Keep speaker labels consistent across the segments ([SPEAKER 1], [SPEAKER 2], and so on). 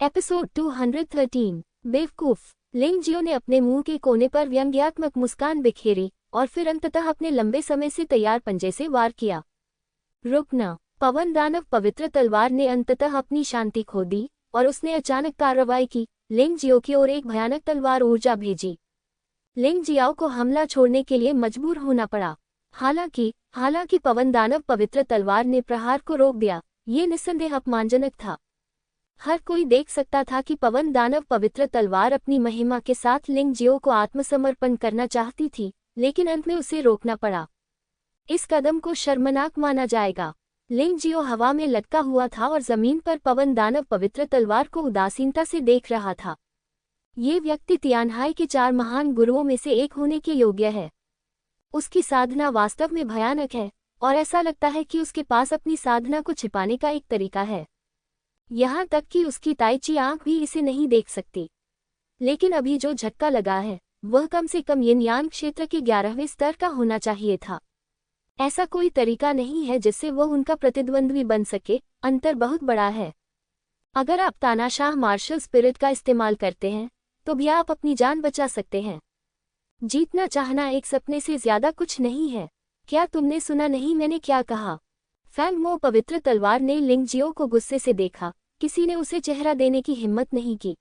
[SPEAKER 1] Episode 213 बेवकूफ। लिंग जियो ने अपने मुंह के कोने पर व्यंग्यात्मक मुस्कान बिखेरी और फिर अंततः अपने लंबे समय से तैयार पंजे से वार किया। रुकना। पवन दानव पवित्र तलवार ने अंततः अपनी शांति खो दी और उसने अचानक कार्रवाई की। लिंग जियो की ओर एक भयानक तलवार ऊर्जा भेजी। लिंग जियाओ को हमला छोड़ने के लिए मजबूर होना पड़ा। हालांकि पवन दानव पवित्र तलवार ने प्रहार को रोक दिया। ये निस्संदेह अपमानजनक था। हर कोई देख सकता था कि पवन दानव पवित्र तलवार अपनी महिमा के साथ लिंग जियो को आत्मसमर्पण करना चाहती थी, लेकिन अंत में उसे रोकना पड़ा। इस कदम को शर्मनाक माना जाएगा। लिंग जियो हवा में लटका हुआ था और जमीन पर पवन दानव पवित्र तलवार को उदासीनता से देख रहा था। ये व्यक्ति तियानहाई के 4 महान गुरुओं में से एक होने के योग्य है। उसकी साधना वास्तव में भयानक है और ऐसा लगता है कि उसके पास अपनी साधना को छिपाने का एक तरीका है। यहाँ तक कि उसकी ताइची आंख भी इसे नहीं देख सकती। लेकिन अभी जो झटका लगा है वह कम से कम यिन यान क्षेत्र के 11वें स्तर का होना चाहिए था। ऐसा कोई तरीका नहीं है जिससे वह उनका प्रतिद्वंद्वी बन सके। अंतर बहुत बड़ा है। अगर आप तानाशाह मार्शल स्पिरिट का इस्तेमाल करते हैं तो भी आप अपनी जान बचा सकते हैं। जीतना चाहना एक सपने से ज्यादा कुछ नहीं है। क्या तुमने सुना नहीं मैंने क्या कहा? फैंग मो पवित्र तलवार ने लिंग जियो को गुस्से से देखा। किसी ने उसे चेहरा देने की हिम्मत नहीं की।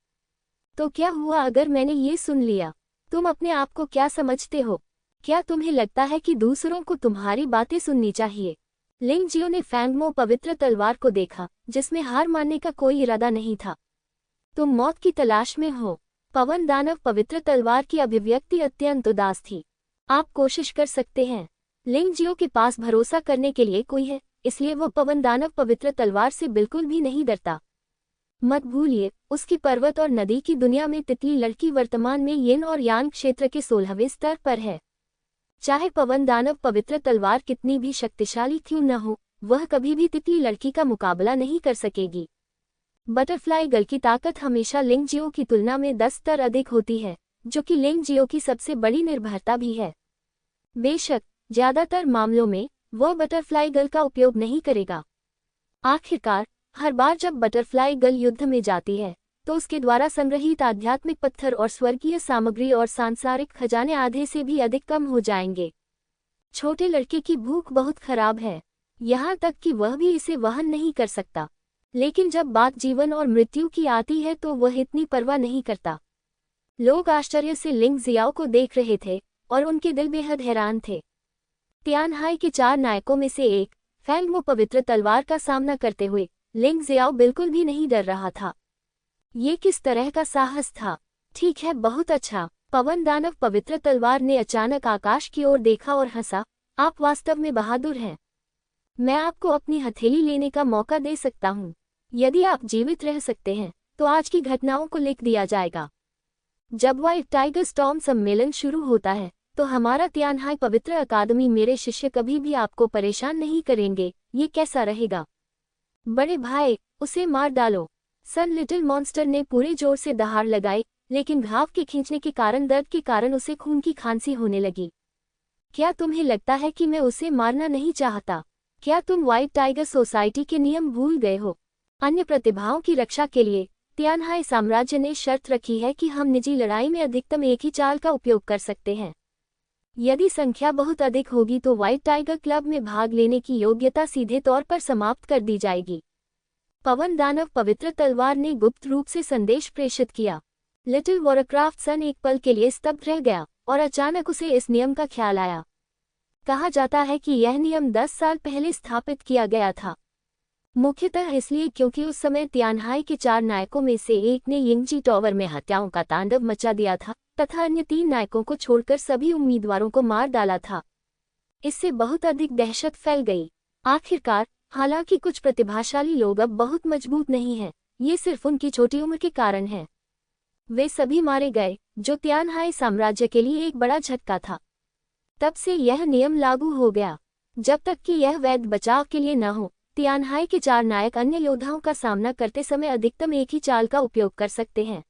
[SPEAKER 1] तो क्या हुआ अगर मैंने ये सुन लिया? तुम अपने आप को क्या समझते हो? क्या तुम्हें लगता है कि दूसरों को तुम्हारी बातें सुननी चाहिए? लिंग जियो ने फैंग मो पवित्र तलवार को देखा, जिसमें हार मानने का कोई इरादा नहीं था। तुम मौत की तलाश में हो। पवन दानव पवित्र तलवार की अभिव्यक्ति अत्यंत उदास थी। आप कोशिश कर सकते हैं। लिंग जियो के पास भरोसा करने के लिए कोई है, इसलिए वह पवन दानव पवित्र तलवार से बिल्कुल भी नहीं डरता। मत भूलिए, उसकी पर्वत और नदी की दुनिया में तितली लड़की वर्तमान में यिन और यान क्षेत्र के 16वें स्तर पर है। चाहे पवन दानव पवित्र तलवार कितनी भी शक्तिशाली क्यों न हो, वह कभी भी तितली लड़की का मुकाबला नहीं कर सकेगी। बटरफ्लाई गर्ल की ताकत हमेशा लिंग जियो की तुलना में 10 स्तर अधिक होती है, जो कि लिंग जियो की सबसे बड़ी निर्भरता भी है। बेशक ज्यादातर मामलों में वह बटरफ्लाई गर्ल का उपयोग नहीं करेगा। आखिरकार हर बार जब बटरफ्लाई गर्ल युद्ध में जाती है तो उसके द्वारा संग्रहित आध्यात्मिक पत्थर और स्वर्गीय सामग्री और सांसारिक खजाने आधे से भी अधिक कम हो जाएंगे। छोटे लड़के की भूख बहुत खराब है, यहाँ तक कि वह भी इसे वहन नहीं कर सकता। लेकिन जब बात जीवन और मृत्यु की आती है तो वह इतनी परवाह नहीं करता। लोग आश्चर्य से लिंग जियाओ को देख रहे थे और उनके दिल बेहद हैरान थे। तियानहाई के 4 नायकों में से एक फैंग मो पवित्र तलवार का सामना करते हुए लिंग जियाओ बिल्कुल भी नहीं डर रहा था। ये किस तरह का साहस था? ठीक है, बहुत अच्छा। पवन दानव पवित्र तलवार ने अचानक आकाश की ओर देखा और हंसा। आप वास्तव में बहादुर हैं। मैं आपको अपनी हथेली लेने का मौका दे सकता हूँ। यदि आप जीवित रह सकते हैं तो आज की घटनाओं को लिख दिया जाएगा। जब व्हाइट टाइगर स्टॉर्म सम्मेलन शुरू होता है तो हमारा तियानहाई पवित्र अकादमी मेरे शिष्य कभी भी आपको परेशान नहीं करेंगे। ये कैसा रहेगा? बड़े भाई, उसे मार डालो। सन लिटिल मॉन्स्टर ने पूरे जोर से दहाड़ लगाई, लेकिन घाव के खींचने के कारण दर्द के कारण उसे खून की खांसी होने लगी। क्या तुम्हें लगता है कि मैं उसे मारना नहीं चाहता? क्या तुम व्हाइट टाइगर सोसाइटी के नियम भूल गए हो? अन्य प्रतिभाओं की रक्षा के लिए तियानहाई साम्राज्य ने शर्त रखी है कि हम निजी लड़ाई में अधिकतम एक ही चाल का उपयोग कर सकते हैं। यदि संख्या बहुत अधिक होगी तो व्हाइट टाइगर क्लब में भाग लेने की योग्यता सीधे तौर पर समाप्त कर दी जाएगी। पवन दानव पवित्र तलवार ने गुप्त रूप से संदेश प्रेषित किया। लिटिल वॉरक्राफ्ट सन एक पल के लिए स्तब्ध रह गया और अचानक उसे इस नियम का ख्याल आया। कहा जाता है कि यह नियम 10 साल पहले स्थापित किया गया था, मुख्यतः इसलिए क्योंकि उस समय तियानहाई के 4 नायकों में से एक ने यिंगजी टॉवर में हत्याओं का तांडव मचा दिया था तथा अन्य 3 नायकों को छोड़कर सभी उम्मीदवारों को मार डाला था। इससे बहुत अधिक दहशत फैल गई। आखिरकार, हालांकि कुछ प्रतिभाशाली लोग अब बहुत मजबूत नहीं हैं, ये सिर्फ उनकी छोटी उम्र के कारण है। वे सभी मारे गए, जो तियानहाई साम्राज्य के लिए एक बड़ा झटका था। तब से यह नियम लागू हो गया। जब तक कि यह वैध बचाव के लिए न हो, तियानहाई के 4 नायक अन्य योद्धाओं का सामना करते समय अधिकतम एक ही चाल का उपयोग कर सकते हैं।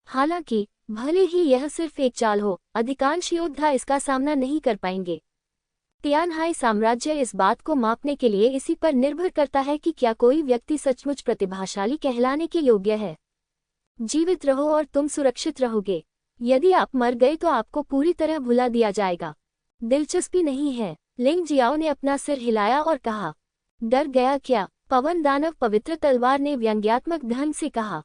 [SPEAKER 1] हालांकि भले ही यह सिर्फ एक चाल हो, अधिकांश योद्धा इसका सामना नहीं कर पाएंगे। तियानहाई साम्राज्य इस बात को मापने के लिए इसी पर निर्भर करता है कि क्या कोई व्यक्ति सचमुच प्रतिभाशाली कहलाने के योग्य है। जीवित रहो और तुम सुरक्षित रहोगे। यदि आप मर गए तो आपको पूरी तरह भुला दिया जाएगा। दिलचस्पी नहीं है। लिंग जियाओ ने अपना सिर हिलाया और कहा, डर गया क्या? पवन दानव पवित्र तलवार ने व्यंग्यात्मक ढंग से कहा,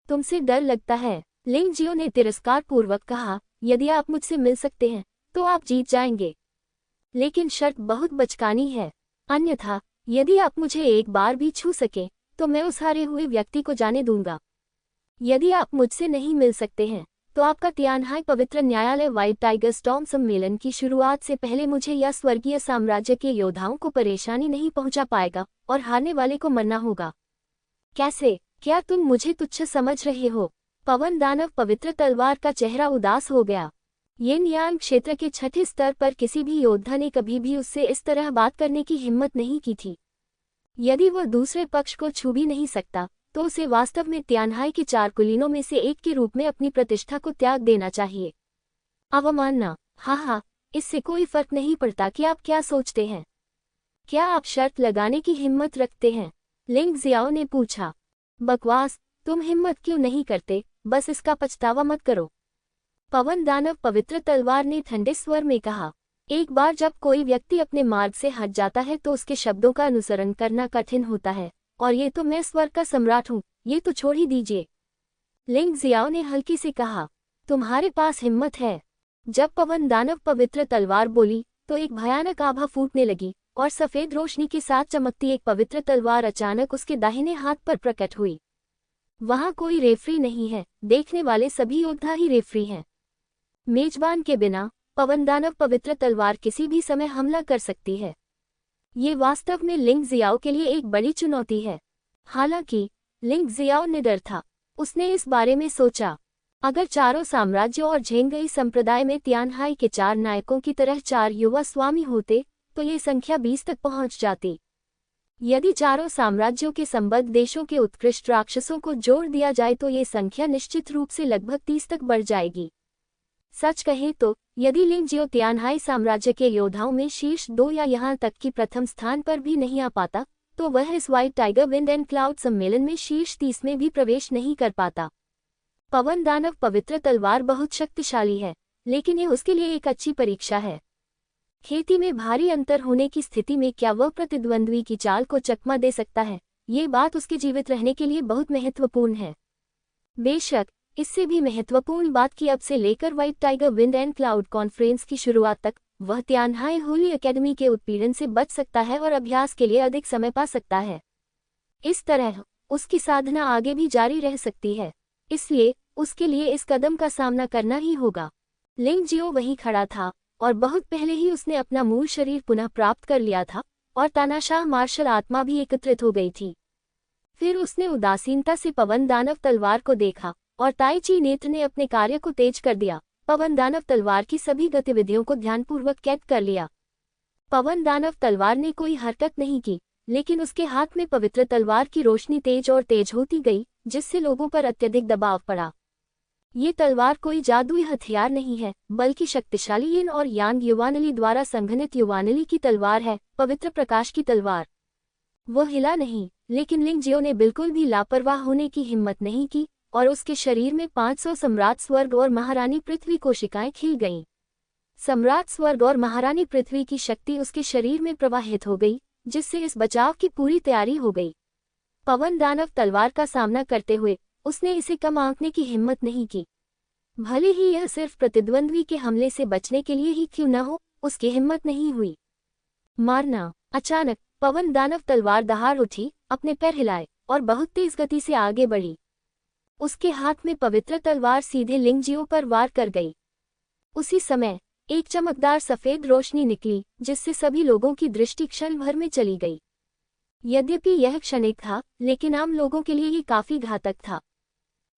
[SPEAKER 1] तुमसे डर लगता है? लिंग जियो ने तिरस्कार पूर्वक कहा, यदि आप मुझसे मिल सकते हैं तो आप जीत जाएंगे, लेकिन शर्त बहुत बचकानी है। अन्यथा यदि आप मुझे एक बार भी छू सके तो मैं उस हारे हुए व्यक्ति को जाने दूंगा। यदि आप मुझसे नहीं मिल सकते हैं तो आपका तियानहाई पवित्र न्यायालय व्हाइट टाइगर स्टॉर्म सम्मेलन की शुरुआत से पहले मुझे या स्वर्गीय साम्राज्य के योद्धाओं को परेशानी नहीं पहुंचा पाएगा और हारने वाले को मरना होगा। कैसे? क्या तुम मुझे तुच्छ समझ रहे हो? पवन दानव पवित्र तलवार का चेहरा उदास हो गया। येन यांग क्षेत्र के छठे स्तर पर किसी भी योद्धा ने कभी भी उससे इस तरह बात करने की हिम्मत नहीं की थी। यदि वह दूसरे पक्ष को छू भी नहीं सकता तो उसे वास्तव में तियानहाई के 4 कुलीनों में से एक के रूप में अपनी प्रतिष्ठा को त्याग देना चाहिए। अवमानना? हाँ, इससे कोई फर्क नहीं पड़ता कि आप क्या सोचते हैं। क्या आप शर्त लगाने की हिम्मत रखते हैं? लिंग जियाओ ने पूछा। बकवास, तुम हिम्मत क्यों नहीं करते? बस इसका पछतावा मत करो। पवन दानव पवित्र तलवार ने ठंडे स्वर में कहा, एक बार जब कोई व्यक्ति अपने मार्ग से हट जाता है तो उसके शब्दों का अनुसरण करना कठिन होता है, और ये तो मैं स्वर्ग का सम्राट हूँ, ये तो छोड़ ही दीजिए। लिंग जियाओ ने हल्की से कहा, तुम्हारे पास हिम्मत है। जब पवन दानव पवित्र तलवार बोली तो एक भयानक आभा फूटने लगी और सफेद रोशनी के साथ चमकती एक पवित्र तलवार अचानक उसके दाहिने हाथ पर प्रकट हुई। वहां कोई रेफरी नहीं है, देखने वाले सभी योद्धा ही रेफरी हैं। मेजबान के बिना पवन दानव पवित्र तलवार किसी भी समय हमला कर सकती है। ये वास्तव में लिंग जियाओ के लिए एक बड़ी चुनौती है। हालांकि लिंग जियाओ निडर था। उसने इस बारे में सोचा, अगर चारों साम्राज्यों और झेंगई संप्रदाय में तियानहाई के 4 नायकों की तरह 4 युवा स्वामी होते तो ये संख्या 20 तक पहुंच जाती। यदि चारों साम्राज्यों के संबद्ध देशों के उत्कृष्ट राक्षसों को जोड़ दिया जाए तो ये संख्या निश्चित रूप से लगभग 30 तक बढ़ जाएगी। सच कहें तो यदि लिंग जियो तियानहाई साम्राज्य के योद्धाओं में शीर्ष 2 या यहां तक कि प्रथम स्थान पर भी नहीं आ पाता तो वह इस white tiger wind and cloud सम्मेलन में शीर्ष 30 में भी प्रवेश नहीं कर पाता। पवन दानव पवित्र तलवार बहुत शक्तिशाली है, लेकिन यह उसके लिए एक अच्छी परीक्षा है। खेती में भारी अंतर होने की स्थिति में क्या वह प्रतिद्वंद्वी की चाल को चकमा दे सकता है, ये बात उसके जीवित रहने के लिए बहुत महत्वपूर्ण है। बेशक इससे भी महत्वपूर्ण बात कि अब से लेकर white tiger wind and cloud conference की शुरुआत तक वह तियानहाई होली एकेडमी के उत्पीड़न से बच सकता है और अभ्यास के लिए अधिक समय पा सकता है। इस तरह उसकी साधना आगे भी जारी रह सकती है, इसलिए उसके लिए इस कदम का सामना करना ही होगा। लिंग जियो वहीं खड़ा था और बहुत पहले ही उसने अपना मूल शरीर पुनः प्राप्त कर लिया था और तानाशाह मार्शल आत्मा भी एकत्रित हो गई थी। फिर उसने उदासीनता से पवन दानव तलवार को देखा और ताई ची नेत्र ने अपने कार्य को तेज कर दिया। पवन दानव तलवार की सभी गतिविधियों को ध्यानपूर्वक कैद कर लिया। पवन दानव तलवार ने कोई हरकत नहीं की, लेकिन उसके हाथ में पवित्र तलवार की रोशनी तेज और तेज होती गई, जिससे लोगों पर अत्यधिक दबाव पड़ा। ये तलवार कोई जादुई हथियार नहीं है, बल्कि शक्तिशाली यिन और यांग युवानली द्वारा संघनित युवानली की तलवार है, पवित्र प्रकाश की तलवार। वह हिला नहीं, लेकिन लिंग जियो ने बिल्कुल भी लापरवाह होने की हिम्मत नहीं की और उसके शरीर में 500 सम्राट स्वर्ग और महारानी पृथ्वी कोशिकाएं खिल गईं। सम्राट स्वर्ग और महारानी पृथ्वी की शक्ति उसके शरीर में प्रवाहित हो गई, जिससे इस बचाव की पूरी तैयारी हो गई। पवन दानव तलवार का सामना करते हुए उसने इसे कम आंकने की हिम्मत नहीं की। भले ही यह सिर्फ प्रतिद्वंद्वी के हमले से बचने के लिए ही क्यों न हो, उसकी हिम्मत नहीं हुई। मारना। अचानक पवन दानव तलवार दहाड़ उठी, अपने पैर हिलाए और बहुत तेज गति से आगे बढ़ी। उसके हाथ में पवित्र तलवार सीधे लिंग जियो पर वार कर गई। उसी समय एक चमकदार सफेद रोशनी निकली, जिससे सभी लोगों की दृष्टि क्षण भर में चली गई। यद्यपि यह क्षणिक था, लेकिन आम लोगों के लिए ये काफी घातक था।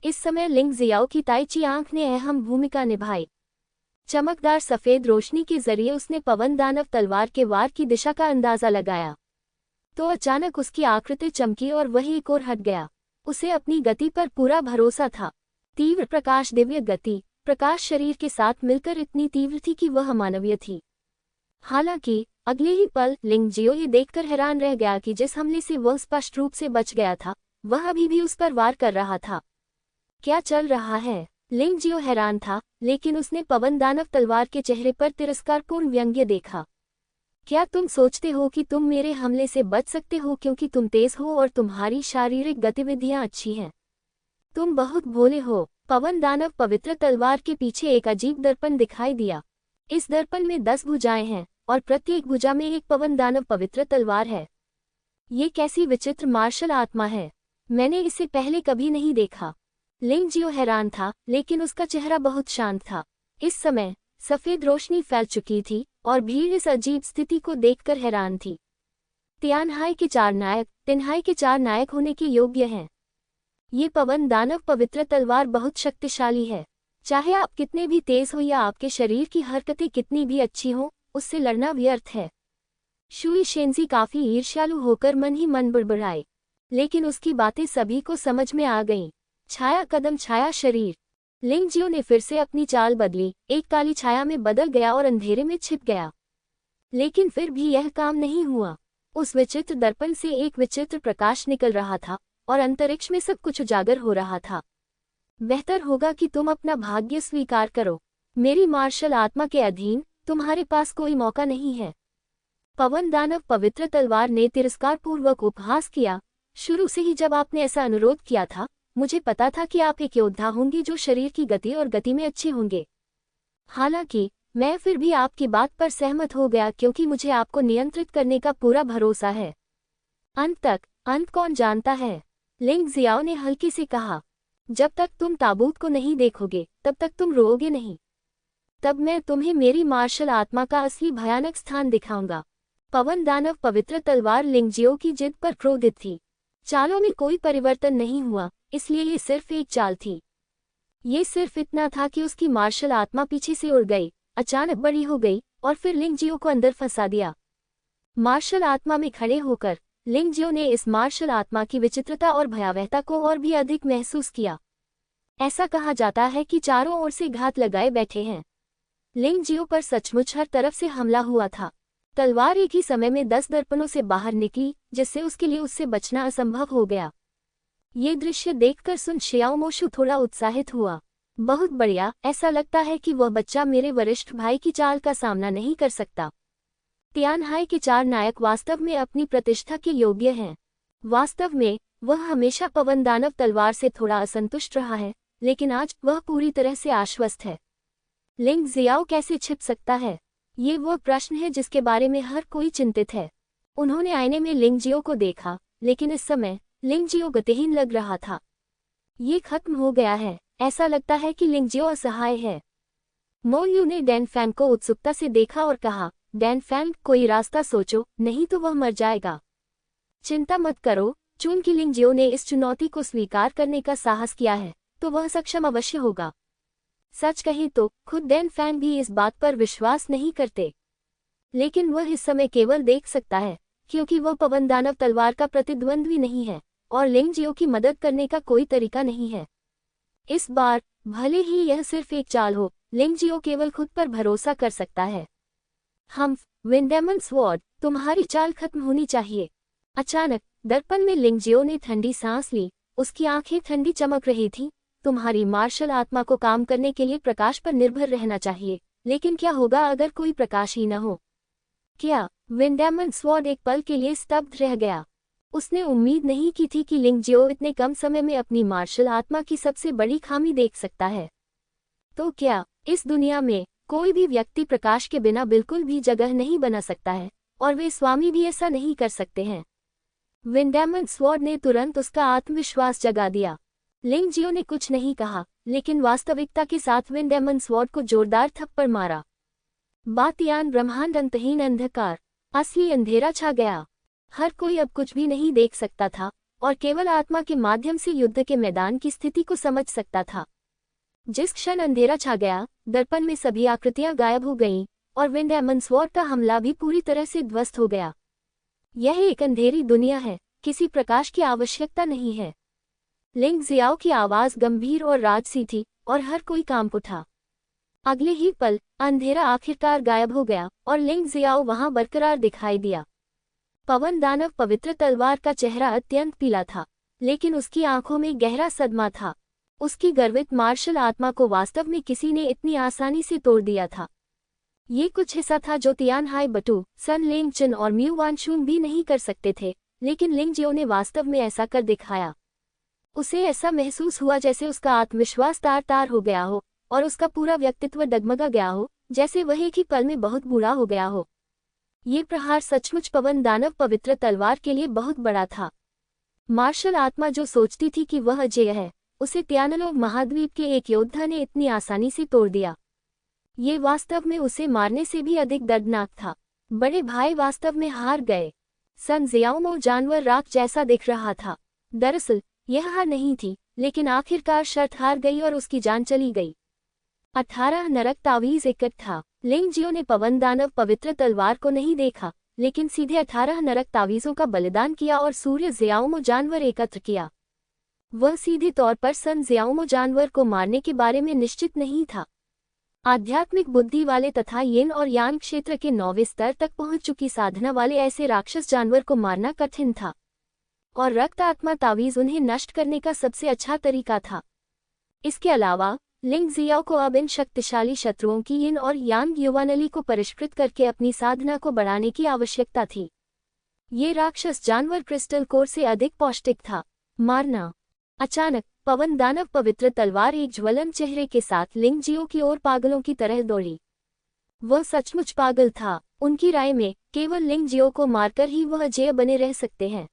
[SPEAKER 1] इस समय लिंग जियाओ की ताई ची आंख ने अहम भूमिका निभाई। चमकदार सफेद रोशनी के जरिए उसने पवन दानव तलवार के वार की दिशा का अंदाजा लगाया, तो अचानक उसकी आकृति चमकी और वह एक ओर हट गया। उसे अपनी गति पर पूरा भरोसा था। तीव्र प्रकाश, दिव्य गति, प्रकाश शरीर के साथ मिलकर इतनी तीव्र थी कि वह अमानवीय थी। हालांकि अगले ही पल लिंग जियो ये देखकर हैरान रह गया कि जिस हमले से वह स्पष्ट रूप से बच गया था, वह अभी भी उस पर वार कर रहा था। क्या चल रहा है? लिंग जियो हैरान था, लेकिन उसने पवन दानव तलवार के चेहरे पर तिरस्कारपूर्ण व्यंग्य देखा। क्या तुम सोचते हो कि तुम मेरे हमले से बच सकते हो क्योंकि तुम तेज हो और तुम्हारी शारीरिक गतिविधियां अच्छी हैं? तुम बहुत भोले हो। पवन दानव पवित्र तलवार के पीछे एक अजीब दर्पण दिखाई दिया। इस दर्पण में 10 भुजाएं हैं और प्रत्येक भुजा में एक पवन दानव पवित्र तलवार है। ये कैसी विचित्र मार्शल आत्मा है, मैंने इसे पहले कभी नहीं देखा। लिंग जियो हैरान था, लेकिन उसका चेहरा बहुत शांत था। इस समय सफेद रोशनी फैल चुकी थी और भीड़ इस अजीब स्थिति को देखकर हैरान थी। तियानहाई के 4 नायक तिन्हाई के 4 नायक होने के योग्य हैं। ये पवन दानव पवित्र तलवार बहुत शक्तिशाली है। चाहे आप कितने भी तेज हो या आपके शरीर की हरकतें कितनी भी अच्छी हों, उससे लड़ना व्यर्थ है। शुई शेंजी काफी ईर्ष्यालु होकर मन ही मन बड़बड़ाए, लेकिन उसकी बातें सभी को समझ में आ गईं। छाया कदम छाया शरीर। लिंग जियो ने फिर से अपनी चाल बदली, एक काली छाया में बदल गया और अंधेरे में छिप गया। लेकिन फिर भी यह काम नहीं हुआ। उस विचित्र दर्पण से एक विचित्र प्रकाश निकल रहा था और अंतरिक्ष में सब कुछ उजागर हो रहा था। बेहतर होगा कि तुम अपना भाग्य स्वीकार करो। मेरी मार्शल आत्मा के अधीन तुम्हारे पास कोई मौका नहीं है। पवन दानव पवित्र तलवार ने तिरस्कारपूर्वक उपहास किया। शुरू से ही जब आपने ऐसा अनुरोध किया था, मुझे पता था कि आप एक योद्धा होंगे जो शरीर की गति और गति में अच्छे होंगे। हालांकि मैं फिर भी आपकी बात पर सहमत हो गया क्योंकि मुझे आपको नियंत्रित करने का पूरा भरोसा है। अंत कौन जानता है? लिंग जियाओ ने हल्के से कहा। जब तक तुम ताबूत को नहीं देखोगे, तब तक तुम रोओगे नहीं। तब मैं तुम्हें मेरी मार्शल आत्मा का असली भयानक स्थान दिखाऊंगा। पवन दानव पवित्र तलवार लिंग जियो की जिद पर क्रोधित थी। चालों में कोई परिवर्तन नहीं हुआ, इसलिए ये सिर्फ एक चाल थी। ये सिर्फ इतना था कि उसकी मार्शल आत्मा पीछे से उड़ गई, अचानक बड़ी हो गई और फिर लिंग जियो को अंदर फंसा दिया। मार्शल आत्मा में खड़े होकर लिंग जियो ने इस मार्शल आत्मा की विचित्रता और भयावहता को और भी अधिक महसूस किया। ऐसा कहा जाता है कि चारों ओर से घात लगाए बैठे हैं। लिंग जियो पर सचमुच हर तरफ से हमला हुआ था। तलवार एक ही समय में 10 दर्पणों से बाहर निकली, जिससे उसके लिए उससे बचना असंभव हो गया। ये दृश्य देखकर सुन शियाओमोशु थोड़ा उत्साहित हुआ। बहुत बढ़िया, ऐसा लगता है कि वह बच्चा मेरे वरिष्ठ भाई की चाल का सामना नहीं कर सकता। तियानहाई के 4 नायक वास्तव में अपनी प्रतिष्ठा के योग्य हैं। वास्तव में वह हमेशा पवन दानव तलवार से थोड़ा असंतुष्ट रहा है, लेकिन आज वह पूरी तरह से आश्वस्त है। लिंग जियाओ कैसे छिप सकता है? ये वह प्रश्न है जिसके बारे में हर कोई चिंतित है। उन्होंने आईने में लिंग जियो को देखा, लेकिन इस समय लिंग जियो गतिहीन लग रहा था। ये खत्म हो गया है, ऐसा लगता है कि लिंग जियो असहाय है। मोल्यू ने डैन फैंग को उत्सुकता से देखा और कहा, डैन फैंग, कोई रास्ता सोचो, नहीं तो वह मर जाएगा। चिंता मत करो, चूंकि लिंग जियो ने इस चुनौती को स्वीकार करने का साहस किया है, तो वह सक्षम अवश्य होगा। सच कहें तो खुद डैन फैंग भी इस बात पर विश्वास नहीं करते, लेकिन वह इस समय केवल देख सकता है, क्योंकि वह पवन दानव तलवार का प्रतिद्वंद्वी नहीं है और लिंग जियो की मदद करने का कोई तरीका नहीं है। इस बार भले ही यह सिर्फ एक चाल हो, लिंग जियो केवल खुद पर भरोसा कर सकता है। विंडेमन स्वॉर्ड, तुम्हारी चाल खत्म होनी चाहिए। अचानक दर्पण में लिंग जियो ने ठंडी सांस ली। उसकी आंखें ठंडी चमक रही थीं। तुम्हारी मार्शल आत्मा को काम करने के लिए प्रकाश पर निर्भर रहना चाहिए, लेकिन क्या होगा अगर कोई प्रकाश ही न हो? क्या? विंडेमन स्वॉर्ड एक पल के लिए स्तब्ध रह गया। उसने उम्मीद नहीं की थी कि लिंग जियो इतने कम समय में अपनी मार्शल आत्मा की सबसे बड़ी खामी देख सकता है। तो क्या इस दुनिया में कोई भी व्यक्ति प्रकाश के बिना बिल्कुल भी जगह नहीं बना सकता है, और वे स्वामी भी ऐसा नहीं कर सकते हैं? विंडेमन स्वॉर्ड ने तुरंत उसका आत्मविश्वास जगा दिया। लिंग जियो ने कुछ नहीं कहा, लेकिन वास्तविकता के साथ विंडेमन स्वॉर्ड को जोरदार थप्पड़ मारा। बातियान ब्रह्मांड अंतहीन अंधकार, असली अंधेरा छा गया। हर कोई अब कुछ भी नहीं देख सकता था और केवल आत्मा के माध्यम से युद्ध के मैदान की स्थिति को समझ सकता था। जिस क्षण अंधेरा छा गया, दर्पण में सभी आकृतियां गायब हो गईं और विंडेमन स्वॉर्ड का हमला भी पूरी तरह से ध्वस्त हो गया। यह एक अंधेरी दुनिया है, किसी प्रकाश की आवश्यकता नहीं है। लिंग जियाओ की आवाज गंभीर और राजसी थी और हर कोई कांप उठा। अगले ही पल अंधेरा आखिरकार गायब हो गया और लिंग जियाओ वहां बरकरार दिखाई दिया। पवन दानव पवित्र तलवार का चेहरा अत्यंत पीला था, लेकिन उसकी आंखों में गहरा सदमा था। उसकी गर्वित मार्शल आत्मा को वास्तव में किसी ने इतनी आसानी से तोड़ दिया था। ये कुछ हिस्सा था जो तियान हाई बटू, सन लेंगचन और म्यू वानशून भी नहीं कर सकते थे, लेकिन लिंगजियो ने वास्तव में ऐसा कर दिखाया। उसे ऐसा महसूस हुआ जैसे उसका आत्मविश्वास तार तार हो गया हो और उसका पूरा व्यक्तित्व डगमगा गया हो, जैसे वह एक ही पल में बहुत बुरा हो गया हो। ये प्रहार सचमुच पवन दानव पवित्र तलवार के लिए बहुत बड़ा था। मार्शल आत्मा जो सोचती थी कि वह अजेय है, उसे तियानलोग महाद्वीप के एक योद्धा ने इतनी आसानी से तोड़ दिया। ये वास्तव में उसे मारने से भी अधिक दर्दनाक था। बड़े भाई वास्तव में हार गए। सन जियाओमो जानवर राख जैसा दिख रहा था। दरअसल यह हार नहीं थी, लेकिन आखिरकार शर्त हार गई और उसकी जान चली गई। 18 नरक तावीज एकट था। लिंगजियो ने पवन दानव पवित्र तलवार को नहीं देखा, लेकिन सीधे 18 नरक तावीजों का बलिदान किया और सूर्य जियाओमो जानवर एकत्र किया। वह सीधे तौर पर सन जियाओमो जानवर को मारने के बारे में निश्चित नहीं था। आध्यात्मिक बुद्धि वाले तथा येन और यांग क्षेत्र के 9वें स्तर तक पहुंच चुकी साधना वाले ऐसे राक्षस जानवर को मारना कठिन था, और रक्त आत्मा तावीज उन्हें नष्ट करने का सबसे अच्छा तरीका था। इसके अलावा लिंगजियाओ को अब इन शक्तिशाली शत्रुओं की येन और यांग युवानली को परिष्कृत करके अपनी साधना को बढ़ाने की आवश्यकता थी। ये राक्षस जानवर क्रिस्टल कोर से अधिक पौष्टिक था। मारना। अचानक पवन दानव पवित्र तलवार एक ज्वलन चेहरे के साथ लिंगजियो की ओर पागलों की तरह दौड़ी। वह सचमुच पागल था। उनकी राय में केवल लिंगजियो को मारकर ही वह अजेय बने रह सकते हैं।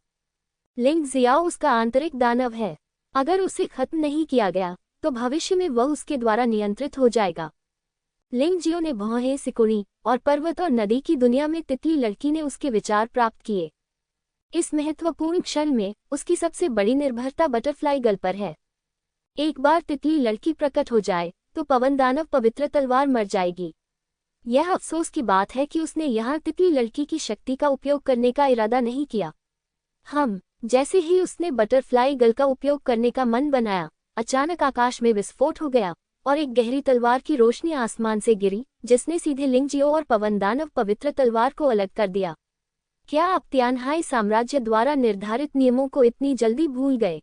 [SPEAKER 1] लिंगजियाओ उसका आंतरिक दानव है। अगर उसे खत्म नहीं किया गया तो भविष्य में वह उसके द्वारा नियंत्रित हो जाएगा। लिंगजियो ने भौहें सिकुड़ी और पर्वत और नदी की दुनिया में तितली लड़की ने उसके विचार प्राप्त किए। इस महत्वपूर्ण क्षण में उसकी सबसे बड़ी निर्भरता बटरफ्लाई गर्ल पर है। एक बार तितली लड़की प्रकट हो जाए तो पवन दानव पवित्र तलवार मर जाएगी। यह अफसोस की बात है कि उसने यहाँ तितली लड़की की शक्ति का उपयोग करने का इरादा नहीं किया। जैसे ही उसने बटरफ्लाई गर्ल का उपयोग करने का मन बनाया, अचानक आकाश में विस्फोट हो गया और एक गहरी तलवार की रोशनी आसमान से गिरी, जिसने सीधे लिंगजियो और पवन दानव पवित्र तलवार को अलग कर दिया। क्या आप तियानहाई साम्राज्य द्वारा निर्धारित नियमों को इतनी जल्दी भूल गए?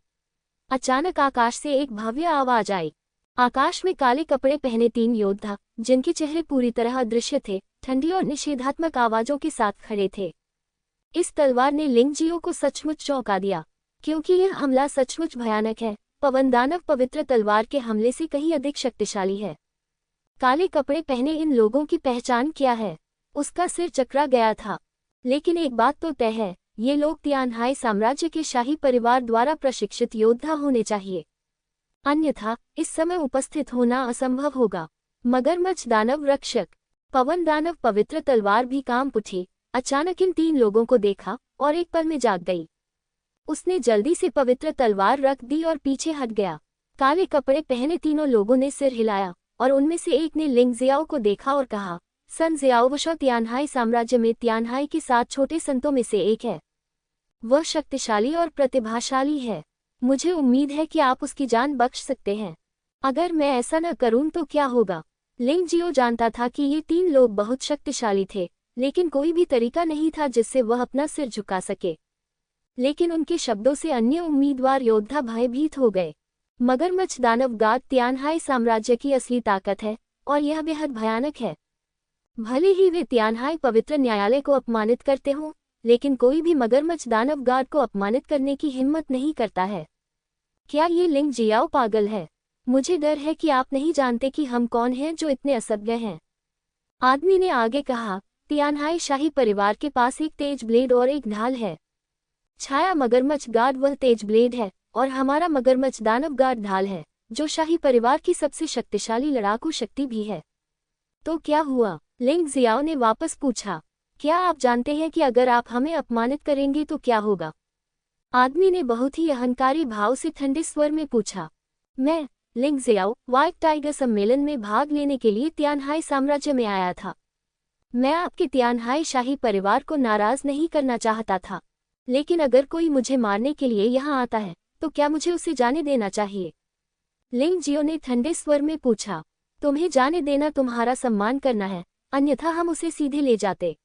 [SPEAKER 1] अचानक आकाश से एक भव्य आवाज आई। आकाश में काले कपड़े पहने 3 योद्धा, जिनके चेहरे पूरी तरह अदृश्य थे, ठंडी और निषेधात्मक आवाजों के साथ खड़े थे। इस तलवार ने लिंगजियो को सचमुच चौंका दिया, क्योंकि यह हमला सचमुच भयानक है। पवन दानव पवित्र तलवार के हमले से कहीं अधिक शक्तिशाली है। काले कपड़े पहने इन लोगों की पहचान क्या है? उसका सिर चकरा गया था। लेकिन एक बात तो तय है, ये लोग तियानहाई साम्राज्य के शाही परिवार द्वारा प्रशिक्षित योद्धा होने चाहिए, अन्यथा इस समय उपस्थित होना असंभव होगा। मगरमच्छ दानव रक्षक। पवन दानव पवित्र तलवार भी कांप उठी। अचानक इन 3 लोगों को देखा और एक पल में जाग गई। उसने जल्दी से पवित्र तलवार रख दी और पीछे हट गया। काले कपड़े पहने तीनों लोगों ने सिर हिलाया और उनमें से एक ने लिंगजियाओ को देखा और कहा, सन जियाओवशो तियानहाई साम्राज्य में तियानहाई के 7 छोटे संतों में से एक है। वह शक्तिशाली और प्रतिभाशाली है। मुझे उम्मीद है कि आप उसकी जान बख्श सकते हैं। अगर मैं ऐसा न करूं तो क्या होगा? लिंगजियो जानता था कि ये 3 लोग बहुत शक्तिशाली थे, लेकिन कोई भी तरीका नहीं था जिससे वह अपना सिर झुका सके। लेकिन उनके शब्दों से अन्य उम्मीदवार योद्धा भयभीत हो गए। मगरमच्छ दानव गाद तियानहाई साम्राज्य की असली ताकत है और यह बेहद भयानक है। भले ही वे तियानहाई पवित्र न्यायालय को अपमानित करते हों, लेकिन कोई भी मगरमच्छ दानव गाद को अपमानित करने की हिम्मत नहीं करता है। क्या ये लिंगजियाओ पागल है? मुझे डर है कि आप नहीं जानते कि हम कौन हैं जो इतने असभ्य हैं। आदमी ने आगे कहा, तियानहाई शाही परिवार के पास एक तेज ब्लेड और एक ढाल है। छाया मगरमच्छ गार्ड वह तेज ब्लेड है और हमारा मगरमच्छ दानव गार्ड ढाल है, जो शाही परिवार की सबसे शक्तिशाली लड़ाकू शक्ति भी है। तो क्या हुआ? लिंगजियाओ ने वापस पूछा। क्या आप जानते हैं कि अगर आप हमें अपमानित करेंगे तो क्या होगा? आदमी ने बहुत ही अहंकारी भाव से ठंडे स्वर में पूछा। मैं, लिंगजियाओ, व्हाइट टाइगर सम्मेलन में भाग लेने के लिए तियानहाई साम्राज्य में आया था। मैं आपके तियानहाई शाही परिवार को नाराज नहीं करना चाहता था, लेकिन अगर कोई मुझे मारने के लिए यहाँ आता है तो क्या मुझे उसे जाने देना चाहिए? लिंगजियो ने ठंडे स्वर में पूछा। तुम्हें जाने देना तुम्हारा सम्मान करना है, अन्यथा हम उसे सीधे ले जाते।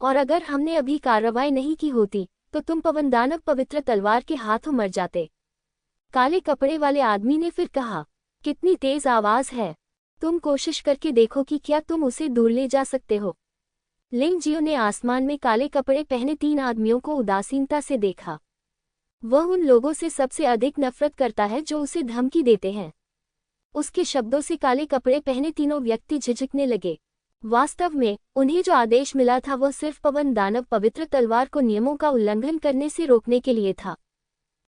[SPEAKER 1] और अगर हमने अभी कार्रवाई नहीं की होती तो तुम पवन दानव पवित्र तलवार के हाथों मर जाते। काले कपड़े वाले आदमी ने फिर कहा, कितनी तेज आवाज है, तुम कोशिश करके देखो कि क्या तुम उसे दूर ले जा सकते हो। लिंग जियो ने आसमान में काले कपड़े पहने 3 आदमियों को उदासीनता से देखा। वह उन लोगों से सबसे अधिक नफरत करता है जो उसे धमकी देते हैं। उसके शब्दों से काले कपड़े पहने तीनों व्यक्ति झिझकने लगे। वास्तव में उन्हें जो आदेश मिला था वह सिर्फ पवन दानव पवित्र तलवार को नियमों का उल्लंघन करने से रोकने के लिए था,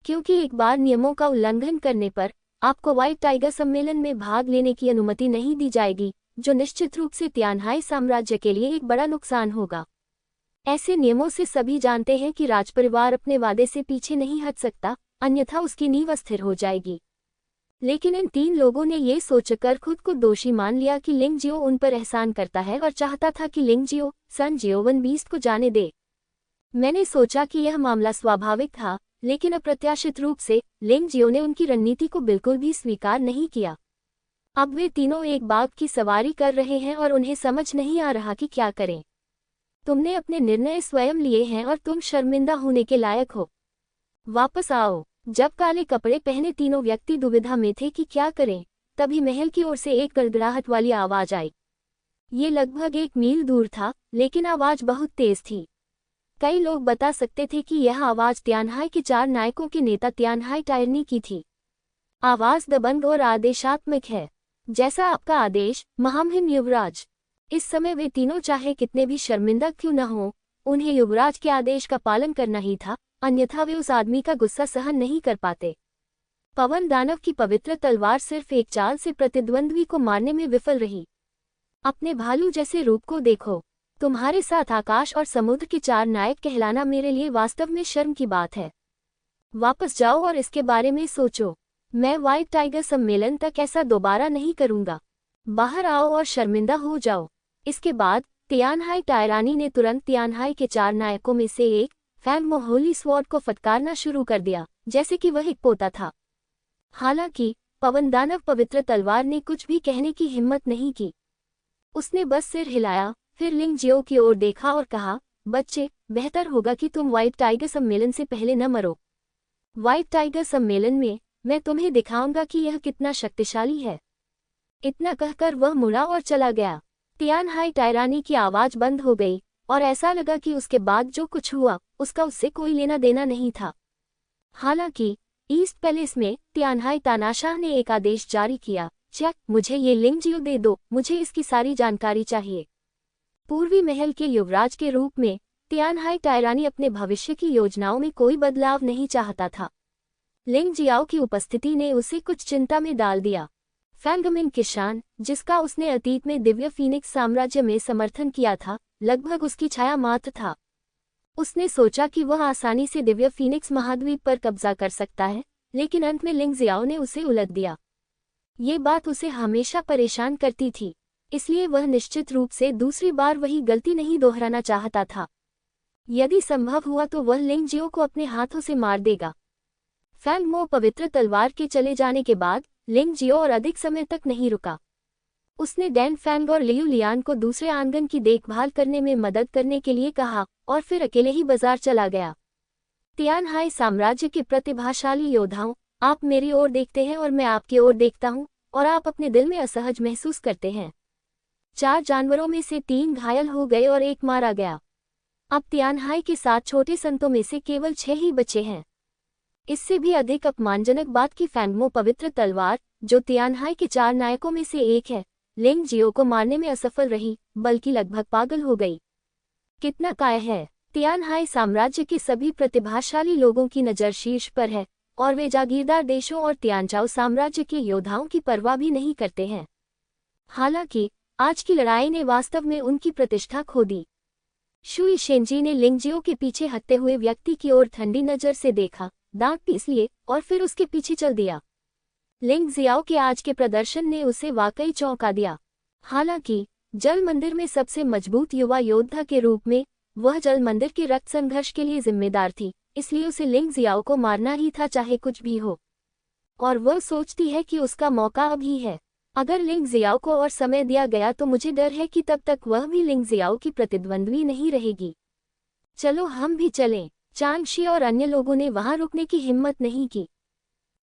[SPEAKER 1] क्योंकि एक बार नियमों का उल्लंघन करने पर आपको व्हाइट टाइगर सम्मेलन में भाग लेने की अनुमति नहीं दी जाएगी, जो निश्चित रूप से तियानहाई साम्राज्य के लिए एक बड़ा नुकसान होगा। ऐसे नियमों से सभी जानते हैं कि राजपरिवार अपने वादे से पीछे नहीं हट सकता, अन्यथा उसकी नींव अस्थिर हो जाएगी। लेकिन इन 3 लोगों ने ये सोचकर खुद को दोषी मान लिया कि लिंग जियो उन पर एहसान करता है और चाहता था कि लिंग जियो सन जियोवन बीस्ट को जाने दे। मैंने सोचा कि यह मामला स्वाभाविक था, लेकिन अप्रत्याशित रूप से लिंग जियो ने उनकी रणनीति को बिल्कुल भी स्वीकार नहीं किया। अब वे तीनों एक बाघ की सवारी कर रहे हैं और उन्हें समझ नहीं आ रहा कि क्या करें। तुमने अपने निर्णय स्वयं लिए हैं और तुम शर्मिंदा होने के लायक हो। वापस आओ। जब काले कपड़े पहने तीनों व्यक्ति दुविधा में थे कि क्या करें, तभी महल की ओर से एक गड़गड़ाहट वाली आवाज आई। ये लगभग 1 मील दूर था, लेकिन आवाज बहुत तेज थी। कई लोग बता सकते थे कि यह आवाज तियानहाई के 4 नायकों के नेता तियानहाई टायरनी की थी। आवाज दबंग और आदेशात्मक है। जैसा आपका आदेश, महामहिम युवराज। इस समय वे तीनों चाहे कितने भी शर्मिंदा क्यों न हों, उन्हें युवराज के आदेश का पालन करना ही था, अन्यथा वे उस आदमी का गुस्सा सहन नहीं कर पाते। पवन दानव की पवित्र तलवार सिर्फ एक चाल से प्रतिद्वंद्वी को मारने में विफल रही। अपने भालू जैसे रूप को देखो। तुम्हारे साथ आकाश और समुद्र के 4 नायक कहलाना मेरे लिए वास्तव में शर्म की बात है। वापस जाओ और इसके बारे में सोचो। मैं व्हाइट टाइगर सम्मेलन तक ऐसा दोबारा नहीं करूंगा। बाहर आओ और शर्मिंदा हो जाओ। इसके बाद तियानहाई टायरानी ने तुरंत तियानहाई के 4 नायकों में से एक फैंग मो होली स्वॉर्ड को फटकारना शुरू कर दिया, जैसे कि वह एक पोता था। हालांकि पवन दानव पवित्र तलवार ने कुछ भी कहने की हिम्मत नहीं की। उसने बस सिर हिलाया, फिर लिंग जियो की ओर देखा और कहा, बच्चे, बेहतर होगा कि तुम व्हाइट टाइगर सम्मेलन से पहले न मरो। व्हाइट टाइगर सम्मेलन में मैं तुम्हें दिखाऊंगा कि यह कितना शक्तिशाली है। इतना कहकर वह मुड़ा और चला गया। तियानहाई टायरानी की आवाज बंद हो गई और ऐसा लगा कि उसके बाद जो कुछ हुआ उसका उससे कोई लेना देना नहीं था। हालांकि ईस्ट पैलेस में तियानहाई तानाशाह ने एक आदेश जारी किया, चेक, मुझे ये लिंग जियो दे दो, मुझे इसकी सारी जानकारी चाहिए। पूर्वी महल के युवराज के रूप में तियानहाई टायरानी अपने भविष्य की योजनाओं में कोई बदलाव नहीं चाहता था। लिंग जियाओ की उपस्थिति ने उसे कुछ चिंता में डाल दिया। फैंगमिन किशान, जिसका उसने अतीत में दिव्य फीनिक्स साम्राज्य में समर्थन किया था, लगभग उसकी छाया मात्र था। उसने सोचा कि वह आसानी से दिव्य फीनिक्स महाद्वीप पर कब्जा कर सकता है, लेकिन अंत में लिंग जियाओ ने उसे उलट दिया। ये बात उसे हमेशा परेशान करती थी, इसलिए वह निश्चित रूप से दूसरी बार वही गलती नहीं दोहराना चाहता था। यदि संभव हुआ तो वह लिंग जियो को अपने हाथों से मार देगा। फैंग मो पवित्र तलवार के चले जाने के बाद लिंग जियो और अधिक समय तक नहीं रुका। उसने डैन फैंग और लियू लियान को दूसरे आंगन की देखभाल करने में मदद करने के लिए कहा और फिर अकेले ही बाजार चला गया। तियानहाई साम्राज्य के प्रतिभाशाली योद्धाओं, आप मेरी ओर देखते हैं और मैं आपकी ओर देखता हूं, और आप अपने दिल में असहज महसूस करते हैं। 4 जानवरों में से 3 घायल हो गए और 1 मारा गया। अब तियानहाई के 7 छोटे संतों में से केवल 6 ही बचे हैं। इससे भी अधिक अपमानजनक बात की फैंग मो पवित्र तलवार, जो तियानहाई के 4 नायकों में से एक है, लिंग जियो को मारने में असफल रही, बल्कि लगभग पागल हो गई। कितना काय है। तियानहाई साम्राज्य के सभी प्रतिभाशाली लोगों की नज़र शीर्ष पर है, और वे जागीरदार देशों और तियानचाओ साम्राज्य के योद्धाओं की परवाह भी नहीं करते हैं। हालांकि आज की लड़ाई ने वास्तव में उनकी प्रतिष्ठा खो दी। शुई शेंजी ने लिंग जियो के पीछे हटते हुए व्यक्ति की ओर ठंडी नज़र से देखा, दांत पीस लिए और फिर उसके पीछे चल दिया। लिंग जियाओ के आज के प्रदर्शन ने उसे वाकई चौंका दिया। हालांकि जल मंदिर में सबसे मजबूत युवा योद्धा के रूप में वह जल मंदिर के रक्त संघर्ष के लिए जिम्मेदार थी, इसलिए उसे लिंग जियाओ को मारना ही था, चाहे कुछ भी हो। और वह सोचती है कि उसका मौका अभी है। अगर लिंग जियाओ को और समय दिया गया तो मुझे डर है कि तब तक वह भी लिंग जियाओ की प्रतिद्वंद्वी नहीं रहेगी। चलो हम भी चलें। चांगशी और अन्य लोगों ने वहां रुकने की हिम्मत नहीं की।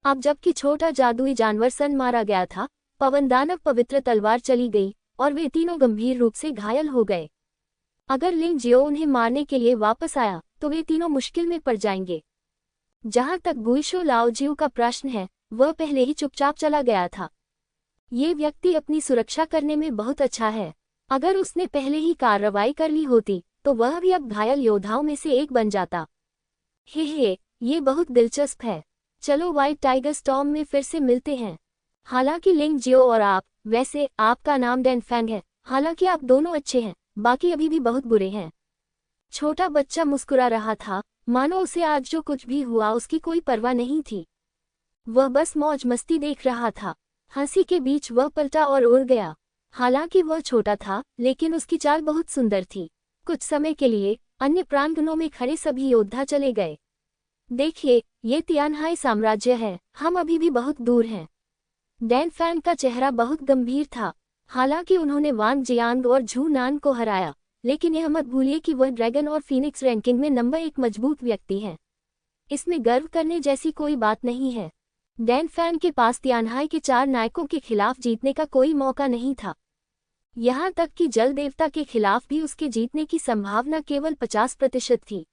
[SPEAKER 1] अब जबकि छोटा जादुई जानवर सन मारा गया था, पवन दानव पवित्र तलवार चली गई और वे तीनों गंभीर रूप से घायल हो गए। अगर लिंग जियो उन्हें मारने के लिए वापस आया तो वे तीनों मुश्किल में पड़ जाएंगे। जहां तक गुइशो लाओजियो का प्रश्न है, वह पहले ही चुपचाप चला गया था। ये व्यक्ति अपनी सुरक्षा करने में बहुत अच्छा है। अगर उसने पहले ही कार्रवाई कर ली होती तो वह भी अब घायल योद्धाओं में से एक बन जाता। हे, ये बहुत दिलचस्प है। चलो व्हाइट टाइगर स्टॉर्म में फिर से मिलते हैं। हालांकि लिंग जियो और आप, वैसे आपका नाम डैन फैंग है, हालांकि आप दोनों अच्छे हैं, बाकी अभी भी बहुत बुरे हैं। छोटा बच्चा मुस्कुरा रहा था, मानो उसे आज जो कुछ भी हुआ उसकी कोई परवाह नहीं थी। वह बस मौज मस्ती देख रहा था। हंसी के बीच वह पलटा और उड़ गया। हालांकि वह छोटा था, लेकिन उसकी चाल बहुत सुंदर थी। कुछ समय के लिए अन्य प्रांगणों में खड़े सभी योद्धा चले गए। देखिए, ये तियानहाई साम्राज्य है, हम अभी भी बहुत दूर हैं। डैन फैंग का चेहरा बहुत गंभीर था। हालांकि उन्होंने वांग जियांग और झू नान को हराया, लेकिन यह मत भूलिए कि वह ड्रैगन और फीनिक्स रैंकिंग में नंबर 1 मजबूत व्यक्ति हैं। इसमें गर्व करने जैसी कोई बात नहीं है। डैन फैंग के पास तियानहाई के 4 नायकों के खिलाफ जीतने का कोई मौका नहीं था। यहाँ तक कि जल देवता के खिलाफ भी उसके जीतने की संभावना केवल 50% थी।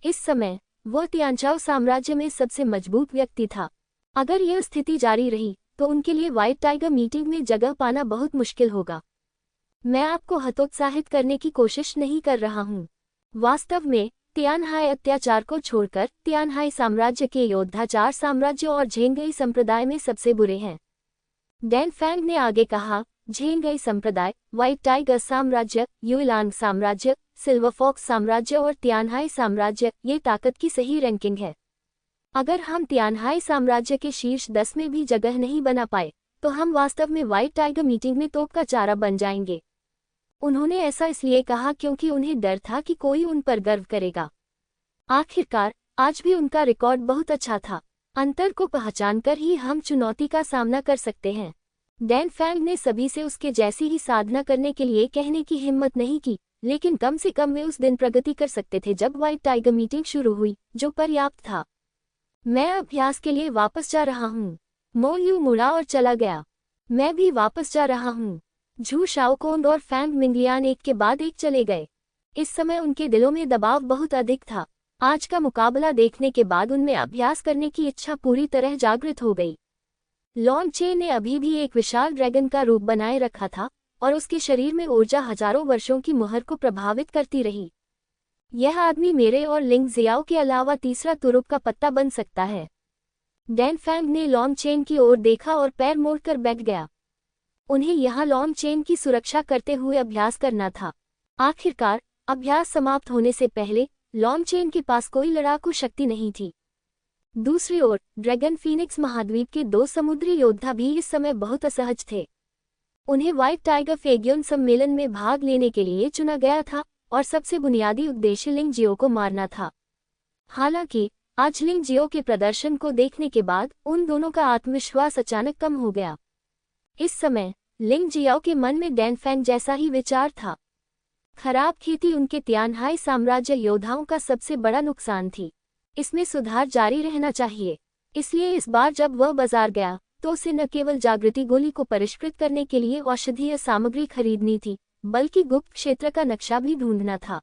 [SPEAKER 1] इस समय वह तियानचाओ साम्राज्य में सबसे मजबूत व्यक्ति था। अगर यह स्थिति जारी रही तो उनके लिए व्हाइट टाइगर मीटिंग में जगह पाना बहुत मुश्किल होगा। मैं आपको हतोत्साहित करने की कोशिश नहीं कर रहा हूँ। वास्तव में तियानहाई अत्याचार को छोड़कर तियानहाई साम्राज्य के योद्धा 4 साम्राज्यों और झेंगई संप्रदाय में सबसे बुरे हैं। डैन फैंग ने आगे कहा, झेंगई संप्रदाय, व्हाइट टाइगर साम्राज्य, युइलांग साम्राज्य, सिल्वर फॉक्स साम्राज्य और तियानहाई साम्राज्य, ये ताकत की सही रैंकिंग है। अगर हम तियानहाई साम्राज्य के शीर्ष 10 में भी जगह नहीं बना पाए तो हम वास्तव में व्हाइट टाइगर मीटिंग में तोप का चारा बन जाएंगे। उन्होंने ऐसा इसलिए कहा क्योंकि उन्हें डर था कि कोई उन पर गर्व करेगा। आखिरकार आज भी उनका रिकॉर्ड बहुत अच्छा था। अंतर को पहचानकर ही हम चुनौती का सामना कर सकते हैं। डैन फैंग ने सभी से उसके जैसी ही साधना करने के लिए कहने की हिम्मत नहीं की, लेकिन कम से कम वे उस दिन प्रगति कर सकते थे जब व्हाइट टाइगर मीटिंग शुरू हुई, जो पर्याप्त था। मैं अभ्यास के लिए वापस जा रहा हूँ। मो यू मुड़ा और चला गया। मैं भी वापस जा रहा हूँ। झू शाओकोंग और फैंग मिंगलियान एक के बाद एक चले गए। इस समय उनके दिलों में दबाव बहुत अधिक था। आज का मुकाबला देखने के बाद उनमें अभ्यास करने की इच्छा पूरी तरह जागृत हो गई। लॉन्ग चे ने अभी भी एक विशाल ड्रैगन का रूप बनाए रखा था और उसके शरीर में ऊर्जा हजारों वर्षों की मुहर को प्रभावित करती रही। यह आदमी मेरे और लिंग जियाओ के अलावा तीसरा तुरुप का पत्ता बन सकता है। डैन फैंग ने लॉन्ग चेन की ओर देखा और पैर मोड़कर बैठ गया। उन्हें यहाँ लॉन्ग चेन की सुरक्षा करते हुए अभ्यास करना था। आखिरकार अभ्यास समाप्त होने से पहले लॉन्ग चेन के पास कोई लड़ाकू शक्ति नहीं थी। दूसरी ओर ड्रैगन फीनिक्स महाद्वीप के 2 समुद्री योद्धा भी इस समय बहुत असहज थे। उन्हें व्हाइट टाइगर फेगियोन सम्मेलन में भाग लेने के लिए चुना गया था और सबसे बुनियादी उद्देश्य लिंग जियो को मारना था। हालांकि आज लिंग जियो के प्रदर्शन को देखने के बाद उन दोनों का आत्मविश्वास अचानक कम हो गया। इस समय लिंग जियाओ के मन में डैन फैंग जैसा ही विचार था। खराब खेती उनके तियानहाई साम्राज्य योद्धाओं का सबसे बड़ा नुकसान थी। इसमें सुधार जारी रहना चाहिए। इसलिए इस बार जब वह बाजार गया तो उसे न केवल जागृति गोली को परिष्कृत करने के लिए औषधीय सामग्री खरीदनी थी, बल्कि गुप्त क्षेत्र का नक्शा भी ढूंढना था।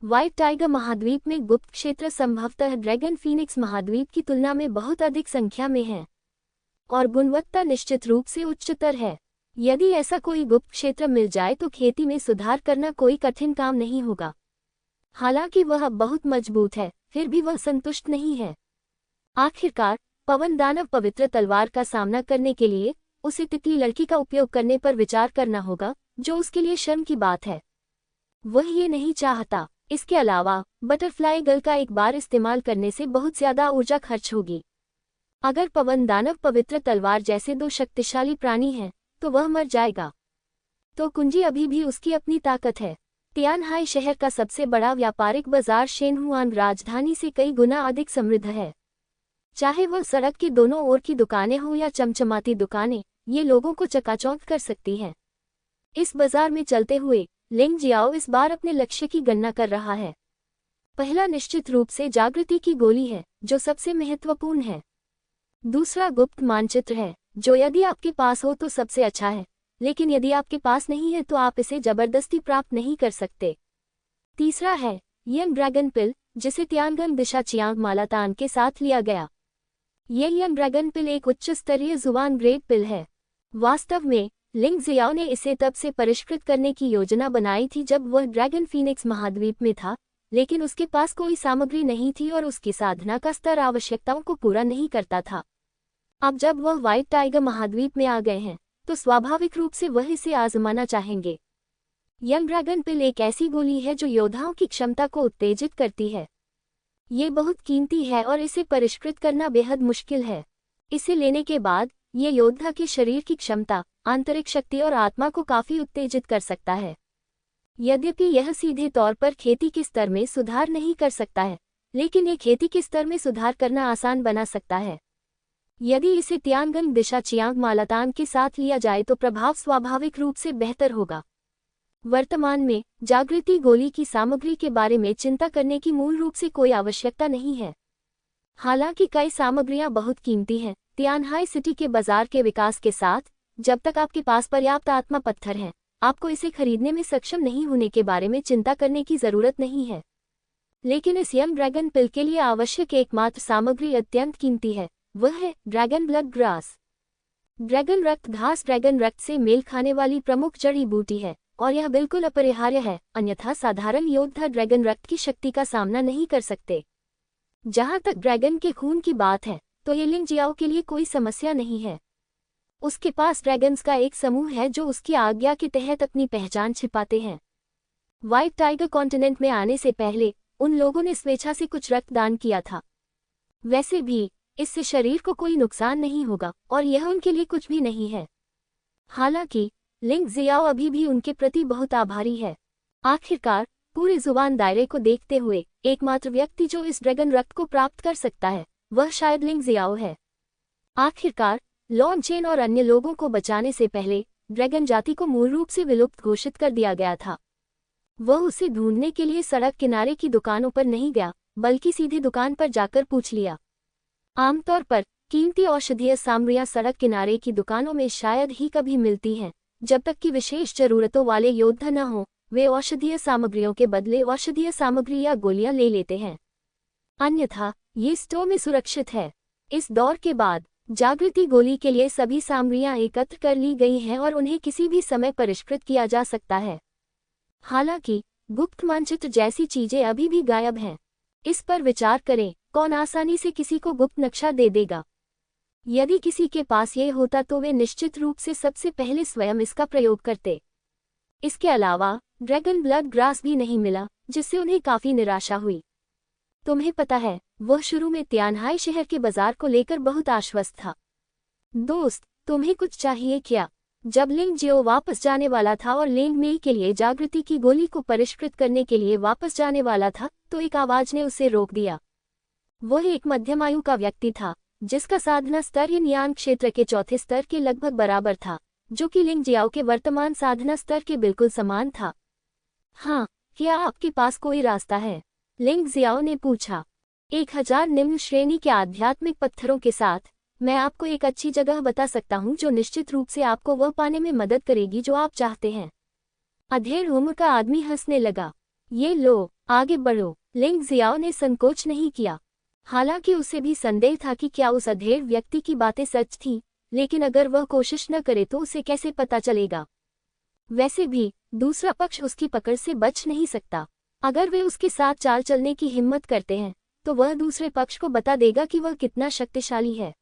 [SPEAKER 1] व्हाइट टाइगर महाद्वीप में गुप्त क्षेत्र संभवतः ड्रैगन फीनिक्स महाद्वीप की तुलना में बहुत अधिक संख्या में है और गुणवत्ता निश्चित रूप से उच्चतर है। यदि ऐसा कोई गुप्त क्षेत्र मिल जाए तो खेती में सुधार करना कोई कठिन काम नहीं होगा। हालांकि वह बहुत मजबूत है, फिर भी वह संतुष्ट नहीं है। आखिरकार पवन दानव पवित्र तलवार का सामना करने के लिए उसे तितली लड़की का उपयोग करने पर विचार करना होगा, जो उसके लिए शर्म की बात है। वह ये नहीं चाहता। इसके अलावा बटरफ्लाई गर्ल का एक बार इस्तेमाल करने से बहुत ज्यादा ऊर्जा खर्च होगी। अगर पवन दानव पवित्र तलवार जैसे 2 शक्तिशाली प्राणी हैं तो वह मर जाएगा। तो कुंजी अभी भी उसकी अपनी ताकत है। तियानहाई शहर का सबसे बड़ा व्यापारिक बाजार शेनहुआन राजधानी से कई गुना अधिक समृद्ध है। चाहे वह सड़क के दोनों ओर की दुकानें हों या चमचमाती दुकानें, ये लोगों को चकाचौंध कर सकती हैं। इस बाजार में चलते हुए लिंग जियाओ इस बार अपने लक्ष्य की गणना कर रहा है। पहला निश्चित रूप से जागृति की गोली है, जो सबसे महत्वपूर्ण है। दूसरा गुप्त मानचित्र है, जो यदि आपके पास हो तो सबसे अच्छा है, लेकिन यदि आपके पास नहीं है तो आप इसे जबरदस्ती प्राप्त नहीं कर सकते। तीसरा है यंग ड्रैगन पिल, जिसे तियानगन दिशा चियांग मालातान के साथ लिया गया। यह यंग ड्रैगन पिल एक उच्च स्तरीय जुबान ग्रेड पिल है। वास्तव में लिंग जियाओ ने इसे तब से परिष्कृत करने की योजना बनाई थी जब वह ड्रैगन फीनिक्स महाद्वीप में था, लेकिन उसके पास कोई सामग्री नहीं थी और उसकी साधना का स्तर आवश्यकताओं को पूरा नहीं करता था। अब जब वह व्हाइट टाइगर महाद्वीप में आ गए हैं तो स्वाभाविक रूप से वह इसे आजमाना चाहेंगे। यंग ड्रैगन पिल एक ऐसी गोली है जो योद्धाओं की क्षमता को उत्तेजित करती है। ये बहुत कीमती है और इसे परिष्कृत करना बेहद मुश्किल है। इसे लेने के बाद ये योद्धा के शरीर की क्षमता, आंतरिक शक्ति और आत्मा को काफी उत्तेजित कर सकता है। यद्यपि यह सीधे तौर पर खेती के स्तर में सुधार नहीं कर सकता है, लेकिन ये खेती के स्तर में सुधार करना आसान बना सकता है। यदि इसे तियानगन दिशा चियांग मालातान के साथ लिया जाए तो प्रभाव स्वाभाविक रूप से बेहतर होगा। वर्तमान में जागृति गोली की सामग्री के बारे में चिंता करने की मूल रूप से कोई आवश्यकता नहीं है। हालांकि कई सामग्रियां बहुत कीमती हैं, तियानहाई सिटी के बाजार के विकास के साथ, जब तक आपके पास पर्याप्त आत्मा पत्थर हैं, आपको इसे खरीदने में सक्षम नहीं होने के बारे में चिंता करने की जरूरत नहीं है। लेकिन इस यंग ड्रैगन पिल के लिए आवश्यक एकमात्र सामग्री अत्यंत कीमती है, वह है ड्रैगन ब्लड ग्रास। ड्रैगन रक्त घास ड्रैगन रक्त से मेल खाने वाली प्रमुख जड़ी बूटी है और यह बिल्कुल अपरिहार्य है, अन्यथा साधारण योद्धा ड्रैगन रक्त की शक्ति का सामना नहीं कर सकते। जहां तक ड्रैगन के खून की बात है तो ये लिंग जियाओ के लिए कोई समस्या नहीं है। उसके पास ड्रैगन्स का एक समूह है जो उसकी आज्ञा के तहत अपनी पहचान छिपाते हैं। व्हाइट टाइगर कॉन्टिनेंट में आने से पहले उन लोगों ने स्वेच्छा से कुछ रक्तदान किया था। वैसे भी इससे शरीर को कोई नुकसान नहीं होगा और यह उनके लिए कुछ भी नहीं है। हालांकि लिंग जियाओ अभी भी उनके प्रति बहुत आभारी है। आखिरकार पूरे जुबान दायरे को देखते हुए एकमात्र व्यक्ति जो इस ड्रैगन रक्त को प्राप्त कर सकता है वह शायद लिंग जियाओ है। आखिरकार लॉन चेन और अन्य लोगों को बचाने से पहले ड्रैगन जाति को मूल रूप से विलुप्त घोषित कर दिया गया था। वह उसे ढूंढने के लिए सड़क किनारे की दुकानों पर नहीं गया, बल्कि सीधे दुकान पर जाकर पूछ लिया। आमतौर पर कीमती औषधीय सामग्रियां सड़क किनारे की दुकानों में शायद ही कभी मिलती हैं, जब तक कि विशेष जरूरतों वाले योद्धा न हो। वे औषधीय सामग्रियों के बदले औषधीय सामग्री या गोलियां ले लेते हैं, अन्यथा ये स्टोर में सुरक्षित है। इस दौर के बाद जागृति गोली के लिए सभी सामग्रियां एकत्र कर ली गई हैं और उन्हें किसी भी समय परिष्कृत किया जा सकता है। हालांकि गुप्त मानचित्र जैसी चीजें अभी भी गायब हैं। इस पर विचार करें, कौन आसानी से किसी को गुप्त नक्शा दे देगा? यदि किसी के पास ये होता तो वे निश्चित रूप से सबसे पहले स्वयं इसका प्रयोग करते। इसके अलावा ड्रैगन ब्लड ग्रास भी नहीं मिला, जिससे उन्हें काफी निराशा हुई। तुम्हें पता है, वह शुरू में तियानहाई शहर के बाजार को लेकर बहुत आश्वस्त था। दोस्त, तुम्हें कुछ चाहिए क्या? जब लिंग जियो वापस जाने वाला था और लेंग मेई के लिए जागृति की गोली को परिष्कृत करने के लिए वापस जाने वाला था तो एक आवाज ने उसे रोक दिया। वह एक मध्यम आयु का व्यक्ति था, जिसका साधना स्तर यान क्षेत्र के चौथे स्तर के लगभग बराबर था, जो कि लिंग जियाओ के वर्तमान साधना स्तर के बिल्कुल समान था। हाँ, क्या आपके पास कोई रास्ता है? लिंग जियाओ ने पूछा। 1000 निम्न श्रेणी के आध्यात्मिक पत्थरों के साथ मैं आपको एक अच्छी जगह बता सकता हूँ जो निश्चित रूप से आपको वह पाने में मदद करेगी जो आप चाहते हैं। अधेड़ उम्र का आदमी हंसने लगा। ये लो, आगे बढ़ो। लिंग जियाओ ने संकोच नहीं किया। हालांकि उसे भी संदेह था कि क्या उस अधेड़ व्यक्ति की बातें सच थीं, लेकिन अगर वह कोशिश न करे तो उसे कैसे पता चलेगा? वैसे भी दूसरा पक्ष उसकी पकड़ से बच नहीं सकता। अगर वे उसके साथ चाल चलने की हिम्मत करते हैं तो वह दूसरे पक्ष को बता देगा कि वह कितना शक्तिशाली है।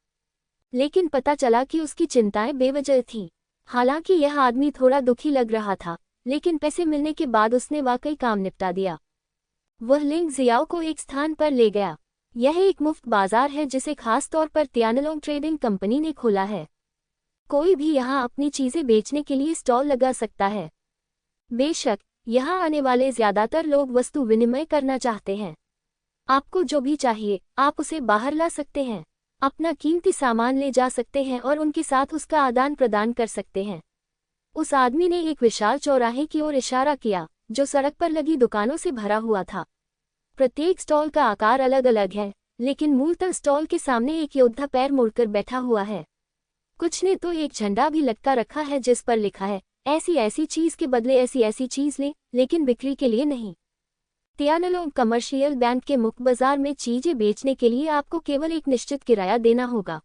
[SPEAKER 1] लेकिन पता चला कि उसकी चिंताएं बेवजह थीं। हालांकि यह आदमी थोड़ा दुखी लग रहा था, लेकिन पैसे मिलने के बाद उसने वाकई काम निपटा दिया। वह लिंग जियाओ को एक स्थान पर ले गया। यह एक मुफ्त बाजार है जिसे खास तौर पर तियानलोंग ट्रेडिंग कंपनी ने खोला है। कोई भी यहाँ अपनी चीजें बेचने के लिए स्टॉल लगा सकता है। बेशक यहाँ आने वाले ज्यादातर लोग वस्तु विनिमय करना चाहते हैं। आपको जो भी चाहिए आप उसे बाहर ला सकते हैं, अपना कीमती सामान ले जा सकते हैं और उनके साथ उसका आदान प्रदान कर सकते हैं। उस आदमी ने एक विशाल चौराहे की ओर इशारा किया जो सड़क पर लगी दुकानों से भरा हुआ था। प्रत्येक स्टॉल का आकार अलग अलग है, लेकिन मूलतः स्टॉल के सामने एक योद्धा पैर मोड़कर बैठा हुआ है। कुछ ने तो एक झंडा भी लटका रखा है जिस पर लिखा है, ऐसी ऐसी चीज के बदले ऐसी ऐसी चीज ले, लेकिन बिक्री के लिए नहीं। तियानलोंग कमर्शियल बैंक के मुख्य बाजार में चीजें बेचने के लिए आपको केवल एक निश्चित किराया देना होगा।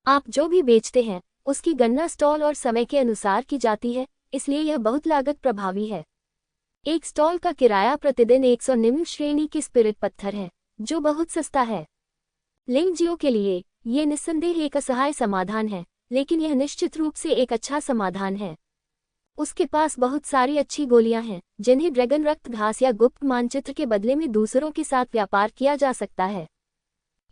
[SPEAKER 1] आप जो भी बेचते हैं उसकी गणना स्टॉल और समय के अनुसार की जाती है, इसलिए यह बहुत लागत प्रभावी है। एक स्टॉल का किराया प्रतिदिन 100 निम्न श्रेणी की स्पिरिट पत्थर है, जो बहुत सस्ता है। लिंगजियो के लिए ये निस्संदेह एक असहाय समाधान है, लेकिन यह निश्चित रूप से एक अच्छा समाधान है। उसके पास बहुत सारी अच्छी गोलियां हैं जिन्हें ड्रैगन रक्त घास या गुप्त मानचित्र के बदले में दूसरों के साथ व्यापार किया जा सकता है।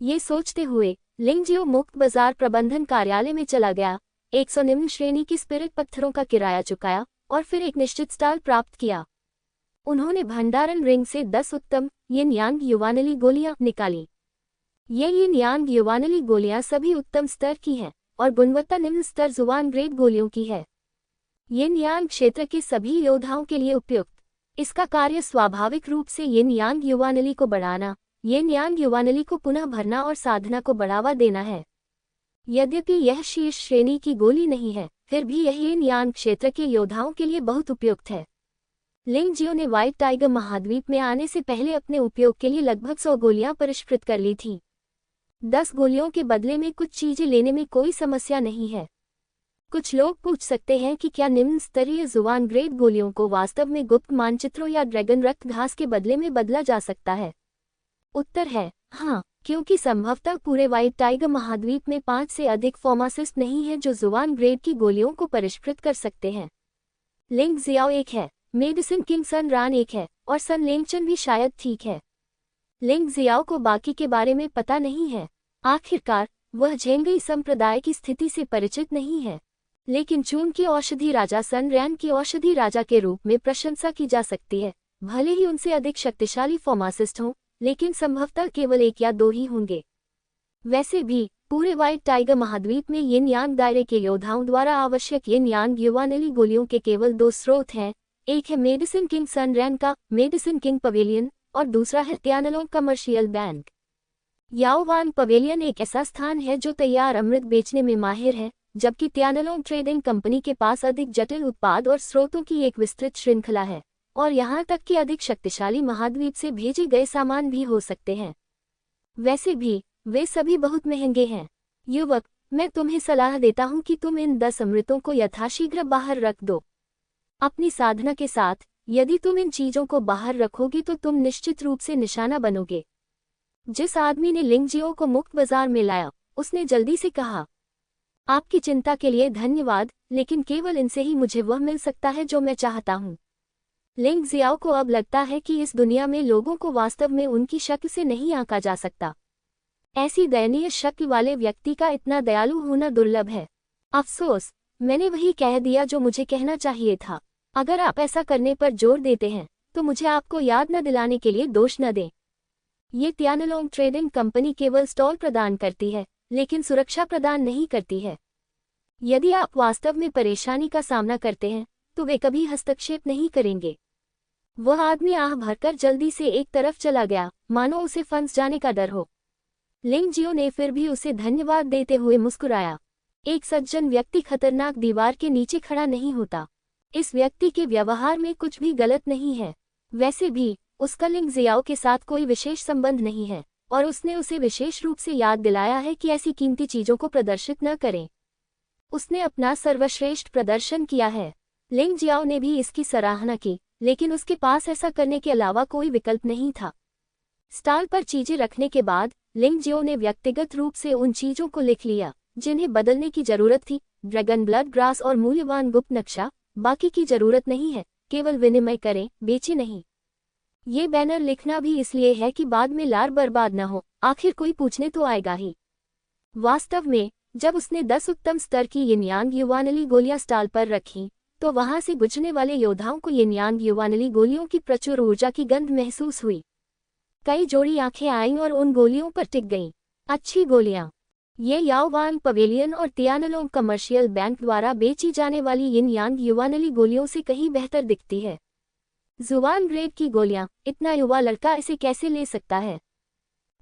[SPEAKER 1] ये सोचते हुए लिंगजियो मुक्त बाजार प्रबंधन कार्यालय में चला गया, 100 निम्न श्रेणी की स्पिरिट पत्थरों का किराया चुकाया और फिर एक निश्चित स्टॉल प्राप्त किया। उन्होंने भंडारण रिंग से 10 उत्तम यिन यांग युवानली गोलियां निकाली। ये यिन यांग युवानली गोलियां सभी उत्तम स्तर की हैं और गुणवत्ता निम्न स्तर जुवान ग्रेड गोलियों की है। यिन यांग क्षेत्र के सभी योद्धाओं के लिए उपयुक्त। इसका कार्य स्वाभाविक रूप से यिन यांग युवानली को बढ़ाना, यिन यांग युवानली को पुनः भरना और साधना को बढ़ावा देना है। यद्यपि यह शीर्ष श्रेणी की गोली नहीं है, फिर भी यह यिन यांग क्षेत्र के योद्धाओं के लिए बहुत उपयुक्त है। लिंगजियो ने व्हाइट टाइगर महाद्वीप में आने से पहले अपने उपयोग के लिए लगभग 100 गोलियां परिष्कृत कर ली थीं। 10 गोलियों के बदले में कुछ चीजें लेने में कोई समस्या नहीं है। कुछ लोग पूछ सकते हैं कि क्या निम्न स्तरीय जुवान ग्रेड गोलियों को वास्तव में गुप्त मानचित्रों या ड्रैगन रक्त घास के बदले में बदला जा सकता है? उत्तर है हाँ, क्योंकि संभवतः पूरे व्हाइट टाइगर महाद्वीप में 5 से अधिक फार्मासिस्ट नहीं है जो जुवान ग्रेड की गोलियों को परिष्कृत कर सकते हैं। लिंग जियाओ एक है, मेडिसिन किंग सन रान एक है और सन लेंगचन भी शायद ठीक है। लिंग जियाओ को बाकी के बारे में पता नहीं है। आखिरकार वह झेंगई संप्रदाय की स्थिति से परिचित नहीं है, लेकिन चून की औषधि राजा सन रैन की औषधि राजा के रूप में प्रशंसा की जा सकती है। भले ही उनसे अधिक शक्तिशाली फार्मासिस्ट हों, लेकिन संभवतः केवल 1 या 2 ही होंगे। वैसे भी पूरे व्हाइट टाइगर महाद्वीप में यिन यांग दायरे के योद्धाओं द्वारा आवश्यक यिन यांग युवानली गोलियों के केवल 2 स्रोत हैं। एक है मेडिसिन किंग सन रैन का मेडिसिन किंग पवेलियन और दूसरा है तियानलोंग कमर्शियल बैंक। याओवान पवेलियन एक ऐसा स्थान है जो तैयार अमृत बेचने में माहिर है, जबकि तियानलोंग ट्रेडिंग कंपनी के पास अधिक जटिल उत्पाद और स्रोतों की एक विस्तृत श्रृंखला है, और यहाँ तक कि अधिक शक्तिशाली महाद्वीप से भेजे गए सामान भी हो सकते हैं। वैसे भी वे सभी बहुत महंगे हैं। युवक, मैं तुम्हें सलाह देता हूँ कि तुम इन 10 अमृतों को यथाशीघ्र बाहर रख दो। अपनी साधना के साथ यदि तुम इन चीजों को बाहर रखोगे तो तुम निश्चित रूप से निशाना बनोगे। जिस आदमी ने लिंगजियो को मुक्त बाजार में लाया, उसने जल्दी से कहा, आपकी चिंता के लिए धन्यवाद, लेकिन केवल इनसे ही मुझे वह मिल सकता है जो मैं चाहता हूँ। लिंग जियाओ को अब लगता है कि इस दुनिया में लोगों को वास्तव में उनकी शक्ल से नहीं आंका जा सकता। ऐसी दयनीय शक्ल वाले व्यक्ति का इतना दयालु होना दुर्लभ है। अफसोस, मैंने वही कह दिया जो मुझे कहना चाहिए था। अगर आप ऐसा करने पर जोर देते हैं तो मुझे आपको याद न दिलाने के लिए दोष न दें। ये तियानलोंग ट्रेडिंग कंपनी केवल स्टॉल प्रदान करती है, लेकिन सुरक्षा प्रदान नहीं करती है। यदि आप वास्तव में परेशानी का सामना करते हैं तो वे कभी हस्तक्षेप नहीं करेंगे। वह आदमी आह भरकर जल्दी से एक तरफ चला गया, मानो उसे फंस जाने का डर हो। लिंगजियो ने फिर भी उसे धन्यवाद देते हुए मुस्कुराया। एक सज्जन व्यक्ति खतरनाक दीवार के नीचे खड़ा नहीं होता। इस व्यक्ति के व्यवहार में कुछ भी गलत नहीं है। वैसे भी उसका लिंग जियाओ के साथ कोई विशेष संबंध नहीं है, और उसने उसे विशेष रूप से याद दिलाया है कि ऐसी कीमती चीजों को प्रदर्शित न करें। उसने अपना सर्वश्रेष्ठ प्रदर्शन किया है। लिंग जियाओ ने भी इसकी सराहना की, लेकिन उसके पास ऐसा करने के अलावा कोई विकल्प नहीं था। स्टॉल पर चीजें रखने के बाद लिंग जियाओ ने व्यक्तिगत रूप से उन चीजों को लिख लिया जिन्हें बदलने की जरूरत थी। ड्रैगन ब्लड ग्रास और मूल्यवान गुप्त नक्शा। बाकी की जरूरत नहीं है, केवल विनिमय करें, बेचे नहीं। ये बैनर लिखना भी इसलिए है कि बाद में लार बर्बाद न हो, आखिर कोई पूछने तो आएगा ही। वास्तव में जब उसने 10 उत्तम स्तर की यिन यांग युवानली गोलियां स्टॉल पर रखीं, तो वहां से गुजरने वाले योद्धाओं को यिन यांग युवानली गोलियों की प्रचुर ऊर्जा की गंध महसूस हुई। कई जोड़ी आंखें आईं और उन गोलियों पर टिक गईं। अच्छी गोलियां। ये याओवान पवेलियन और तियानलोंग कमर्शियल बैंक द्वारा बेची जाने वाली यिन यांग युवानली गोलियों से कहीं बेहतर दिखती है। जुवान ग्रेड की गोलियां, इतना युवा लड़का इसे कैसे ले सकता है?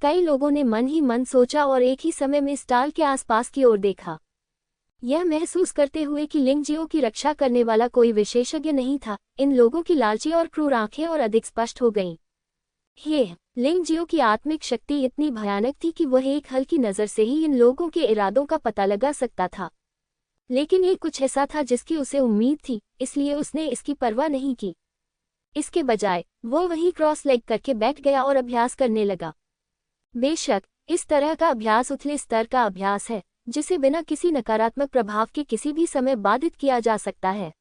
[SPEAKER 1] कई लोगों ने मन ही मन सोचा और एक ही समय में स्टाल के आसपास की ओर देखा, यह महसूस करते हुए कि लिंगजियो की रक्षा करने वाला कोई विशेषज्ञ नहीं था। इन लोगों की लालची और क्रूर आंखें और अधिक स्पष्ट हो गईं। लिंगजियो की आत्मिक शक्ति इतनी भयानक थी कि वह एक हल्की नज़र से ही इन लोगों के इरादों का पता लगा सकता था। लेकिन ये कुछ ऐसा था जिसकी उसे उम्मीद थी, इसलिए उसने इसकी परवाह नहीं की। इसके बजाय वो वहीं क्रॉस लेग करके बैठ गया और अभ्यास करने लगा। बेशक इस तरह का अभ्यास उथले स्तर का अभ्यास है, जिसे बिना किसी नकारात्मक प्रभाव के किसी भी समय बाधित किया जा सकता है,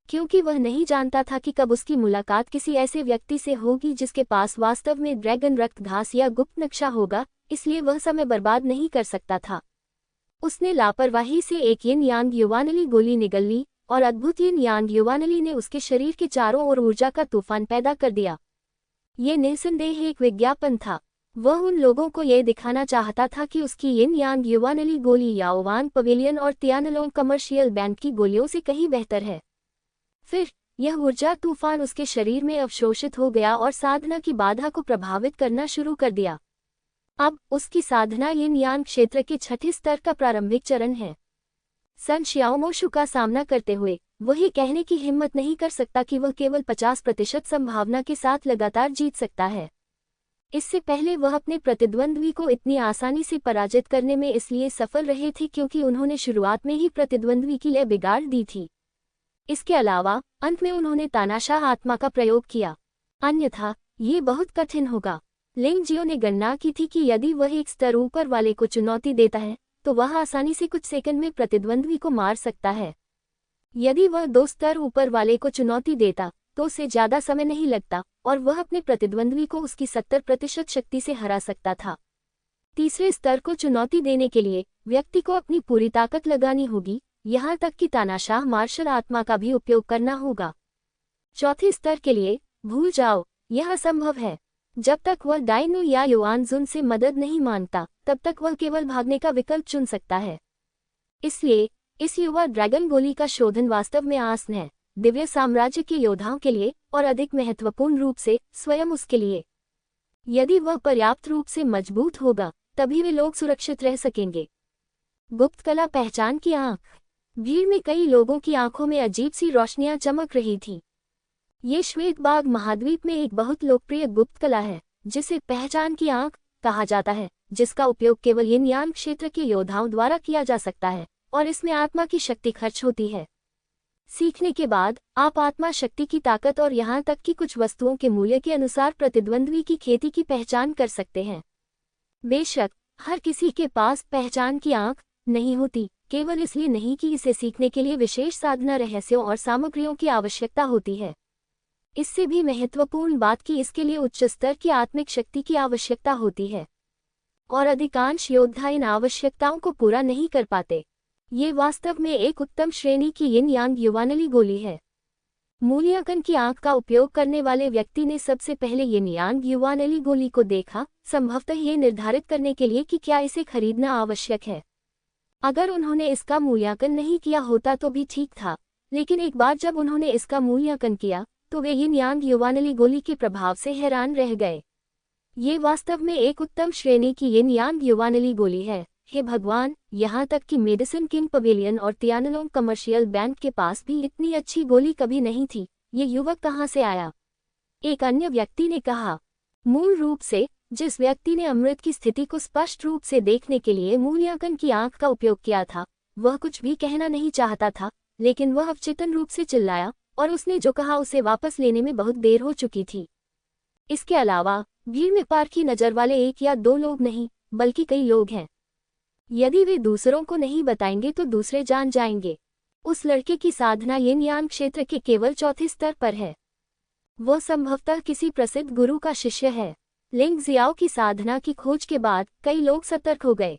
[SPEAKER 1] क्योंकि वह नहीं जानता था कि कब उसकी मुलाकात किसी ऐसे व्यक्ति से होगी जिसके पास वास्तव में ड्रैगन रक्त घास या गुप्त नक्शा होगा, इसलिए वह समय बर्बाद नहीं कर सकता था। उसने लापरवाही से एक यिन यांग युवानली गोली निगल ली और अद्भुत यिन यांग युवानली ने उसके शरीर के चारों ओर ऊर्जा का तूफान पैदा कर दिया। ये निस्संदेह एक विज्ञापन था। वह उन लोगों को यह दिखाना चाहता था कि उसकी यिन यांग युवानली गोली याओवान पवेलियन और तियानलोंग कमर्शियल बैंड की गोलियों से कहीं बेहतर है। फिर यह ऊर्जा तूफान उसके शरीर में अवशोषित हो गया और साधना की बाधा को प्रभावित करना शुरू कर दिया। अब उसकी साधना यिन यांग क्षेत्र के छठे स्तर का प्रारंभिक चरण है। सन श्याओमोशु का सामना करते हुए वह ये कहने की हिम्मत नहीं कर सकता कि वह केवल 50% संभावना के साथ लगातार जीत सकता है। इससे पहले वह अपने प्रतिद्वंद्वी को इतनी आसानी से पराजित करने में इसलिए सफल रहे थे क्योंकि उन्होंने शुरुआत में ही प्रतिद्वंद्वी की लय बिगाड़ दी थी। इसके अलावा अंत में उन्होंने तानाशाह आत्मा का प्रयोग किया, अन्यथा ये बहुत कठिन होगा। लिंगजियो ने गणना की थी कि यदि वह एक स्तर ऊपर वाले को चुनौती देता है तो वह आसानी से कुछ सेकंड में प्रतिद्वंद्वी को मार सकता है। यदि वह 2 स्तर ऊपर वाले को चुनौती देता तो उसे ज्यादा समय नहीं लगता और वह अपने प्रतिद्वंद्वी को उसकी 70% शक्ति से हरा सकता था। तीसरे स्तर को चुनौती देने के लिए व्यक्ति को अपनी पूरी ताकत लगानी होगी, यहाँ तक कि तानाशाह मार्शल आत्मा का भी उपयोग करना होगा। चौथे स्तर के लिए भूल जाओ, यह असंभव है। जब तक वह डाइनो या युआनजुन से मदद नहीं मांगता तब तक वह केवल भागने का विकल्प चुन सकता है। इसलिए इस युवा ड्रैगन गोली का शोधन वास्तव में आसन है, दिव्य साम्राज्य के योद्धाओं के लिए और अधिक महत्वपूर्ण रूप से स्वयं उसके लिए। यदि वह पर्याप्त रूप से मजबूत होगा तभी वे लोग सुरक्षित रह सकेंगे। गुप्त कला पहचान की आंख। भीड़ में कई लोगों की आंखों में अजीब सी रोशनियां चमक रही थीं। ये श्वेत बाग महाद्वीप में एक बहुत लोकप्रिय गुप्त कला है जिसे पहचान की आंख कहा जाता है, जिसका उपयोग केवल यिन यांग क्षेत्र के योद्धाओं द्वारा किया जा सकता है और इसमें आत्मा की शक्ति खर्च होती है। सीखने के बाद आप आत्मा शक्ति की ताकत और यहाँ तक कि कुछ वस्तुओं के मूल्य के अनुसार प्रतिद्वंद्वी की खेती की पहचान कर सकते हैं। बेशक हर किसी के पास पहचान की आंख नहीं होती, केवल इसलिए नहीं कि इसे सीखने के लिए विशेष साधना रहस्यों और सामग्रियों की आवश्यकता होती है। इससे भी महत्वपूर्ण बात कि इसके लिए उच्च स्तर की आत्मिक शक्ति की आवश्यकता होती है और अधिकांश योद्धा इन आवश्यकताओं को पूरा नहीं कर पाते। ये वास्तव में एक उत्तम श्रेणी की यिन यांग युवानली गोली है। मूल्यांकन की आंख का उपयोग करने वाले व्यक्ति ने सबसे पहले यिन यांग युवानली गोली को देखा, संभवतः ये निर्धारित करने के लिए कि क्या इसे खरीदना आवश्यक है। अगर उन्होंने इसका मूल्यांकन नहीं किया होता तो भी ठीक था, लेकिन एक बार जब उन्होंने इसका मूल्यांकन किया तो वे यिन यांग युवानली गोली के प्रभाव से हैरान रह गए। ये वास्तव में एक उत्तम श्रेणी की यिन यांग युवानली गोली है। हे भगवान, यहाँ तक कि मेडिसिन किंग पवेलियन और तियानलोंग कमर्शियल बैंक के पास भी इतनी अच्छी गोली कभी नहीं थी। ये युवक कहाँ से आया? एक अन्य व्यक्ति ने कहा। मूल रूप से जिस व्यक्ति ने अमृत की स्थिति को स्पष्ट रूप से देखने के लिए मूल्यांकन की आंख का उपयोग किया था, वह कुछ भी कहना नहीं चाहता था, लेकिन वह अवचेतन रूप से चिल्लाया और उसने जो कहा उसे वापस लेने में बहुत देर हो चुकी थी। इसके अलावा भीड़ में पारखी नजर वाले 1 या 2 लोग नहीं, बल्कि कई लोग हैं। यदि वे दूसरों को नहीं बताएंगे तो दूसरे जान जाएंगे। उस लड़के की साधना यिन यांग क्षेत्र के केवल चौथे स्तर पर है। वह संभवतः किसी प्रसिद्ध गुरु का शिष्य है। लिंग जियाओ की साधना की खोज के बाद कई लोग सतर्क हो गए।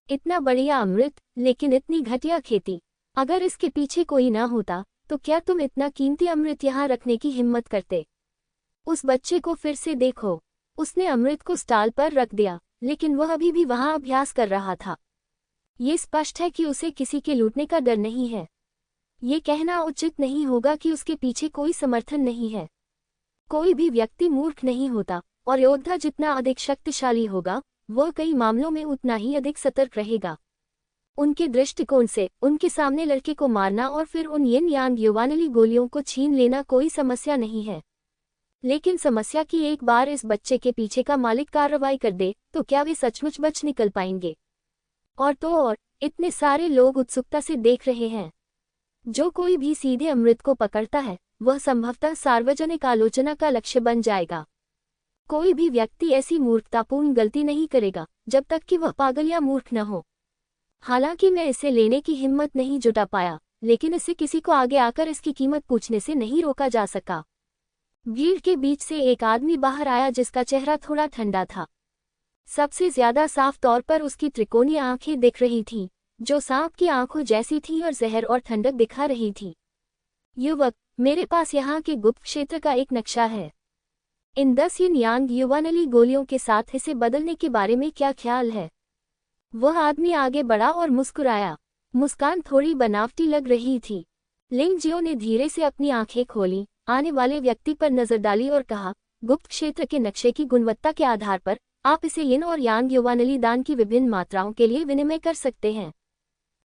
[SPEAKER 1] इतना बढ़िया अमृत, लेकिन इतनी घटिया खेती। अगर इसके पीछे कोई ना होता तो क्या तुम इतना कीमती अमृत यहाँ रखने की हिम्मत करते? उस बच्चे को फिर से देखो। उसने अमृत को स्टाल पर रख दिया, लेकिन वह अभी भी वहां अभ्यास कर रहा था। ये स्पष्ट है कि उसे किसी के लूटने का डर नहीं है। ये कहना उचित नहीं होगा कि उसके पीछे कोई समर्थन नहीं है। कोई भी व्यक्ति मूर्ख नहीं होता और योद्धा जितना अधिक शक्तिशाली होगा, वह कई मामलों में उतना ही अधिक सतर्क रहेगा। उनके दृष्टिकोण से उनके सामने लड़के को मारना और फिर उन यिन यांग युवानली गोलियों को छीन लेना कोई समस्या नहीं है। लेकिन समस्या कि एक बार इस बच्चे के पीछे का मालिक कार्रवाई कर दे तो क्या वे सचमुच बच निकल पाएंगे? और तो और इतने सारे लोग उत्सुकता से देख रहे हैं। जो कोई भी सीधे अमृत को पकड़ता है वह संभवतः सार्वजनिक आलोचना का लक्ष्य बन जाएगा। कोई भी व्यक्ति ऐसी मूर्खतापूर्ण गलती नहीं करेगा जब तक कि वह पागल या मूर्ख न हो। हालांकि मैं इसे लेने की हिम्मत नहीं जुटा पाया, लेकिन इसे किसी को आगे आकर इसकी कीमत पूछने से नहीं रोका जा सका। भीड़ के बीच से एक आदमी बाहर आया जिसका चेहरा थोड़ा ठंडा था। सबसे ज्यादा साफ तौर पर उसकी त्रिकोणीय आंखें दिख रही थीं, जो सांप की आंखों जैसी थीं और जहर और ठंडक दिखा रही थी। युवक, मेरे पास यहाँ के गुप्त क्षेत्र का एक नक्शा है। इन 10 यिन यांग युवानली गोलियों के साथ इसे बदलने के बारे में क्या ख्याल है? वह आदमी आगे बढ़ा और मुस्कुराया। मुस्कान थोड़ी बनावटी लग रही थी। लिंग जियो ने धीरे से अपनी आंखें खोली, आने वाले व्यक्ति पर नजर डाली और कहा, गुप्त क्षेत्र के नक्शे की गुणवत्ता के आधार पर आप इसे यिन और यांग युवानली दान की विभिन्न मात्राओं के लिए विनिमय कर सकते हैं।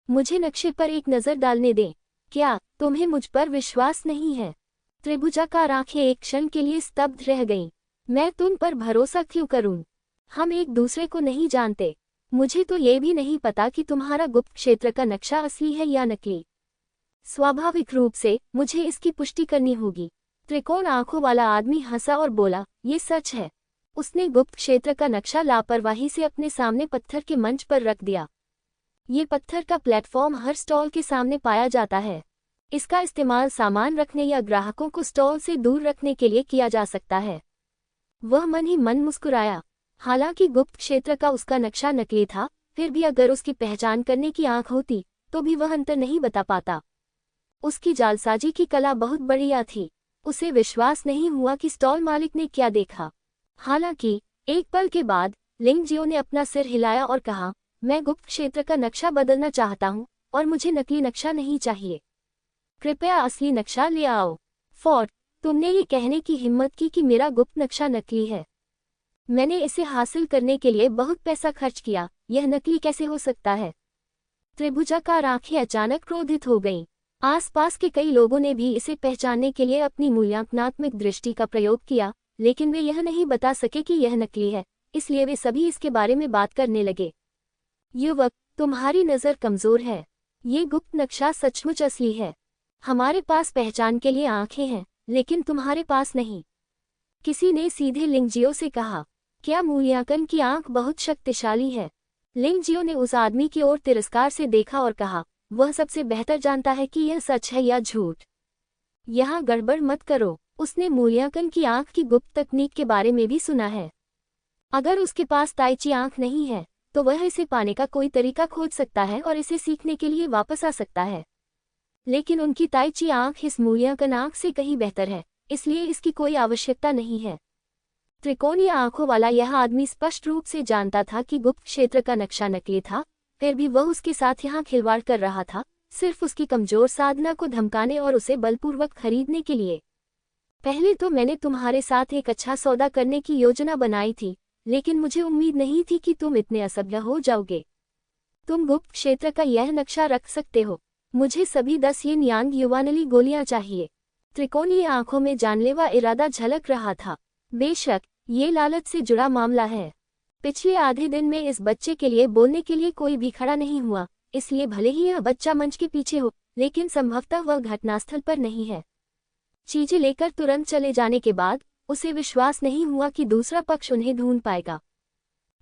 [SPEAKER 1] मुझे नक्शे पर एक नजर डालने दें। क्या तुम्हें मुझ पर विश्वास नहीं है? त्रिभुजाकार आंखें एक क्षण के लिए स्तब्ध रह गईं। मैं तुम पर भरोसा क्यों करूं? हम एक दूसरे को नहीं जानते। मुझे तो ये भी नहीं पता कि तुम्हारा गुप्त क्षेत्र का नक्शा असली है या नकली। स्वाभाविक रूप से मुझे इसकी पुष्टि करनी होगी। त्रिकोण आंखों वाला आदमी हंसा और बोला, ये सच है। उसने गुप्त क्षेत्र का नक्शा लापरवाही से अपने सामने पत्थर के मंच पर रख दिया। ये पत्थर का प्लेटफॉर्म हर स्टॉल के सामने पाया जाता है। इसका इस्तेमाल सामान रखने या ग्राहकों को स्टॉल से दूर रखने के लिए किया जा सकता है। वह मन ही मन मुस्कुराया। हालांकि गुप्त क्षेत्र का उसका नक्शा नकली था, फिर भी अगर उसकी पहचान करने की आंख होती तो भी वह अंतर नहीं बता पाता। उसकी जालसाजी की कला बहुत बढ़िया थी। उसे विश्वास नहीं हुआ कि स्टॉल मालिक ने क्या देखा। हालांकि एक पल के बाद लिंग जियो ने अपना सिर हिलाया और कहा, मैं गुप्त क्षेत्र का नक्शा बदलना चाहता हूं और मुझे नकली नक्शा नहीं चाहिए। कृपया असली नक्शा ले आओ। फोर्ड, तुमने ये कहने की हिम्मत की कि मेरा गुप्त नक्शा नकली है? मैंने इसे हासिल करने के लिए बहुत पैसा खर्च किया, यह नकली कैसे हो सकता है? त्रिभुजाकार आंखें अचानक क्रोधित हो गईं। आसपास के कई लोगों ने भी इसे पहचानने के लिए अपनी मूल्यांकनात्मक दृष्टि का प्रयोग किया, लेकिन वे यह नहीं बता सके कि यह नकली है, इसलिए वे सभी इसके बारे में बात करने लगे। युवक, तुम्हारी नज़र कमज़ोर है। ये गुप्त नक्शा सचमुच असली है। हमारे पास पहचान के लिए आंखें हैं, लेकिन तुम्हारे पास नहीं। किसी ने सीधे लिंगजियो से कहा, क्या मूल्यांकन की आंख बहुत शक्तिशाली है? लिंगजियो ने उस आदमी की ओर तिरस्कार से देखा और कहा, वह सबसे बेहतर जानता है कि यह सच है या झूठ। यहाँ गड़बड़ मत करो। उसने मूल्यांकन की आंख की गुप्त तकनीक के बारे में भी सुना है। अगर उसके पास ताइची आंख नहीं है तो वह इसे पाने का कोई तरीका खोज सकता है और इसे सीखने के लिए वापस आ सकता है। लेकिन उनकी ताइची आंख इस मूल्यांकन आंख से कहीं बेहतर है, इसलिए इसकी कोई आवश्यकता नहीं है। त्रिकोणीय आंखों वाला यह आदमी स्पष्ट रूप से जानता था कि गुप्त क्षेत्र का नक्शा नकली था, फिर भी वह उसके साथ यहाँ खिलवाड़ कर रहा था, सिर्फ उसकी कमजोर साधना को धमकाने और उसे बलपूर्वक खरीदने के लिए। पहले तो मैंने तुम्हारे साथ एक अच्छा सौदा करने की योजना बनाई थी, लेकिन मुझे उम्मीद नहीं थी कि तुम इतने असभ्य हो जाओगे। तुम गुप्त क्षेत्र का यह नक्शा रख सकते हो। मुझे सभी 10 यिन यांग युवानली गोलियां चाहिए। त्रिकोणीय आंखों में जानलेवा इरादा झलक रहा था। बेशक ये लालच से जुड़ा मामला है। पिछले आधे दिन में इस बच्चे के लिए बोलने के लिए कोई भी खड़ा नहीं हुआ, इसलिए भले ही यह बच्चा मंच के पीछे हो, लेकिन संभवतः वह घटनास्थल पर नहीं है। चीजें लेकर तुरंत चले जाने के बाद उसे विश्वास नहीं हुआ कि दूसरा पक्ष उन्हें ढूंढ पाएगा।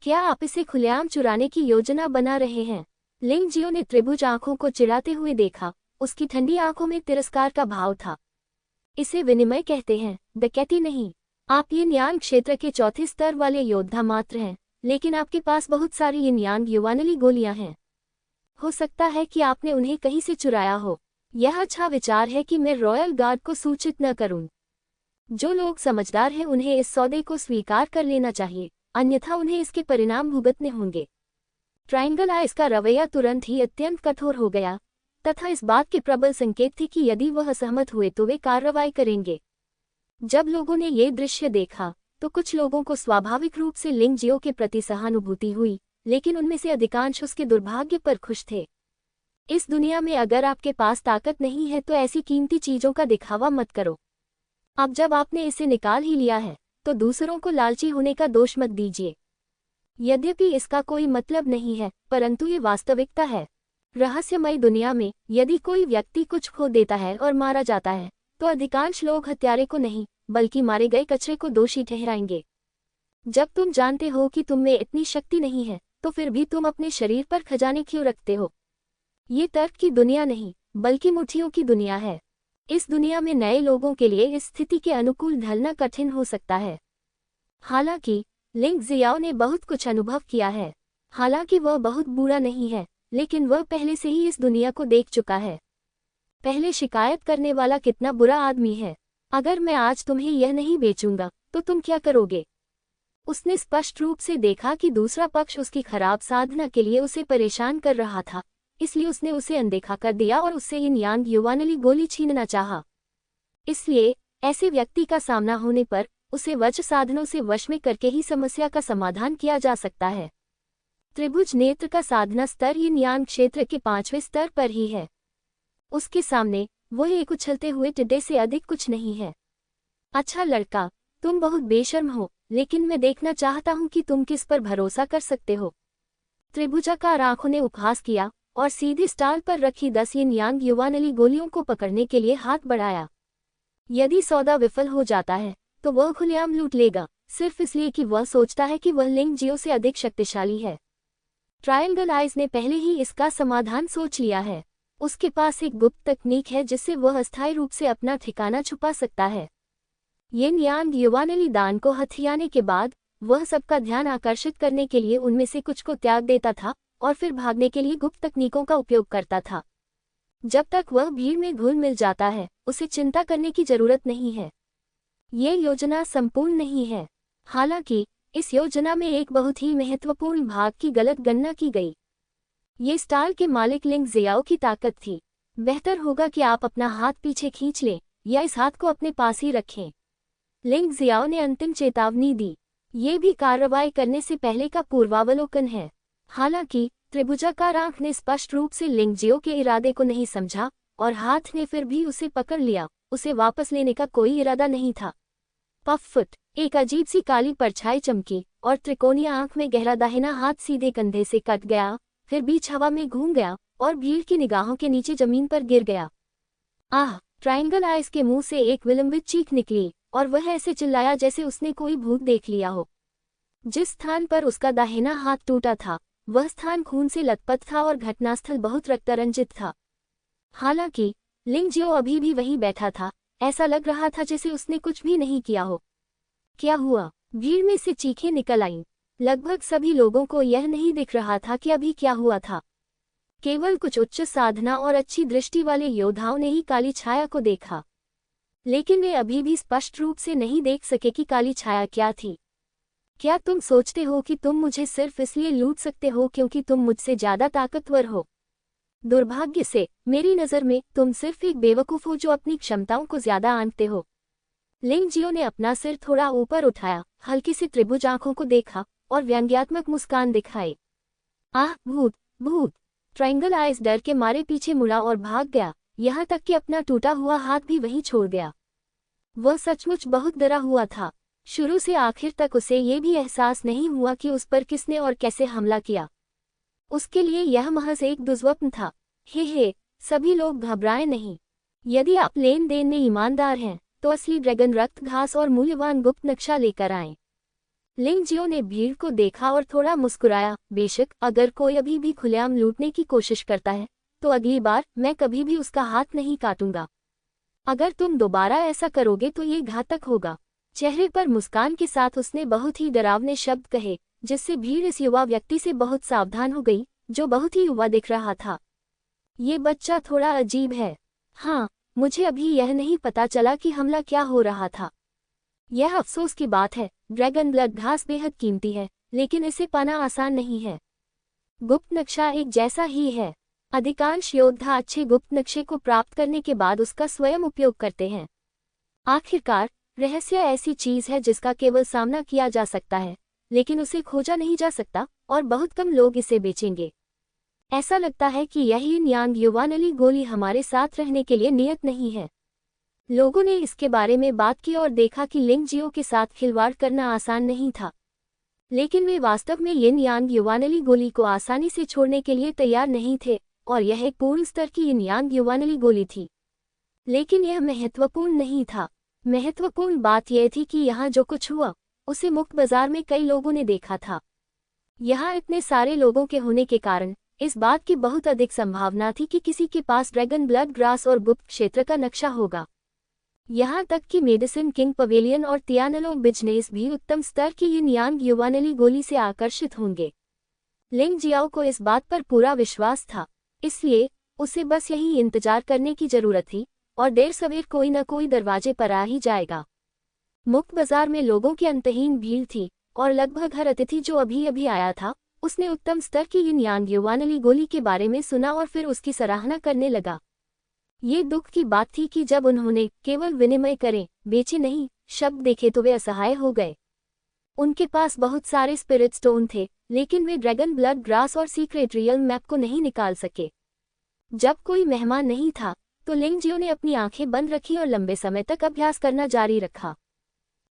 [SPEAKER 1] क्या आप इसे खुलेआम चुराने की योजना बना रहे हैं? लिंग जियो ने त्रिभुज आंखों को चिढ़ाते हुए देखा। उसकी ठंडी आंखों में तिरस्कार का भाव था। इसे विनिमय कहते हैं, डकैती नहीं। आप यिन यांग क्षेत्र के चौथे स्तर वाले योद्धा मात्र हैं, लेकिन आपके पास बहुत सारी यिन यांग युवानली गोलियां हैं। हो सकता है कि आपने उन्हें कहीं से चुराया हो। यह अच्छा विचार है कि मैं रॉयल गार्ड को सूचित न करूं। जो लोग समझदार हैं उन्हें इस सौदे को स्वीकार कर लेना चाहिए, अन्यथा उन्हें इसके परिणाम भुगतने होंगे। ट्रायंगल आइस का रवैया तुरंत ही अत्यंत कठोर हो गया, तथा इस बात के प्रबल संकेत थे कि यदि वह असहमत हुए तो वे कार्रवाई करेंगे। जब लोगों ने ये दृश्य देखा तो कुछ लोगों को स्वाभाविक रूप से लिंग जियो के प्रति सहानुभूति हुई, लेकिन उनमें से अधिकांश उसके दुर्भाग्य पर खुश थे। इस दुनिया में अगर आपके पास ताकत नहीं है तो ऐसी कीमती चीजों का दिखावा मत करो। अब जब आपने इसे निकाल ही लिया है तो दूसरों को लालची होने का दोष मत दीजिए। यद्यपि इसका कोई मतलब नहीं है, परंतु ये वास्तविकता है। रहस्यमयी दुनिया में यदि कोई व्यक्ति कुछ खो देता है और मारा जाता है तो अधिकांश लोग हत्यारे को नहीं बल्कि मारे गए कचरे को दोषी ठहराएंगे। जब तुम जानते हो कि तुम में इतनी शक्ति नहीं है तो फिर भी तुम अपने शरीर पर खजाने क्यों रखते हो? ये तर्क की दुनिया नहीं बल्कि मुट्ठियों की दुनिया है। इस दुनिया में नए लोगों के लिए इस स्थिति के अनुकूल ढलना कठिन हो सकता है। हालांकि लिंग जियाओ ने बहुत कुछ अनुभव किया है। हालांकि वह बहुत बुरा नहीं है, लेकिन वह पहले से ही इस दुनिया को देख चुका है। पहले शिकायत करने वाला कितना बुरा आदमी है। अगर मैं आज तुम्हें यह नहीं बेचूंगा तो तुम क्या करोगे? उसने स्पष्ट रूप से देखा कि दूसरा पक्ष उसकी खराब साधना के लिए उसे परेशान कर रहा था, इसलिए उसने उसे अनदेखा कर दिया और उससे इन यांग युवानली गोली छीनना चाहा। इसलिए ऐसे व्यक्ति का सामना होने पर उसे वज्र साधनों से वश में करके ही समस्या का समाधान किया जा सकता है। त्रिभुज नेत्र का साधना स्तर यिन यांग क्षेत्र के 5वें स्तर पर ही है। उसके सामने वह एक उछलते हुए टिड्डे से अधिक कुछ नहीं है। अच्छा लड़का, तुम बहुत बेशर्म हो, लेकिन मैं देखना चाहता हूं कि तुम किस पर भरोसा कर सकते हो। त्रिभुजाकार आंखों ने उपहास किया और सीधे स्टाल पर रखी 10 यिन यांग युवानली गोलियों को पकड़ने के लिए हाथ बढ़ाया। यदि सौदा विफल हो जाता है तो वह खुलेआम लूट लेगा, सिर्फ इसलिए कि वह सोचता है कि वह लिंग जियो से अधिक शक्तिशाली है। ट्रायंगल आइज ने पहले ही इसका समाधान सोच लिया है। उसके पास एक गुप्त तकनीक है जिससे वह अस्थायी रूप से अपना ठिकाना छुपा सकता है। यिन यांग युवानली दान को हथियाने के बाद वह सबका ध्यान आकर्षित करने के लिए उनमें से कुछ को त्याग देता था और फिर भागने के लिए गुप्त तकनीकों का उपयोग करता था। जब तक वह भीड़ में घुल मिल जाता है उसे चिंता करने की जरूरत नहीं है। ये योजना संपूर्ण नहीं है। हालांकि इस योजना में एक बहुत ही महत्वपूर्ण भाग की गलत गणना की गई। ये स्टाल के मालिक लिंग जियाओ की ताकत थी। बेहतर होगा कि आप अपना हाथ पीछे खींच लें या इस हाथ को अपने पास ही रखें। लिंग जियाओ ने अंतिम चेतावनी दी। ये भी कार्रवाई करने से पहले का पूर्वावलोकन है। हालांकि त्रिभुजाकार आंख ने स्पष्ट रूप से लिंग जियो के इरादे को नहीं समझा और हाथ ने फिर भी उसे पकड़ लिया। उसे वापस लेने का कोई इरादा नहीं था। पफुट, एक अजीब सी काली परछाई चमकी और त्रिकोणीय आंख में गहरा दाहिना हाथ सीधे कंधे से कट गया, फिर बीच हवा में घूम गया और भीड़ की निगाहों के नीचे जमीन पर गिर गया। आह! ट्रायंगल आइज के मुंह से एक विलंबित चीख निकली और वह ऐसे चिल्लाया जैसे उसने कोई भूत देख लिया हो। जिस स्थान पर उसका दाहिना हाथ टूटा था वह स्थान खून से लथपथ था और घटनास्थल बहुत रक्तरंजित था। हालांकि लिंग जियो अभी भी वहीं बैठा था। ऐसा लग रहा था जैसे उसने कुछ भी नहीं किया हो। क्या हुआ? भीड़ में से चीखें निकल आईं। लगभग सभी लोगों को यह नहीं दिख रहा था कि अभी क्या हुआ था। केवल कुछ उच्च साधना और अच्छी दृष्टि वाले योद्धाओं ने ही काली छाया को देखा, लेकिन वे अभी भी स्पष्ट रूप से नहीं देख सके कि काली छाया क्या थी। क्या तुम सोचते हो कि तुम मुझे सिर्फ इसलिए लूट सकते हो क्योंकि तुम मुझसे ज्यादा ताकतवर हो? दुर्भाग्य से मेरी नज़र में तुम सिर्फ एक बेवकूफ हो जो अपनी क्षमताओं को ज्यादा आंकते हो। लिंग जियो ने अपना सिर थोड़ा ऊपर उठाया, हल्की सी त्रिभुज आंखों को देखा और व्यंग्यात्मक मुस्कान दिखाई। आह भूत, भूत! ट्रायंगल आइज डर के मारे पीछे मुड़ा और भाग गया, यहाँ तक कि अपना टूटा हुआ हाथ भी वहीं छोड़ गया। वह सचमुच बहुत डरा हुआ था। शुरू से आखिर तक उसे ये भी एहसास नहीं हुआ कि उस पर किसने और कैसे हमला किया। उसके लिए यह महज एक दुर्स्वप्न था। हे, सभी लोग घबराएं नहीं। यदि आप लेन देन में ईमानदार हैं तो असली ड्रैगन रक्त घास और मूल्यवान गुप्त नक्शा लेकर आएं। लिंग जियो ने भीड़ को देखा और थोड़ा मुस्कुराया। बेशक अगर कोई अभी भी खुलेआम लूटने की कोशिश करता है तो अगली बार मैं कभी भी उसका हाथ नहीं काटूंगा। अगर तुम दोबारा ऐसा करोगे तो ये घातक होगा। चेहरे पर मुस्कान के साथ उसने बहुत ही डरावने शब्द कहे, जिससे भीड़ इस युवा व्यक्ति से बहुत सावधान हो गई, जो बहुत ही युवा दिख रहा था। ये बच्चा थोड़ा अजीब है। हाँ, मुझे अभी यह नहीं पता चला कि हमला क्या हो रहा था। यह अफसोस की बात है। ड्रैगन ब्लड घास बेहद कीमती है, लेकिन इसे पाना आसान नहीं है। गुप्त नक्शा एक जैसा ही है। अधिकांश योद्धा अच्छे गुप्त नक्शे को प्राप्त करने के बाद उसका स्वयं उपयोग करते हैं। आखिरकार रहस्य ऐसी चीज है जिसका केवल सामना किया जा सकता है, लेकिन उसे खोजा नहीं जा सकता, और बहुत कम लोग इसे बेचेंगे। ऐसा लगता है कि यह यिन यांग युवानली गोली हमारे साथ रहने के लिए नियत नहीं है। लोगों ने इसके बारे में बात की और देखा कि लिंग जियो के साथ खिलवाड़ करना आसान नहीं था, लेकिन वे वास्तव में यिन यांग युवानली गोली को आसानी से छोड़ने के लिए तैयार नहीं थे, और यह एक पूर्ण स्तर की यिन यांग युवानली गोली थी। लेकिन यह महत्वपूर्ण नहीं था। महत्वपूर्ण बात यह थी कि यहाँ जो कुछ हुआ उसे मुक्त बाजार में कई लोगों ने देखा था। यहाँ इतने सारे लोगों के होने के कारण इस बात की बहुत अधिक संभावना थी कि किसी के पास ड्रैगन ब्लड ग्रास और गुप्त क्षेत्र का नक्शा होगा। यहाँ तक कि मेडिसिन किंग पवेलियन और तियानलोंग बिजनेस भी उत्तम स्तर की यिन यांग युवानली गोली से आकर्षित होंगे। लिंग जियाओ को इस बात पर पूरा विश्वास था, इसलिए उसे बस यही इंतजार करने की जरूरत थी, और देर सवेर कोई न कोई दरवाजे पर आ ही जाएगा। मुक्त बाजार में लोगों की अंतहीन भीड़ थी, और लगभग हर अतिथि जो अभी अभी आया था उसने उत्तम स्तर की यिन यांग युवानली गोली के बारे में सुना और फिर उसकी सराहना करने लगा। ये दुख की बात थी कि जब उन्होंने केवल विनिमय करें, बेचे नहीं, शब्द देखे तो वे असहाय हो गए। उनके पास बहुत सारे स्पिरिट स्टोन थे, लेकिन वे ड्रैगन ब्लड ग्रास और सीक्रेट रियल मैप को नहीं निकाल सके। जब कोई मेहमान नहीं था तो लिंग जियो ने अपनी आंखें बंद रखी और लंबे समय तक अभ्यास करना जारी रखा।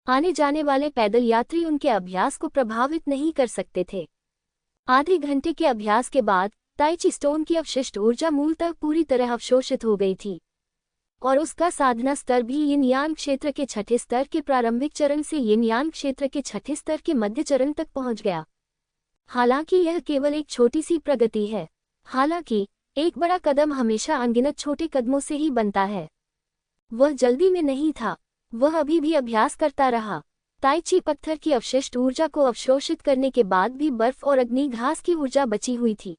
[SPEAKER 1] आने जाने वाले पैदल यात्री उनके अभ्यास को प्रभावित नहीं कर सकते थे। आधे घंटे के अभ्यास के बाद ताइची स्टोन की अवशिष्ट ऊर्जा मूलतः पूरी तरह अवशोषित हो गई थी, और उसका साधना स्तर भी यिन यांग क्षेत्र के छठे स्तर के प्रारंभिक चरण से यिन यांग क्षेत्र के छठे स्तर के मध्य चरण तक पहुंच गया। हालांकि यह केवल एक छोटी सी प्रगति है। हालांकि एक बड़ा कदम हमेशा अनगिनत छोटे कदमों से ही बनता है। वह जल्दी में नहीं था, वह अभी भी अभ्यास करता रहा। ताइची पत्थर की अवशिष्ट ऊर्जा को अवशोषित करने के बाद भी बर्फ और अग्नि घास की ऊर्जा बची हुई थी।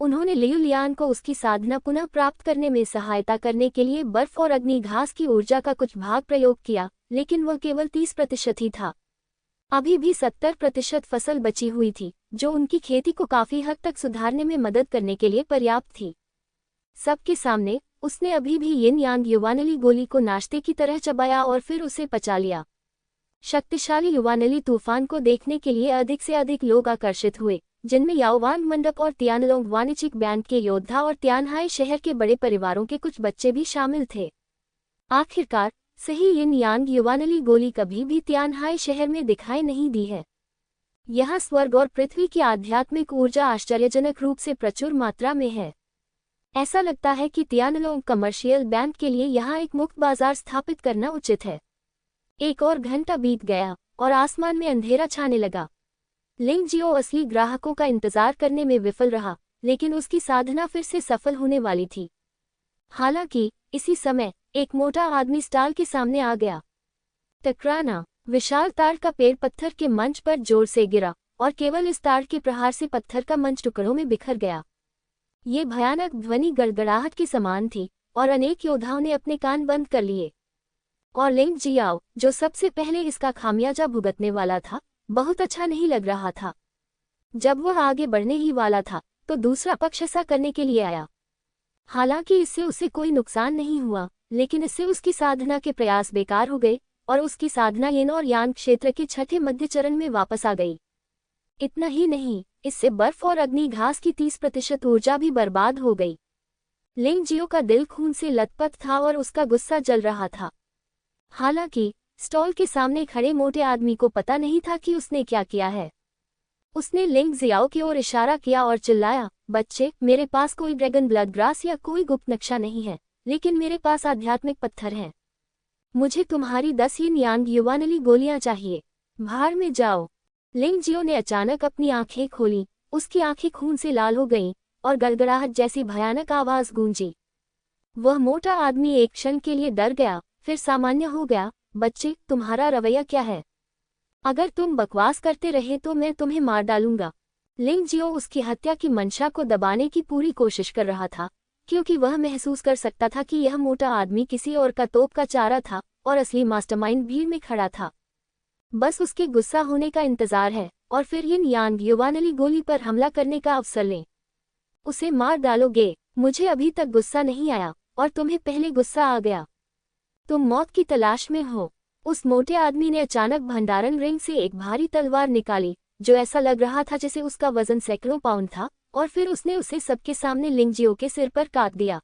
[SPEAKER 1] उन्होंने लियू लियान को उसकी साधना पुनः प्राप्त करने में सहायता करने के लिए बर्फ और अग्नि घास की ऊर्जा का कुछ भाग प्रयोग किया, लेकिन वह केवल 30% ही था। अभी भी 70% फसल बची हुई थी, जो उनकी खेती को काफी हद तक सुधारने में मदद करने के लिए पर्याप्त थी। सबके सामने उसने अभी भी यिन यांग युवानली गोली को नाश्ते की तरह चबाया और फिर उसे पचा लिया। शक्तिशाली युवानली तूफान को देखने के लिए अधिक से अधिक लोग आकर्षित हुए, जिनमें याओवांग मंडप और तियानलोंग वाणिज्यिक बैंड के योद्धा और तियानहाई शहर के बड़े परिवारों के कुछ बच्चे भी शामिल थे। आखिरकार सही यिन यांग युवानली गोली कभी भी तियानहाई शहर में दिखाई नहीं दी है। यहाँ स्वर्ग और पृथ्वी की आध्यात्मिक ऊर्जा आश्चर्यजनक रूप से प्रचुर मात्रा में है। ऐसा लगता है कि तियानलोंग कमर्शियल बैंड के लिए यहाँ एक मुक्त बाजार स्थापित करना उचित है। एक और घंटा बीत गया और आसमान में अंधेरा छाने लगा। लिंग जियो असली ग्राहकों का इंतजार करने में विफल रहा, लेकिन उसकी साधना फिर से सफल होने वाली थी। हालांकि इसी समय एक मोटा आदमी स्टाल के सामने आ गया। टकराना। विशाल ताड़ का पेड़ पत्थर के मंच पर जोर से गिरा और केवल इस ताड़ के प्रहार से पत्थर का मंच टुकड़ों में बिखर गया। ये भयानक ध्वनि गड़गड़ाहट के समान थी और अनेक योद्धाओं ने अपने कान बंद कर लिए। और लिंग जियाओ, जो सबसे पहले इसका खामियाजा भुगतने वाला था, बहुत अच्छा नहीं लग रहा था। जब वह आगे बढ़ने ही वाला था तो दूसरा पक्ष ऐसा करने के लिए आया। हालांकि इससे उसे कोई नुकसान नहीं हुआ, लेकिन इससे उसकी साधना के प्रयास बेकार हो गए और उसकी साधना यिन और यांग क्षेत्र के छठे मध्य चरण में वापस आ गई। इतना ही नहीं, इससे बर्फ और अग्नि घास की 30% ऊर्जा भी बर्बाद हो गई। लिंग जियो का दिल खून से लथपथ था और उसका गुस्सा जल रहा था। हालांकि स्टॉल के सामने खड़े मोटे आदमी को पता नहीं था कि उसने क्या किया है। उसने लिंग जियाओ की ओर इशारा किया और चिल्लाया, बच्चे, मेरे पास कोई ड्रैगन ब्लड ग्रास या कोई गुप्त नक्शा नहीं है, लेकिन मेरे पास आध्यात्मिक पत्थर हैं। मुझे तुम्हारी 10 यिन यांग युवानली गोलियां चाहिए। बाहर में जाओ। लिंग जियो ने अचानक अपनी आंखें खोली। उसकी आंखें खून से लाल हो गईं और गड़गड़ाहट जैसी भयानक आवाज गूंजी। वह मोटा आदमी एक क्षण के लिए डर गया, फिर सामान्य हो गया। बच्चे, तुम्हारा रवैया क्या है? अगर तुम बकवास करते रहे तो मैं तुम्हें मार डालूंगा। लिंग जियो उसकी हत्या की मंशा को दबाने की पूरी कोशिश कर रहा था, क्योंकि वह महसूस कर सकता था कि यह मोटा आदमी किसी और का तोप का चारा था और असली मास्टरमाइंड भीड़ में खड़ा था। बस उसके गुस्सा होने का इंतजार है और फिर यिन यांग युवानली गोली पर हमला करने का अवसर लें। उसे मार डालोगे? मुझे अभी तक गुस्सा नहीं आया और तुम्हें पहले गुस्सा आ गया। तुम मौत की तलाश में हो। उस मोटे आदमी ने अचानक भंडारण रिंग से एक भारी तलवार निकाली, जो ऐसा लग रहा था जैसे उसका वजन सैकड़ों पाउंड था, और फिर उसने उसे सबके सामने लिंगजियो के सिर पर काट दिया।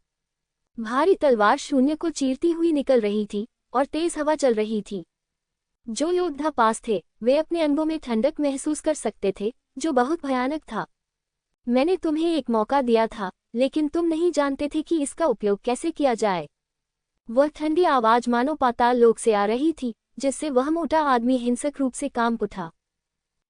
[SPEAKER 1] भारी तलवार शून्य को चीरती हुई निकल रही थी और तेज हवा चल रही थी। जो योद्धा पास थे वे अपने अंगों में ठंडक महसूस कर सकते थे, जो बहुत भयानक था। मैंने तुम्हें एक मौका दिया था, लेकिन तुम नहीं जानते थे कि इसका उपयोग कैसे किया जाए। वह ठंडी आवाज मानो पाताल लोक से आ रही थी, जिससे वह मोटा आदमी हिंसक रूप से कांप उठा।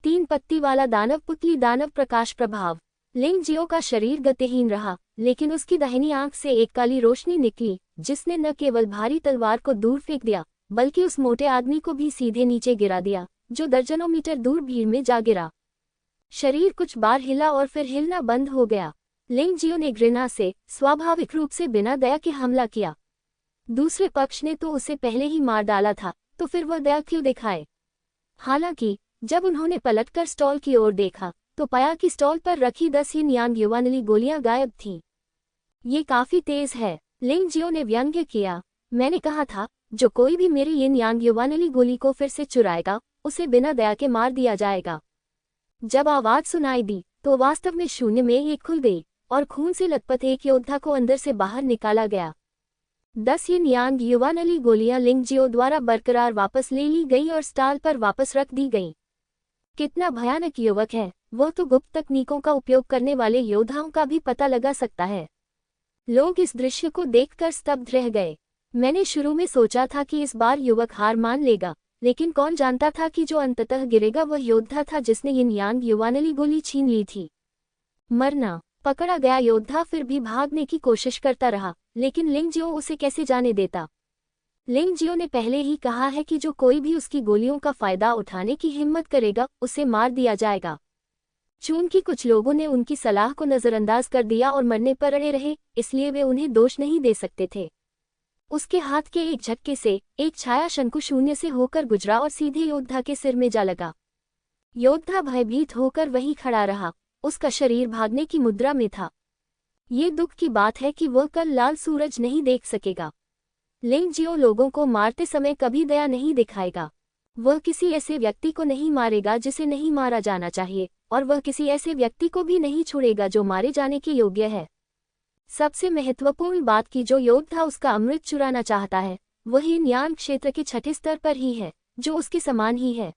[SPEAKER 1] 3 पत्ती वाला दानव पुतली दानव प्रकाश प्रभाव। लिंगजियो का शरीर गतिहीन रहा, लेकिन उसकी दाहिनी आंख से एक काली रोशनी निकली, जिसने न केवल भारी तलवार को दूर फेंक दिया, बल्कि उस मोटे आदमी को भी सीधे नीचे गिरा दिया, जो दर्जनों मीटर दूर भीड़ में जा गिरा। शरीर कुछ बार हिला और फिर हिलना बंद हो गया। लिंगजियो ने घृणा से, स्वाभाविक रूप से बिना दया के हमला किया। दूसरे पक्ष ने तो उसे पहले ही मार डाला था, तो फिर वह दया क्यों दिखाए। हालांकि जब उन्होंने पलटकर स्टॉल की ओर देखा तो पाया कि स्टॉल पर रखी 10 यिन यांग युवानली गोलियां गायब थीं। ये काफी तेज है, लिंगजियो ने व्यंग्य किया। मैंने कहा था, जो कोई भी मेरी यिन यांग युवानली गोली को फिर से चुराएगा, उसे बिना दया के मार दिया जाएगा। जब आवाज सुनाई दी तो वास्तव में शून्य में एक खुल गई और खून से लथपथ एक योद्धा को अंदर से बाहर निकाला गया। 10 यिन यांग युवानली गोलियां लिंगजियो द्वारा बरकरार वापस ले ली गई और स्टॉल पर वापस रख दी गईं। कितना भयानक युवक है, वह तो गुप्त तकनीकों का उपयोग करने वाले योद्धाओं का भी पता लगा सकता है। लोग इस दृश्य को देखकर स्तब्ध रह गए। मैंने शुरू में सोचा था कि इस बार युवक हार मान लेगा, लेकिन कौन जानता था कि जो अंततः गिरेगा वह योद्धा था जिसने यिन यांग युवानली गोली छीन ली थी। मरना। पकड़ा गया योद्धा फिर भी भागने की कोशिश करता रहा, लेकिन लिंगजियो उसे कैसे जाने देता। लिंगजियो ने पहले ही कहा है कि जो कोई भी उसकी गोलियों का फायदा उठाने की हिम्मत करेगा, उसे मार दिया जाएगा। चूंकि कुछ लोगों ने उनकी सलाह को नजरअंदाज कर दिया और मरने पर अड़े रहे, इसलिए वे उन्हें दोष नहीं दे सकते थे। उसके हाथ के एक झटके से एक छाया शंकु शून्य से होकर गुजरा और सीधे योद्धा के सिर में जा लगा। योद्धा भयभीत होकर वहीं खड़ा रहा, उसका शरीर भागने की मुद्रा में था। ये दुख की बात है कि वह कल लाल सूरज नहीं देख सकेगा। लिंगजियो लोगों को मारते समय कभी दया नहीं दिखाएगा। वह किसी ऐसे व्यक्ति को नहीं मारेगा जिसे नहीं मारा जाना चाहिए, और वह किसी ऐसे व्यक्ति को भी नहीं छोड़ेगा जो मारे जाने के योग्य है। सबसे महत्वपूर्ण बात कि जो योद्धा उसका अमृत चुराना चाहता है, वह यिन यांग क्षेत्र के छठे स्तर पर ही है, जो उसके समान ही है।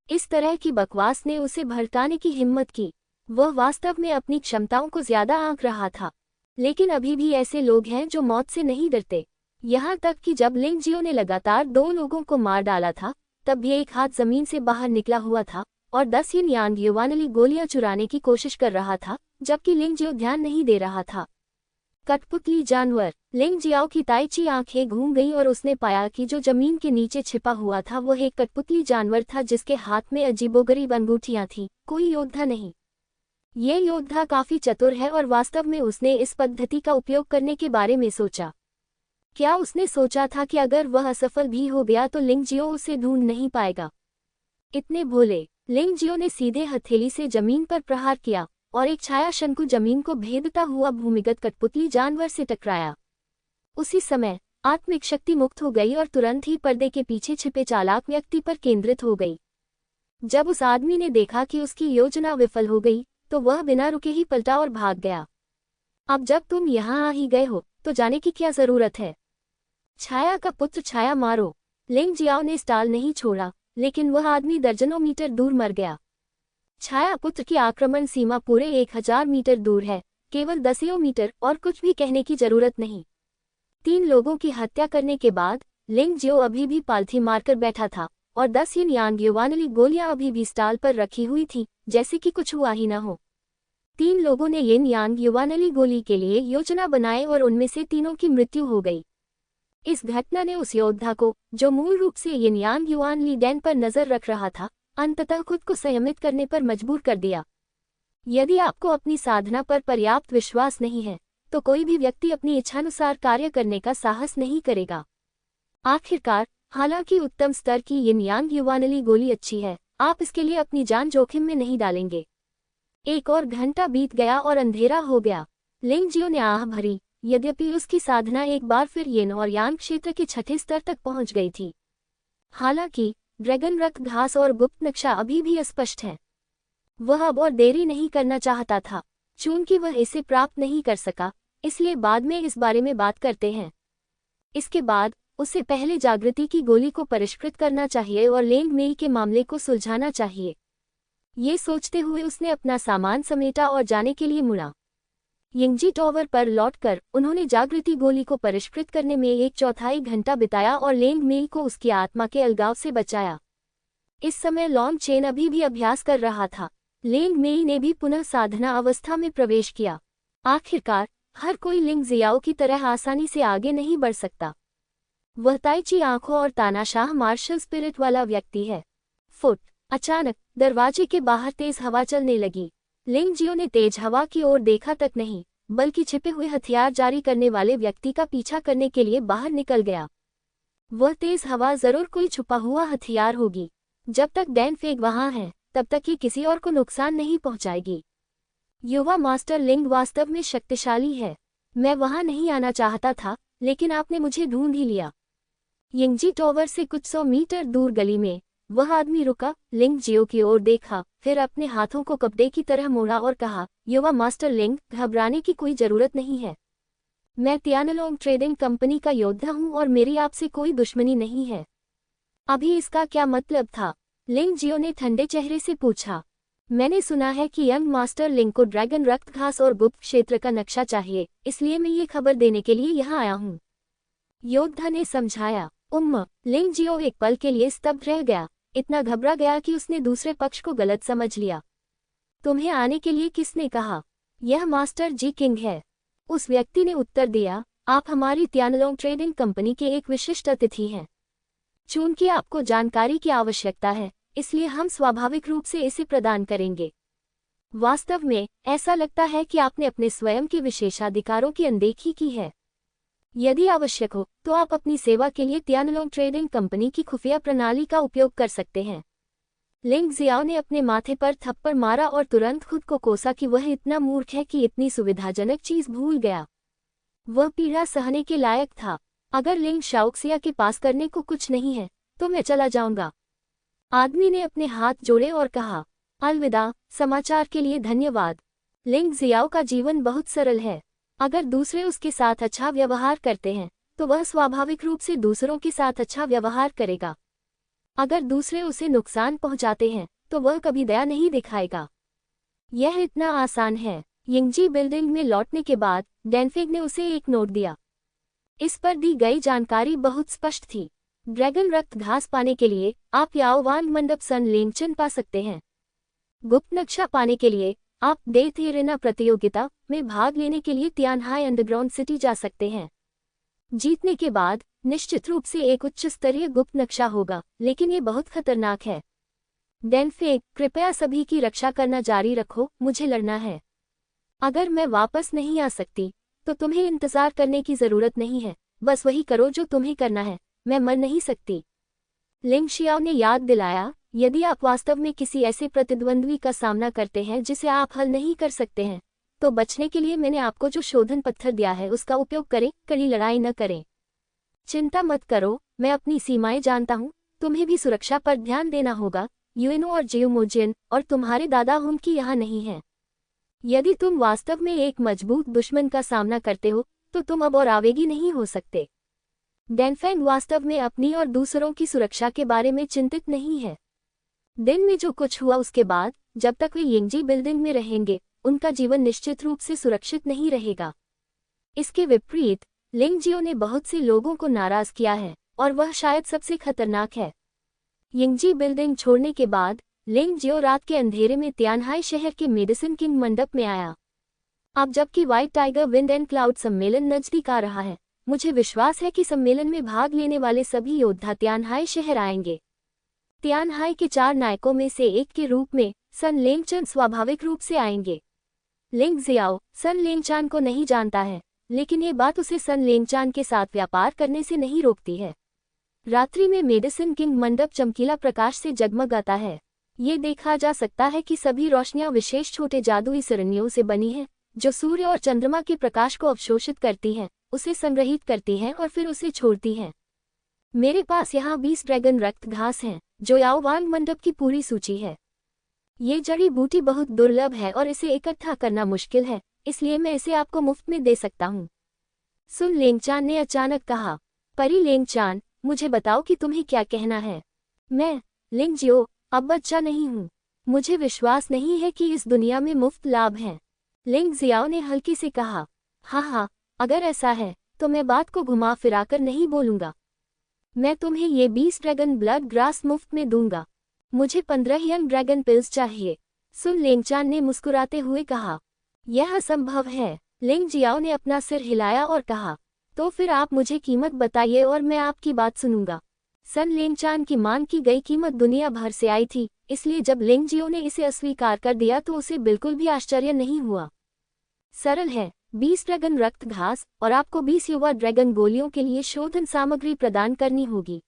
[SPEAKER 1] इस तरह की बकवास ने उसे भड़काने की हिम्मत की। वह वास्तव में अपनी क्षमताओं को ज्यादा आंक रहा था, लेकिन अभी भी ऐसे लोग हैं जो मौत से नहीं डरते। यहाँ तक कि जब लिंगजियो ने लगातार 2 लोगों को मार डाला था, तब भी एक हाथ जमीन से बाहर निकला हुआ था और 10 यिन यांग युवानली गोलियां चुराने की कोशिश कर रहा था, जबकि लिंगजियो ध्यान नहीं दे रहा था। कठपुतली जानवर। लिंगजियाओ की ताइची आंखें घूम गईं और उसने पाया कि जो जमीन के नीचे छिपा हुआ था वह एक कठपुतली जानवर था जिसके हाथ में अजीबोगरीब अंगूठियां थीं, कोई योद्धा नहीं। ये योद्धा काफी चतुर है और वास्तव में उसने इस पद्धति का उपयोग करने के बारे में सोचा। क्या उसने सोचा था कि अगर वह असफल भी हो गया तो लिंगजियो उसे ढूंढ नहीं पाएगा। इतने भोले। लिंगजियो ने सीधे हथेली से जमीन पर प्रहार किया और एक छाया शंकु जमीन को भेदता हुआ भूमिगत कठपुतली जानवर से टकराया। उसी समय आत्मिक शक्ति मुक्त हो गई और तुरंत ही पर्दे के पीछे छिपे चालाक व्यक्ति पर केंद्रित हो गई। जब उस आदमी ने देखा कि उसकी योजना विफल हो गई, तो वह बिना रुके ही पलटा और भाग गया। अब जब तुम यहाँ आ ही गए हो, तो जाने की क्या जरूरत है। छाया का पुत्र छाया मारो। लिंगजियाओ ने स्टॉल नहीं छोड़ा, लेकिन वह आदमी दर्जनों मीटर दूर मर गया। छाया पुत्र की आक्रमण सीमा पूरे 1000 मीटर दूर है, केवल 10 मीटर, और कुछ भी कहने की जरूरत नहीं। 3 लोगों की हत्या करने के बाद लिंगजियो अभी भी पालथी मारकर बैठा था और 10 यिन यांग युवानली गोलियां अभी भी स्टॉल पर रखी हुई थी, जैसे कि कुछ हुआ ही न हो। 3 लोगों ने यिन यांग युवानली गोली के लिए योजना बनाए और उनमें से 3 की मृत्यु हो गई। इस घटना ने उस योद्धा को, जो मूल रूप से यिन यांग युवानली डैन पर नजर रख रहा था, अंततः खुद को संयमित करने पर मजबूर कर दिया। यदि आपको अपनी साधना पर पर्याप्त विश्वास नहीं है, तो कोई भी व्यक्ति अपनी इच्छानुसार कार्य करने का साहस नहीं करेगा। आखिरकार, हालांकि उत्तम स्तर की यिन यांग युवानली गोली अच्छी है, आप इसके लिए अपनी जान जोखिम में नहीं डालेंगे। 1 और घंटा बीत गया और अंधेरा हो गया। लिंगजियो ने आह भरी, यद्यपि उसकी साधना एक बार फिर यिन और यांग क्षेत्र के छठे स्तर तक पहुंच गई थी। हालांकि ड्रैगन रक्त घास और गुप्त नक्शा अभी भी अस्पष्ट है। वह अब और देरी नहीं करना चाहता था। चूंकि वह इसे प्राप्त नहीं कर सका, इसलिए बाद में इस बारे में बात करते हैं। इसके बाद उसे पहले जागृति की गोली को परिष्कृत करना चाहिए और लेंग मेई के मामले को सुलझाना चाहिए। ये सोचते हुए उसने अपना सामान समेटा और जाने के लिए मुड़ा। यिंगजी टॉवर पर लौटकर उन्होंने जागृति गोली को परिष्कृत करने में 1/4 घंटा बिताया और लेंग मेई को उसकी आत्मा के अलगाव से बचाया। इस समय लॉन्ग चेन अभी भी अभ्यास कर रहा था। लेंग मेई ने भी पुनः साधना अवस्था में प्रवेश किया। आखिरकार हर कोई लिंग जियाओ की तरह आसानी से आगे नहीं बढ़ सकता। वह ताइची आंखों और तानाशाह मार्शल स्पिरिट वाला व्यक्ति है। फुट। अचानक दरवाजे के बाहर तेज हवा चलने लगी। लिंग जियो ने तेज हवा की ओर देखा तक नहीं, बल्कि छिपे हुए हथियार जारी करने वाले व्यक्ति का पीछा करने के लिए बाहर निकल गया। वह तेज हवा जरूर कोई छुपा हुआ हथियार होगी। जब तक डैन फेग वहां है, तब तक ये किसी और को नुकसान नहीं पहुंचाएगी। युवा मास्टर लिंग वास्तव में शक्तिशाली है। मैं वहां नहीं आना चाहता था, लेकिन आपने मुझे ढूंढ ही लिया। यिंगजी टॉवर से कुछ 100 मीटर दूर गली में वह आदमी रुका, लिंग जियो की ओर देखा, फिर अपने हाथों को कपड़े की तरह मोड़ा और कहा, युवा मास्टर लिंग, घबराने की कोई जरूरत नहीं है। मैं तियानलोंग ट्रेडिंग कंपनी का योद्धा हूं और मेरी आपसे कोई दुश्मनी नहीं है। अभी इसका क्या मतलब था? लिंग जियो ने ठंडे चेहरे से पूछा। मैंने सुना है कि यंग मास्टर लिंग को ड्रैगन रक्त घास और गुप्त क्षेत्र का नक्शा चाहिए, इसलिए मैं ये खबर देने के लिए यहाँ आया हूँ, योद्धा ने समझाया। लिंग जियो एक पल के लिए स्तब्ध रह गया, इतना घबरा गया कि उसने दूसरे पक्ष को गलत समझ लिया। तुम्हें आने के लिए किसने कहा? यह मास्टर जी किंग है, उस व्यक्ति ने उत्तर दिया। आप हमारी तियानलोंग ट्रेडिंग कंपनी के एक विशिष्ट अतिथि हैं। चूंकि आपको जानकारी की आवश्यकता है, इसलिए हम स्वाभाविक रूप से इसे प्रदान करेंगे। वास्तव में ऐसा लगता है कि आपने अपने स्वयं के विशेषाधिकारों की अनदेखी की है। यदि आवश्यक हो तो आप अपनी सेवा के लिए तियानलोंग ट्रेडिंग कंपनी की खुफिया प्रणाली का उपयोग कर सकते हैं। लिंग जियाओ ने अपने माथे पर थप्पड़ मारा और तुरंत खुद को कोसा कि वह इतना मूर्ख है कि इतनी सुविधाजनक चीज भूल गया। वह पीड़ा सहने के लायक था। अगर लिंग शाओक्सिया के पास करने को कुछ नहीं है, तो मैं चला जाऊंगा। आदमी ने अपने हाथ जोड़े और कहा, अलविदा, समाचार के लिए धन्यवाद। लिंग जियाओ का जीवन बहुत सरल है। अगर दूसरे उसके साथ अच्छा व्यवहार करते हैं, तो वह स्वाभाविक रूप से दूसरों के साथ अच्छा व्यवहार करेगा। अगर दूसरे उसे नुकसान पहुंचाते हैं, तो वह कभी दया नहीं दिखाएगा। यह इतना आसान है। यिंगजी बिल्डिंग में लौटने के बाद डैनफेग ने उसे एक नोट दिया। इस पर दी गई जानकारी बहुत स्पष्ट थी। ड्रैगन रक्त घास पाने के लिए आप याओवान मंडप सन लेंगचन पा सकते हैं। गुप्त नक्शा पाने के लिए आप डेथ एरेना प्रतियोगिता में भाग लेने के लिए तियानहाई अंडरग्राउंड सिटी जा सकते हैं। जीतने के बाद निश्चित रूप से एक उच्च स्तरीय गुप्त नक्शा होगा, लेकिन ये बहुत खतरनाक है। डैनफेग, कृपया सभी की रक्षा करना जारी रखो, मुझे लड़ना है। अगर मैं वापस नहीं आ सकती, तो तुम्हें इंतजार करने की जरूरत नहीं है, बस वही करो जो तुम्हें करना है, मैं मर नहीं सकती। लिंग शियाओ ने याद दिलाया, यदि आप वास्तव में किसी ऐसे प्रतिद्वंद्वी का सामना करते हैं जिसे आप हल नहीं कर सकते हैं, तो बचने के लिए मैंने आपको जो शोधन पत्थर दिया है उसका उपयोग करें, कड़ी लड़ाई न करें। चिंता मत करो, मैं अपनी सीमाएं जानता हूँ। तुम्हें भी सुरक्षा पर ध्यान देना होगा। यूएनओ और जियोमोजिन और तुम्हारे दादा हुनकी यहाँ नहीं हैं। यदि तुम वास्तव में एक मजबूत दुश्मन का सामना करते हो, तो तुम अब और आवेगी नहीं हो सकते। डैनफेंग वास्तव में अपनी और दूसरों की सुरक्षा के बारे में चिंतित नहीं है। दिन में जो कुछ हुआ उसके बाद, जब तक वे यिंगजी बिल्डिंग में रहेंगे, उनका जीवन निश्चित रूप से सुरक्षित नहीं रहेगा। इसके विपरीत लिंग जियो ने बहुत से लोगों को नाराज किया है, और वह शायद सबसे खतरनाक है। यिंगजी बिल्डिंग छोड़ने के बाद लिंग जियो रात के अंधेरे में तियानहाई शहर के मेडिसिन किंग मंडप में आया। अब जबकि white tiger wind and cloud सम्मेलन नजदीक आ रहा है, मुझे विश्वास है कि सम्मेलन में भाग लेने वाले सभी योद्धा तियानहाई शहर आएंगे। तियानहाई के 4 नायकों में से एक के रूप में सन लेंगचन स्वाभाविक रूप से आएंगे। लिंग जियाओ सन लेंगचान को नहीं जानता है, लेकिन ये बात उसे सन लेंगचान के साथ व्यापार करने से नहीं रोकती है। रात्रि में मेडिसिन किंग मंडप चमकीला प्रकाश से जगमगाता है। ये देखा जा सकता है कि सभी रोशनियां विशेष छोटे जादुई सरनियों से बनी हैं, जो सूर्य और चंद्रमा के प्रकाश को अवशोषित करती हैं, उसे संग्रहित करती हैं और फिर उसे छोड़ती हैं। मेरे पास यहाँ 20 ड्रैगन रक्त घास हैं, जो याओवांग मंडप की पूरी सूची है। ये जड़ी बूटी बहुत दुर्लभ है और इसे इकट्ठा करना मुश्किल है, इसलिए मैं इसे आपको मुफ्त में दे सकता हूँ। सुन लेंगचान ने अचानक कहा। परी लेंगचान, मुझे बताओ कि तुम्हें क्या कहना है। मैं, लिंगजियो, अब बच्चा नहीं हूँ। मुझे विश्वास नहीं है कि इस दुनिया में मुफ्त लाभ हैं। लिंग जियाओ ने हल्की से कहा। हाँ, अगर ऐसा है तो मैं बात को घुमा फिराकर नहीं बोलूंगा। मैं तुम्हें ये 20 ड्रैगन ब्लड ग्रास मुफ्त में दूंगा। मुझे 15 यंग ड्रैगन पिल्स चाहिए। सुन लेंगचान ने मुस्कुराते हुए कहा। यह असंभव है। लिंग जियाओ ने अपना सिर हिलाया और कहा, तो फिर आप मुझे कीमत बताइए और मैं आपकी बात सुनूंगा। सन लेंगचान की मांग की गई कीमत दुनिया भर से आई थी, इसलिए जब लिंगजियो ने इसे अस्वीकार कर दिया तो उसे बिल्कुल भी आश्चर्य नहीं हुआ। सरल है, 20 ड्रैगन रक्त घास और आपको 20 युवा ड्रैगन गोलियों के लिए शोधन सामग्री प्रदान करनी होगी।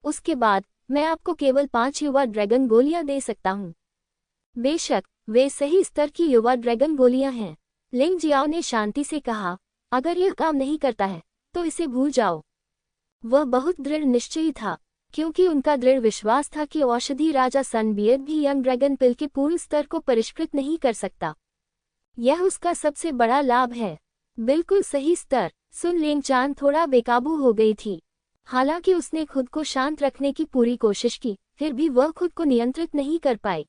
[SPEAKER 1] उसके बाद मैं आपको केवल 5 युवा ड्रैगन गोलियां दे सकता हूँ। बेशक वे सही स्तर की युवा ड्रैगन गोलियां हैं। लिंग जियाओ ने शांति से कहा, अगर यह काम नहीं करता है तो इसे भूल जाओ। वह बहुत दृढ़ निश्चयी था, क्योंकि उनका दृढ़ विश्वास था कि औषधि राजा सन बियद भी यंग ड्रैगन पिल के पूर्ण स्तर को परिष्कृत नहीं कर सकता। यह उसका सबसे बड़ा लाभ है। बिल्कुल सही स्तर। सुन लेंगचान थोड़ा बेकाबू हो गई थी। हालांकि उसने खुद को शांत रखने की पूरी कोशिश की, फिर भी वह खुद को नियंत्रित नहीं कर पाई।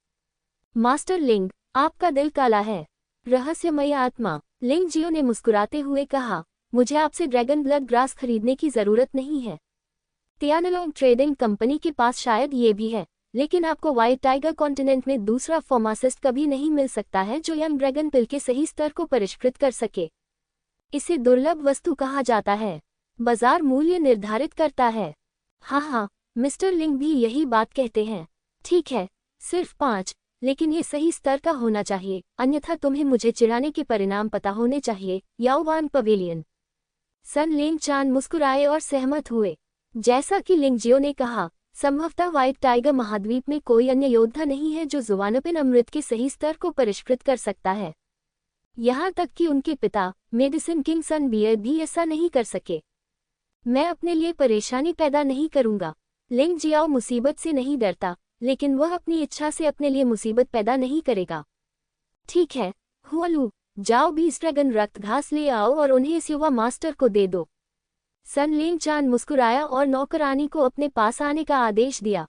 [SPEAKER 1] मास्टर लिंग, आपका दिल काला है। रहस्यमय आत्मा, लिंग जियो ने मुस्कुराते हुए कहा, मुझे आपसे ड्रैगन ब्लड ग्रास खरीदने की जरूरत नहीं है। तियानलोंग ट्रेडिंग कंपनी के पास शायद ये भी है, लेकिन आपको व्हाइट टाइगर कॉन्टिनेंट में दूसरा फार्मासिस्ट कभी नहीं मिल सकता है जो यंग ड्रैगन पिल के सही स्तर को परिष्कृत कर सके। इसे दुर्लभ वस्तु कहा जाता है। बाजार मूल्य निर्धारित करता है। हाँ, मिस्टर लिंग भी यही बात कहते हैं। ठीक है, सिर्फ 5, लेकिन ये सही स्तर का होना चाहिए, अन्यथा तुम्हें मुझे चिढ़ाने के परिणाम पता होने चाहिए। याओवान पवेलियन। सन लेंगचान मुस्कुराए और सहमत हुए। जैसा कि लिंगजियो ने कहा, संभवतः व्हाइट टाइगर महाद्वीप में कोई अन्य योद्धा नहीं है जो जुवानपिन अमृत के सही स्तर को परिष्कृत कर सकता है। यहाँ तक कि उनके पिता मेडिसिन किंग सन बियर भी ऐसा नहीं कर सके। मैं अपने लिए परेशानी पैदा नहीं करूंगा। लिंग जियाओ मुसीबत से नहीं डरता, लेकिन वह अपनी इच्छा से अपने लिए मुसीबत पैदा नहीं करेगा। ठीक है, हुआलू, जाओ 20 ड्रैगन रक्त घास ले आओ और उन्हें इस युवा मास्टर को दे दो। सन लेंगचान मुस्कुराया और नौकरानी को अपने पास आने का आदेश दिया।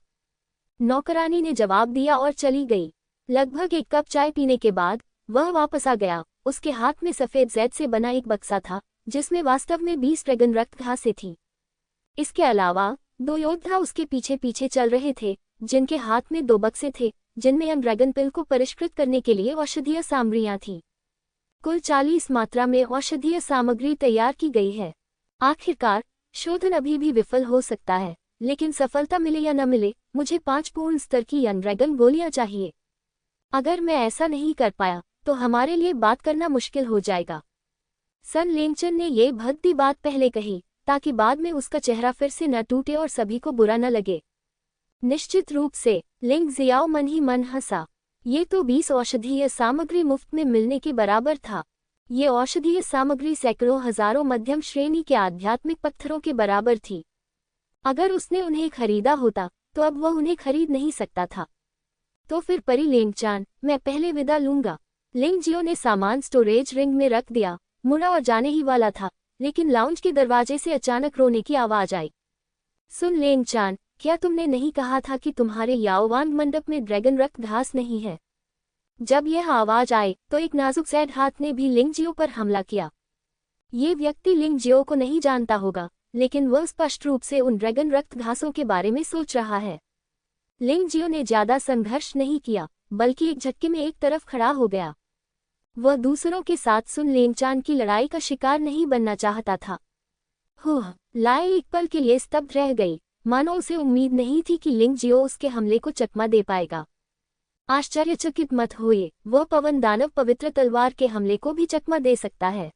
[SPEAKER 1] नौकरानी ने जवाब दिया और चली गई। लगभग 1 कप चाय पीने के बाद वह वापस आ गया। उसके हाथ में सफेद जैद से बना एक बक्सा था, जिसमें वास्तव में 20 ड्रैगन रक्त घासें थीं। इसके अलावा 2 योद्धा उसके पीछे पीछे चल रहे थे, जिनके हाथ में 2 बक्से थे, जिनमें यंग ड्रैगन पिल को परिष्कृत करने के लिए औषधीय सामग्रियां थीं। कुल 40 मात्रा में औषधीय सामग्री तैयार की गई है। आखिरकार, शोधन अभी भी विफल हो सकता है, लेकिन सफलता मिले या न मिले, मुझे 5 पूर्ण स्तर की यंग ड्रैगन गोलियां चाहिए। अगर मैं ऐसा नहीं कर पाया, तो हमारे लिए बात करना मुश्किल हो जाएगा। सन लेंगचन ने ये भद्दी बात पहले कही, ताकि बाद में उसका चेहरा फिर से न टूटे और सभी को बुरा न लगे। निश्चित रूप से, लिंग जियाओ मन ही मन हंसा। ये तो 20 औषधीय सामग्री मुफ्त में मिलने के बराबर था। ये औषधीय सामग्री सैकड़ों हजारों मध्यम श्रेणी के आध्यात्मिक पत्थरों के बराबर थी। अगर उसने उन्हें खरीदा होता, तो अब वह उन्हें खरीद नहीं सकता था। तो फिर परी लेंगचान, मैं पहले विदा लूंगा। लिंग जियो ने सामान स्टोरेज रिंग में रख दिया, मुड़ा और जाने ही वाला था, लेकिन लाउंज के दरवाजे से अचानक रोने की आवाज आई। सुन लेंगचान, क्या तुमने नहीं कहा था कि तुम्हारे याओवान मंडप में ड्रैगन रक्त घास नहीं है? जब यह आवाज आई तो एक नाजुक सैड हाथ ने भी लिंग जियो पर हमला किया। ये व्यक्ति लिंग जियो को नहीं जानता होगा, लेकिन वह स्पष्ट रूप से उन ड्रैगन रक्त घासों के बारे में सोच रहा है। लिंग जियो ने ज्यादा संघर्ष नहीं किया, बल्कि एक झटके में एक तरफ खड़ा हो गया। वह दूसरों के साथ सुन लेंगचान की लड़ाई का शिकार नहीं बनना चाहता था। लाए एक पल के लिए स्तब्ध रह गई, मानो उसे उम्मीद नहीं थी कि लिंग जियो उसके हमले को चकमा दे पाएगा। आश्चर्यचकित मत होइए, वह पवन दानव पवित्र तलवार के हमले को भी चकमा दे सकता है।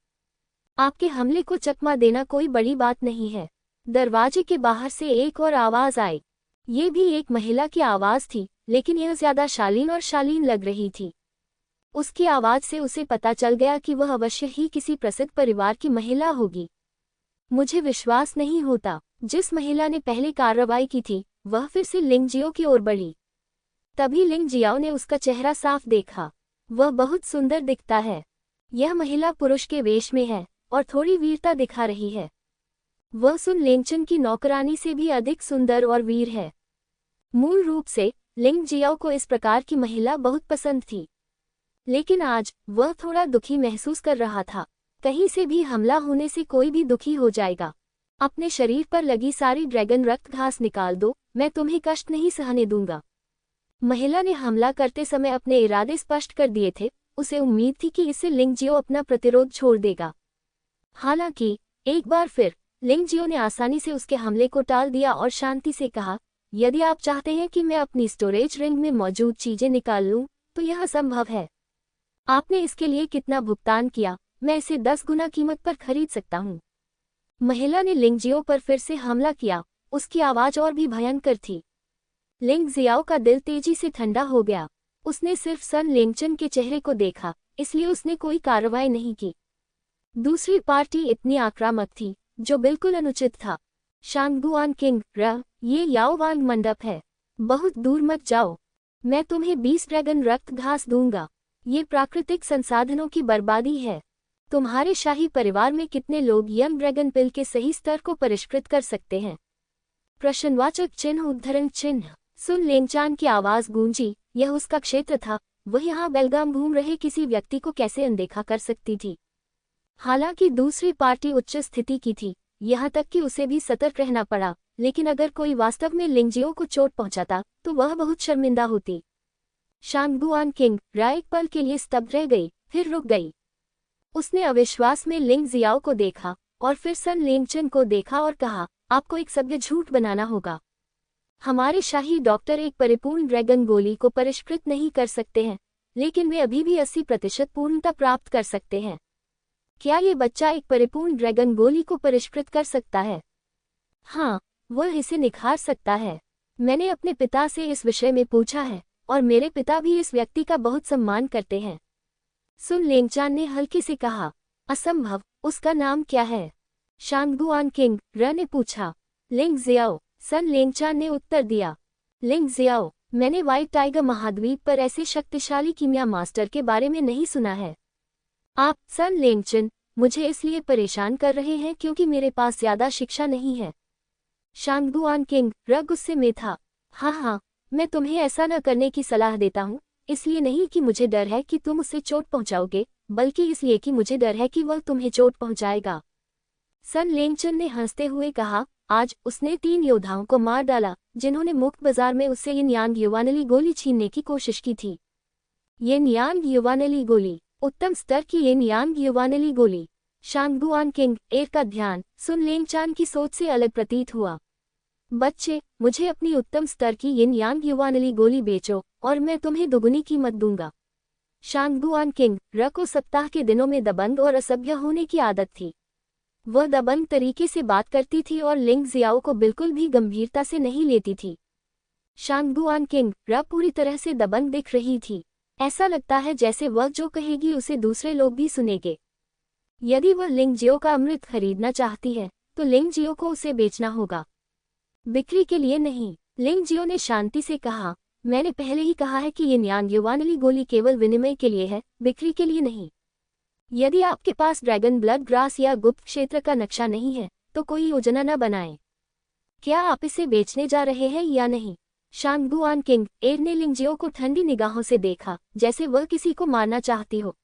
[SPEAKER 1] आपके हमले को चकमा देना कोई बड़ी बात नहीं है। दरवाजे के बाहर से एक और आवाज आई। ये भी एक महिला की आवाज थी, लेकिन यह ज्यादा शालीन और शालीन लग रही थी। उसकी आवाज से उसे पता चल गया कि वह अवश्य ही किसी प्रसिद्ध परिवार की महिला होगी। मुझे विश्वास नहीं होता। जिस महिला ने पहले कार्रवाई की थी वह फिर से लिंग जियो की ओर बढ़ी। तभी लिंग जियाओ ने उसका चेहरा साफ देखा। वह बहुत सुंदर दिखता है। यह महिला पुरुष के वेश में है और थोड़ी वीरता दिखा रही है। वह सुन लेंगचन की नौकरानी से भी अधिक सुंदर और वीर है। मूल रूप से लिंग जियाओ को इस प्रकार की महिला बहुत पसंद थी, लेकिन आज वह थोड़ा दुखी महसूस कर रहा था। कहीं से भी हमला होने से कोई भी दुखी हो जाएगा। अपने शरीर पर लगी सारी ड्रैगन रक्त घास निकाल दो, मैं तुम्हें कष्ट नहीं सहने दूंगा। महिला ने हमला करते समय अपने इरादे स्पष्ट कर दिए थे। उसे उम्मीद थी कि इससे लिंग जियो अपना प्रतिरोध छोड़ देगा। हालांकि एक बार फिर लिंग जियो ने आसानी से उसके हमले को टाल दिया और शांति से कहा, यदि आप चाहते हैं कि मैं अपनी स्टोरेज रिंग में मौजूद चीजें निकाल लूं, तो यह असंभव है। आपने इसके लिए कितना भुगतान किया? मैं इसे 10 गुना कीमत पर खरीद सकता हूं। महिला ने लिंग जियो पर फिर से हमला किया। उसकी आवाज और भी भयंकर थी। लिंग जियाओ का दिल तेजी से ठंडा हो गया। उसने सिर्फ सन लेंगचन के चेहरे को देखा, इसलिए उसने कोई कार्रवाई नहीं की। दूसरी पार्टी इतनी आक्रामक थी, जो बिल्कुल अनुचित था। शांगगुआन किंग, ये याओवांग मंडप है। बहुत दूर मत जाओ। मैं तुम्हें 20 ड्रैगन रक्त घास दूंगा। ये प्राकृतिक संसाधनों की बर्बादी है। तुम्हारे शाही परिवार में कितने लोग यंग ड्रैगन पिल के सही स्तर को परिष्कृत कर सकते हैं? प्रश्नवाचक चिन्ह उद्धरण चिन्ह। सुन लेंगचान की आवाज गूंजी। यह उसका क्षेत्र था। वह यहाँ बेलगाम घूम रहे किसी व्यक्ति को कैसे अनदेखा कर सकती थी? हालांकि दूसरी पार्टी उच्च स्थिति की थी, यहाँ तक कि उसे भी सतर्क रहना पड़ा। लेकिन अगर कोई वास्तव में लिंग जियो को चोट पहुंचाता तो वह बहुत शर्मिंदा होती। शांगगुआन किंग एक पल के लिए स्तब्ध रह गई, फिर रुक गई। उसने अविश्वास में लिंग जियाओ को देखा और फिर सन लेंगचन को देखा और कहा, आपको एक सभ्य झूठ बनाना होगा। हमारे शाही डॉक्टर एक परिपूर्ण ड्रैगन गोली को परिष्कृत नहीं कर सकते हैं, लेकिन वे अभी भी 80% पूर्णता प्राप्त कर सकते हैं। क्या ये बच्चा एक परिपूर्ण ड्रैगन गोली को परिष्कृत कर सकता है? हाँ, वह इसे निखार सकता है। मैंने अपने पिता से इस विषय में पूछा है और मेरे पिता भी इस व्यक्ति का बहुत सम्मान करते हैं। सुन लेंगचान ने हल्के से कहा, असंभव। उसका नाम क्या है? शांगगुआन किंग ने पूछा। लिंग जियाओ, सन लेंगचान ने उत्तर दिया। लिंग जियाओ, मैंने व्हाइट टाइगर महाद्वीप पर ऐसे शक्तिशाली कीमिया मास्टर के बारे में नहीं सुना है। आप, सन लेंगचन, मुझे इसलिए परेशान कर रहे हैं क्योंकि मेरे पास ज्यादा शिक्षा नहीं है। शांगगुआन किंग गुस्से में था। हाँ, मैं तुम्हें ऐसा न करने की सलाह देता हूँ, इसलिए नहीं कि मुझे डर है कि तुम उसे चोट पहुंचाओगे, बल्कि इसलिए कि मुझे डर है कि वह तुम्हें चोट पहुंचाएगा। सन लेंगचन ने हंसते हुए कहा, आज उसने 3 योद्धाओं को मार डाला जिन्होंने मुक्त बाजार में उससे यिन यांग युवानली गोली छीनने की कोशिश की थी। यिन यांग युवानली गोली, उत्तम स्तर की यिन यांग युवानली गोली। शांगगुआन किंग का ध्यान सुन लेंगचान की सोच से अलग प्रतीत हुआ। बच्चे, मुझे अपनी उत्तम स्तर की यिन यांग युवानली गोली बेचो और मैं तुम्हें दुगुनी कीमत दूंगा। शांगगुआन किंग को सप्ताह के दिनों में दबंग और असभ्य होने की आदत थी। वह दबंग तरीके से बात करती थी और लिंग जियाओ को बिल्कुल भी गंभीरता से नहीं लेती थी। शांगगुआन किंग पूरी तरह से दबंग दिख रही थी। ऐसा लगता है जैसे वह जो कहेगी उसे दूसरे लोग भी सुनेंगे। यदि वह लिंग जियो का अमृत खरीदना चाहती है तो लिंग जियो को उसे बेचना होगा, बिक्री के लिए नहीं। लिंग जियो ने शांति से कहा, मैंने पहले ही कहा है कि यिन यांग युवानली गोली केवल विनिमय के लिए है, बिक्री के लिए नहीं। यदि आपके पास ड्रैगन ब्लड ग्रास या गुप्त क्षेत्र का नक्शा नहीं है तो कोई योजना न बनाएं। क्या आप इसे बेचने जा रहे हैं या नहीं? शांगगुआन किंग ने लिंग जियो को ठंडी निगाहों से देखा, जैसे वह किसी को मारना चाहती हो।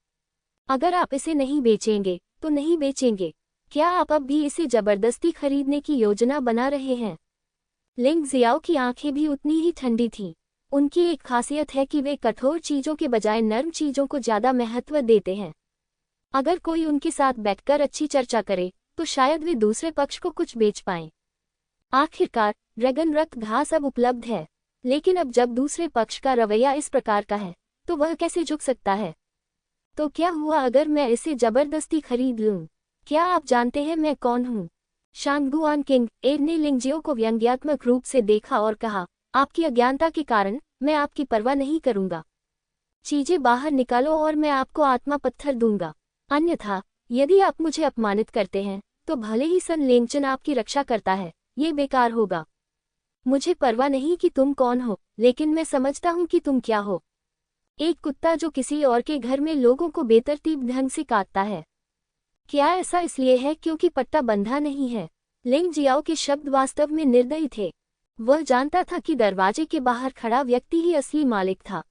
[SPEAKER 1] अगर आप इसे नहीं बेचेंगे तो नहीं बेचेंगे। क्या आप अब भी इसे जबरदस्ती खरीदने की योजना बना रहे हैं? लिंग जियाओ की आंखें भी उतनी ही ठंडी थीं। उनकी एक खासियत है कि वे कठोर चीजों के बजाय नर्म चीजों को ज्यादा महत्व देते हैं। अगर कोई उनके साथ बैठकर अच्छी चर्चा करे तो शायद वे दूसरे पक्ष को कुछ बेच पाएं। आखिरकार ड्रैगन रक्त घास अब उपलब्ध है, लेकिन अब जब दूसरे पक्ष का रवैया इस प्रकार का है तो वह कैसे झुक सकता है? तो क्या हुआ अगर मैं इसे जबरदस्ती खरीद लूं? क्या आप जानते हैं मैं कौन हूं? शांगगुआन किंग ने लिंग जियो को व्यंग्यात्मक रूप से देखा और कहा, आपकी अज्ञानता के कारण मैं आपकी परवाह नहीं करूंगा। चीजें बाहर निकालो और मैं आपको आत्मा पत्थर दूंगा। अन्यथा यदि आप मुझे अपमानित करते हैं तो भले ही सन लेंगचन आपकी रक्षा करता है, ये बेकार होगा। मुझे परवाह नहीं कि तुम कौन हो, लेकिन मैं समझता हूँ कि तुम क्या हो। एक कुत्ता जो किसी और के घर में लोगों को बेतरतीब ढंग से काटता है। क्या ऐसा इसलिए है क्योंकि पट्टा बंधा नहीं है? लिंग जियाओ के शब्द वास्तव में निर्दयी थे। वह जानता था कि दरवाजे के बाहर खड़ा व्यक्ति ही असली मालिक था।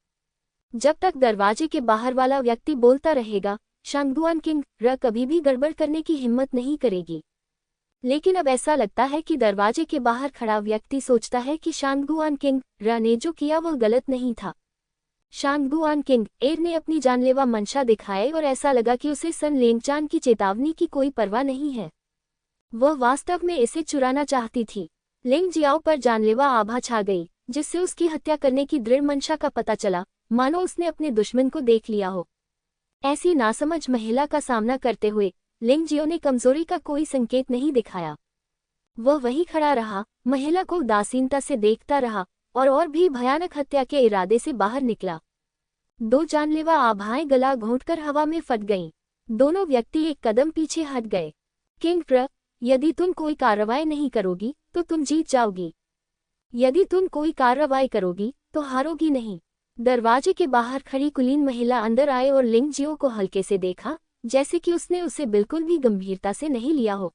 [SPEAKER 1] जब तक दरवाजे के बाहर वाला व्यक्ति बोलता रहेगा, शांगगुआन किंग र कभी भी गड़बड़ करने की हिम्मत नहीं करेगी। लेकिन अब ऐसा लगता है कि दरवाजे के बाहर खड़ा व्यक्ति सोचता है कि शांगगुआन किंग र ने जो किया वह गलत नहीं था। शांगगुआन किंग एर ने अपनी जानलेवा मंशा दिखाई और ऐसा लगा कि उसे सन लेंगचान की चेतावनी की कोई परवाह नहीं है। वह वास्तव में इसे चुराना चाहती थी। लिंग जियाओ पर जानलेवा आभा छा गई, जिससे उसकी हत्या करने की दृढ़ मंशा का पता चला, मानो उसने अपने दुश्मन को देख लिया हो। ऐसी नासमझ महिला का सामना करते हुए लिंग जियो ने कमजोरी का कोई संकेत नहीं दिखाया। वह वहीं खड़ा रहा, महिला को उदासीनता से देखता रहा और भी भयानक हत्या के इरादे से बाहर निकला। दो जानलेवा आभाएं गला घोंटकर हवा में फट गईं। दोनों व्यक्ति एक कदम पीछे हट गए। किंग प्र, यदि तुम कोई कार्रवाई नहीं करोगी तो तुम जीत जाओगी। यदि तुम कोई कार्रवाई करोगी तो हारोगी नहीं। दरवाजे के बाहर खड़ी कुलीन महिला अंदर आए और लिंग जियो को हल्के से देखा, जैसे कि उसने उसे बिल्कुल भी गंभीरता से नहीं लिया हो।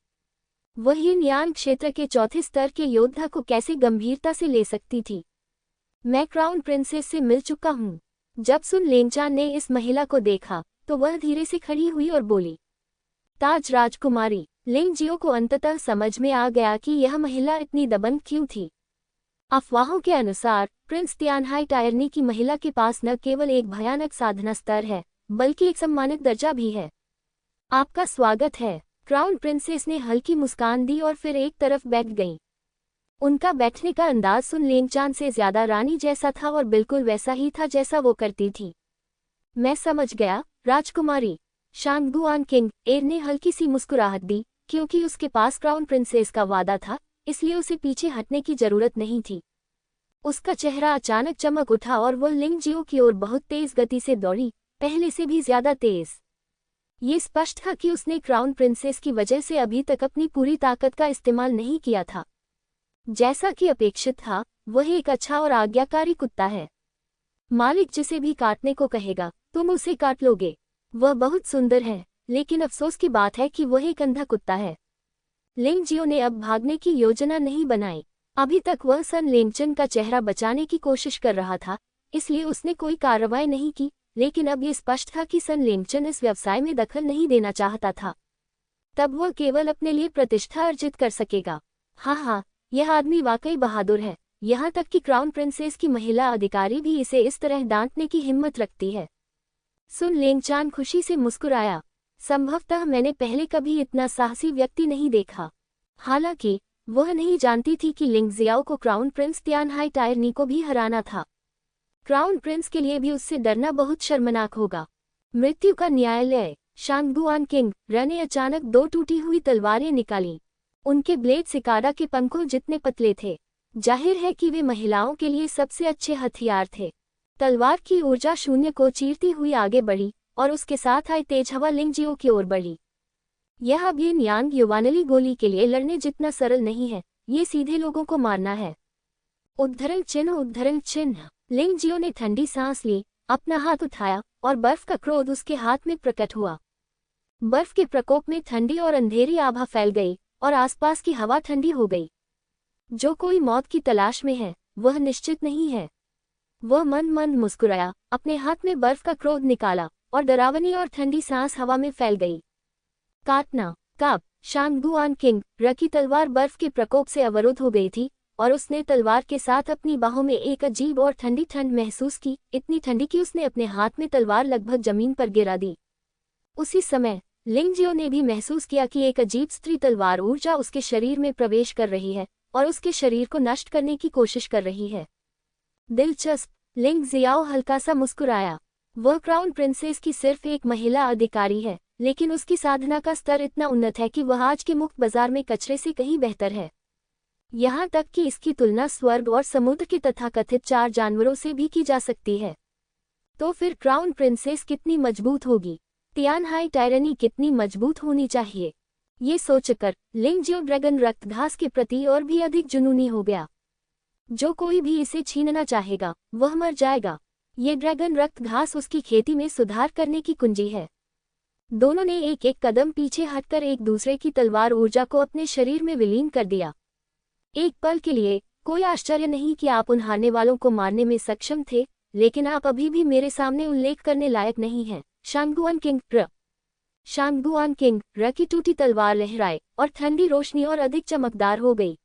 [SPEAKER 1] वह यिन यान क्षेत्र के चौथे स्तर के योद्धा को कैसे गंभीरता से ले सकती थी? मैं क्राउन प्रिंसेस से मिल चुका हूँ। जब सुन लेंगचान ने इस महिला को देखा तो वह धीरे से खड़ी हुई और बोली, ताज राजकुमारी। लिंग जियो को अंततः समझ में आ गया कि यह महिला इतनी दबंग क्यों थी। अफवाहों के अनुसार प्रिंस तियानहाई टायरनी की महिला के पास न केवल एक भयानक साधना स्तर है, बल्कि एक सम्मानित दर्जा भी है। आपका स्वागत है। क्राउन प्रिंसेस ने हल्की मुस्कान दी और फिर एक तरफ बैठ गईं। उनका बैठने का अंदाज सुन लेंगचान से ज्यादा रानी जैसा था और बिल्कुल वैसा ही था जैसा वो करती थी। मैं समझ गया, राजकुमारी। शांगगुआन किंग एर ने हल्की सी मुस्कुराहट दी, क्योंकि उसके पास क्राउन प्रिंसेस का वादा था, इसलिए उसे पीछे हटने की जरूरत नहीं थी। उसका चेहरा अचानक चमक उठा और वह लिंग जियो की ओर बहुत तेज गति से दौड़ी, पहले से भी ज्यादा तेज। ये स्पष्ट था कि उसने क्राउन प्रिंसेस की वजह से अभी तक अपनी पूरी ताकत का इस्तेमाल नहीं किया था। जैसा कि अपेक्षित था, वह एक अच्छा और आज्ञाकारी कुत्ता है। मालिक जिसे भी काटने को कहेगा, तुम उसे काट लोगे। वह बहुत सुंदर है, लेकिन अफसोस की बात है कि वह एक अंधा कुत्ता है। लिंग जियो ने अब भागने की योजना नहीं बनाई। अभी तक वह सन लेंगचन का चेहरा बचाने की कोशिश कर रहा था, इसलिए उसने कोई कार्रवाई नहीं की, लेकिन अब ये स्पष्ट था कि सन लेंगचन इस व्यवसाय में दखल नहीं देना चाहता था। तब वह केवल अपने लिए प्रतिष्ठा अर्जित कर सकेगा। हाँ, यह आदमी वाकई बहादुर है, यहाँ तक कि क्राउन प्रिंसेस की महिला अधिकारी भी इसे इस तरह डांटने की हिम्मत रखती है। सुन लेंगचान खुशी से मुस्कुराया। संभवतः मैंने पहले कभी इतना साहसी व्यक्ति नहीं देखा। हालांकि वह नहीं जानती थी कि लिंग जियाओ को क्राउन प्रिंस तियानहाई टायरनी को भी हराना था। क्राउन प्रिंस के लिए भी उससे डरना बहुत शर्मनाक होगा। मृत्यु का न्यायालय। शांगगुआन किंग र ने अचानक दो टूटी हुई तलवारें निकाली। उनके ब्लेड सिकारा के पंखों जितने पतले थे। जाहिर है कि वे महिलाओं के लिए सबसे अच्छे हथियार थे। तलवार की ऊर्जा शून्य को चीरती हुई आगे बढ़ी और उसके साथ आई तेज हवा लिंग जियो की ओर बढ़ी। यह अब यिन यांग युवानली गोली के लिए लड़ने जितना सरल नहीं है, ये सीधे लोगों को मारना है। उद्धरण चिन्ह। लिंग जियो ने ठंडी सांस ली, अपना हाथ उठाया और बर्फ का क्रोध उसके हाथ में प्रकट हुआ। बर्फ के प्रकोप में ठंडी और अंधेरी आभा फैल गई और आसपास की हवा ठंडी हो गई। जो कोई मौत की तलाश में है, वह निश्चित नहीं है। वह मंद मुस्कुराया, अपने हाथ में बर्फ का क्रोध निकाला और डरावनी और ठंडी सांस हवा में फैल गई। काटना। कब शांगगुआन किंग र की तलवार बर्फ के प्रकोप से अवरुद्ध हो गई थी और उसने तलवार के साथ अपनी बाहों में एक अजीब और ठंडी ठंड महसूस की, इतनी ठंडी कि उसने अपने हाथ में तलवार लगभग जमीन पर गिरा दी। उसी समय लिंग जियो ने भी महसूस किया कि एक अजीब स्त्री तलवार ऊर्जा उसके शरीर में प्रवेश कर रही है और उसके शरीर को नष्ट करने की कोशिश कर रही है। दिलचस्प। लिंग जियाओ हल्का सा मुस्कुराया। वह क्राउन प्रिंसेस की सिर्फ एक महिला अधिकारी है, लेकिन उसकी साधना का स्तर इतना उन्नत है कि वह आज के मुक्त बाजार में कचरे से कहीं बेहतर है। यहाँ तक कि इसकी तुलना स्वर्ग और समुद्र के तथाकथित 4 जानवरों से भी की जा सकती है। तो फिर क्राउन प्रिंसेस कितनी मजबूत होगी? तियानहाई टायरनी कितनी मजबूत होनी चाहिए? ये सोचकर लिंग जियो ड्रैगन रक्त घास के प्रति और भी अधिक जुनूनी हो गया। जो कोई भी इसे छीनना चाहेगा वह मर जाएगा। ये ड्रैगन रक्त घास उसकी खेती में सुधार करने की कुंजी है। दोनों ने एक एक कदम पीछे हटकर एक दूसरे की तलवार ऊर्जा को अपने शरीर में विलीन कर दिया। एक पल के लिए कोई आश्चर्य नहीं कि आप उन हारने वालों को मारने में सक्षम थे, लेकिन आप अभी भी मेरे सामने उल्लेख करने लायक नहीं हैं। शांगुआन किंग र की टूटी तलवार लहराए और ठंडी रोशनी और अधिक चमकदार हो गई।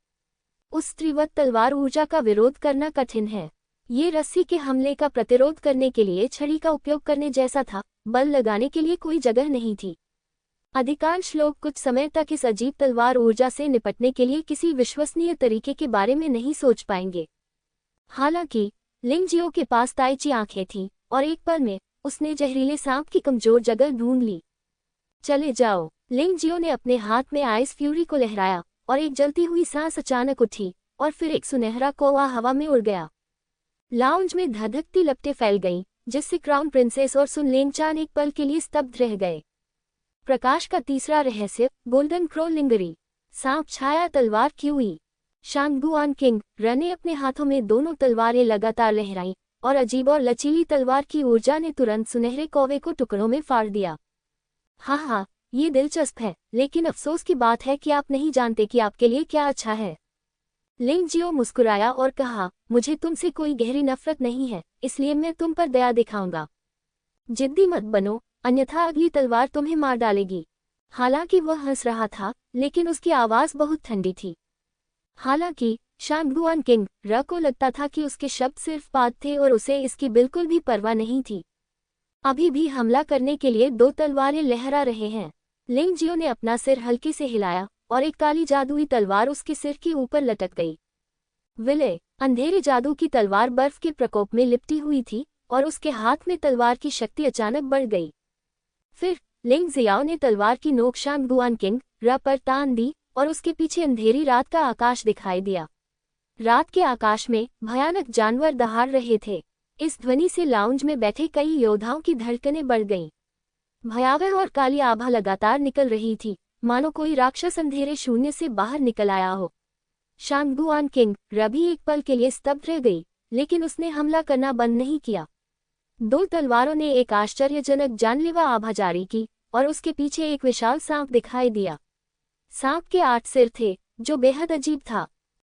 [SPEAKER 1] उस त्रिवत तलवार ऊर्जा का विरोध करना कठिन है। ये रस्सी के हमले का प्रतिरोध करने के लिए छड़ी का उपयोग करने जैसा था, बल लगाने के लिए कोई जगह नहीं थी। अधिकांश लोग कुछ समय तक इस अजीब तलवार ऊर्जा से निपटने के लिए किसी विश्वसनीय तरीके के बारे में नहीं सोच पाएंगे। हालांकि लिंग जियो के पास ताइची आंखें थीं और एक पल में उसने जहरीले सांप की कमजोर जगह ढूंढ ली। चले जाओ। लिंग जियो ने अपने हाथ में आइस फ्यूरी को लहराया और एक जलती हुई सांस अचानक उठी और फिर एक सुनहरा कौवा हवा में उड़ गया। लाउंज में धधकती लपटें फैल गईं, जिससे क्राउन प्रिंसेस और सुन लेंगचान एक पल के लिए स्तब्ध रह गए। प्रकाश का तीसरा रहस्य, गोल्डन क्रो लिंगरी। सांप छाया तलवार क्यूई। शांगुआन किंग र ने अपने हाथों में दोनों तलवारें लगातार लहराईं और अजीब और लचीली तलवार की ऊर्जा ने तुरंत सुनहरे कौवे को टुकड़ों में फाड़ दिया। हाँ, ये दिलचस्प है, लेकिन अफसोस की बात है कि आप नहीं जानते कि आपके लिए क्या अच्छा है। लिंग जियो मुस्कुराया और कहा, मुझे तुमसे कोई गहरी नफरत नहीं है, इसलिए मैं तुम पर दया दिखाऊंगा। जिद्दी मत बनो, अन्यथा अगली तलवार तुम्हें मार डालेगी। हालांकि वह हंस रहा था, लेकिन उसकी आवाज बहुत ठंडी थी। हालांकि शांगुआन किंग र को लगता था कि उसके शब्द सिर्फ बात थे और उसे इसकी बिल्कुल भी परवाह नहीं थी। अभी भी हमला करने के लिए दो तलवारें लहरा रहे हैं। लिंग जियो ने अपना सिर हल्के से हिलाया और एक काली जादुई तलवार उसके सिर के ऊपर लटक गई। विलय, अंधेरे जादू की तलवार बर्फ के प्रकोप में लिपटी हुई थी और उसके हाथ में तलवार की शक्ति अचानक बढ़ गई। फिर लिंग जियाओ ने तलवार की नोक शांगुआन किंग र पर तान दी और उसके पीछे अंधेरी रात का आकाश दिखाई दिया। रात के आकाश में भयानक जानवर दहाड़ रहे थे। इस ध्वनि से लाउंज में बैठे कई योद्धाओं की धड़कनें बढ़ गईं। भयावह और काली आभा लगातार निकल रही थी, मानो कोई राक्षस अंधेरे शून्य से बाहर निकल आया हो। शांगुआन किंग र भी एक पल के लिए स्तब्ध रह गई, लेकिन उसने हमला करना बंद नहीं किया। दो तलवारों ने एक आश्चर्यजनक जानलेवा आभा जारी की और उसके पीछे एक विशाल सांप दिखाई दिया। सांप के 8 सिर थे, जो बेहद अजीब था।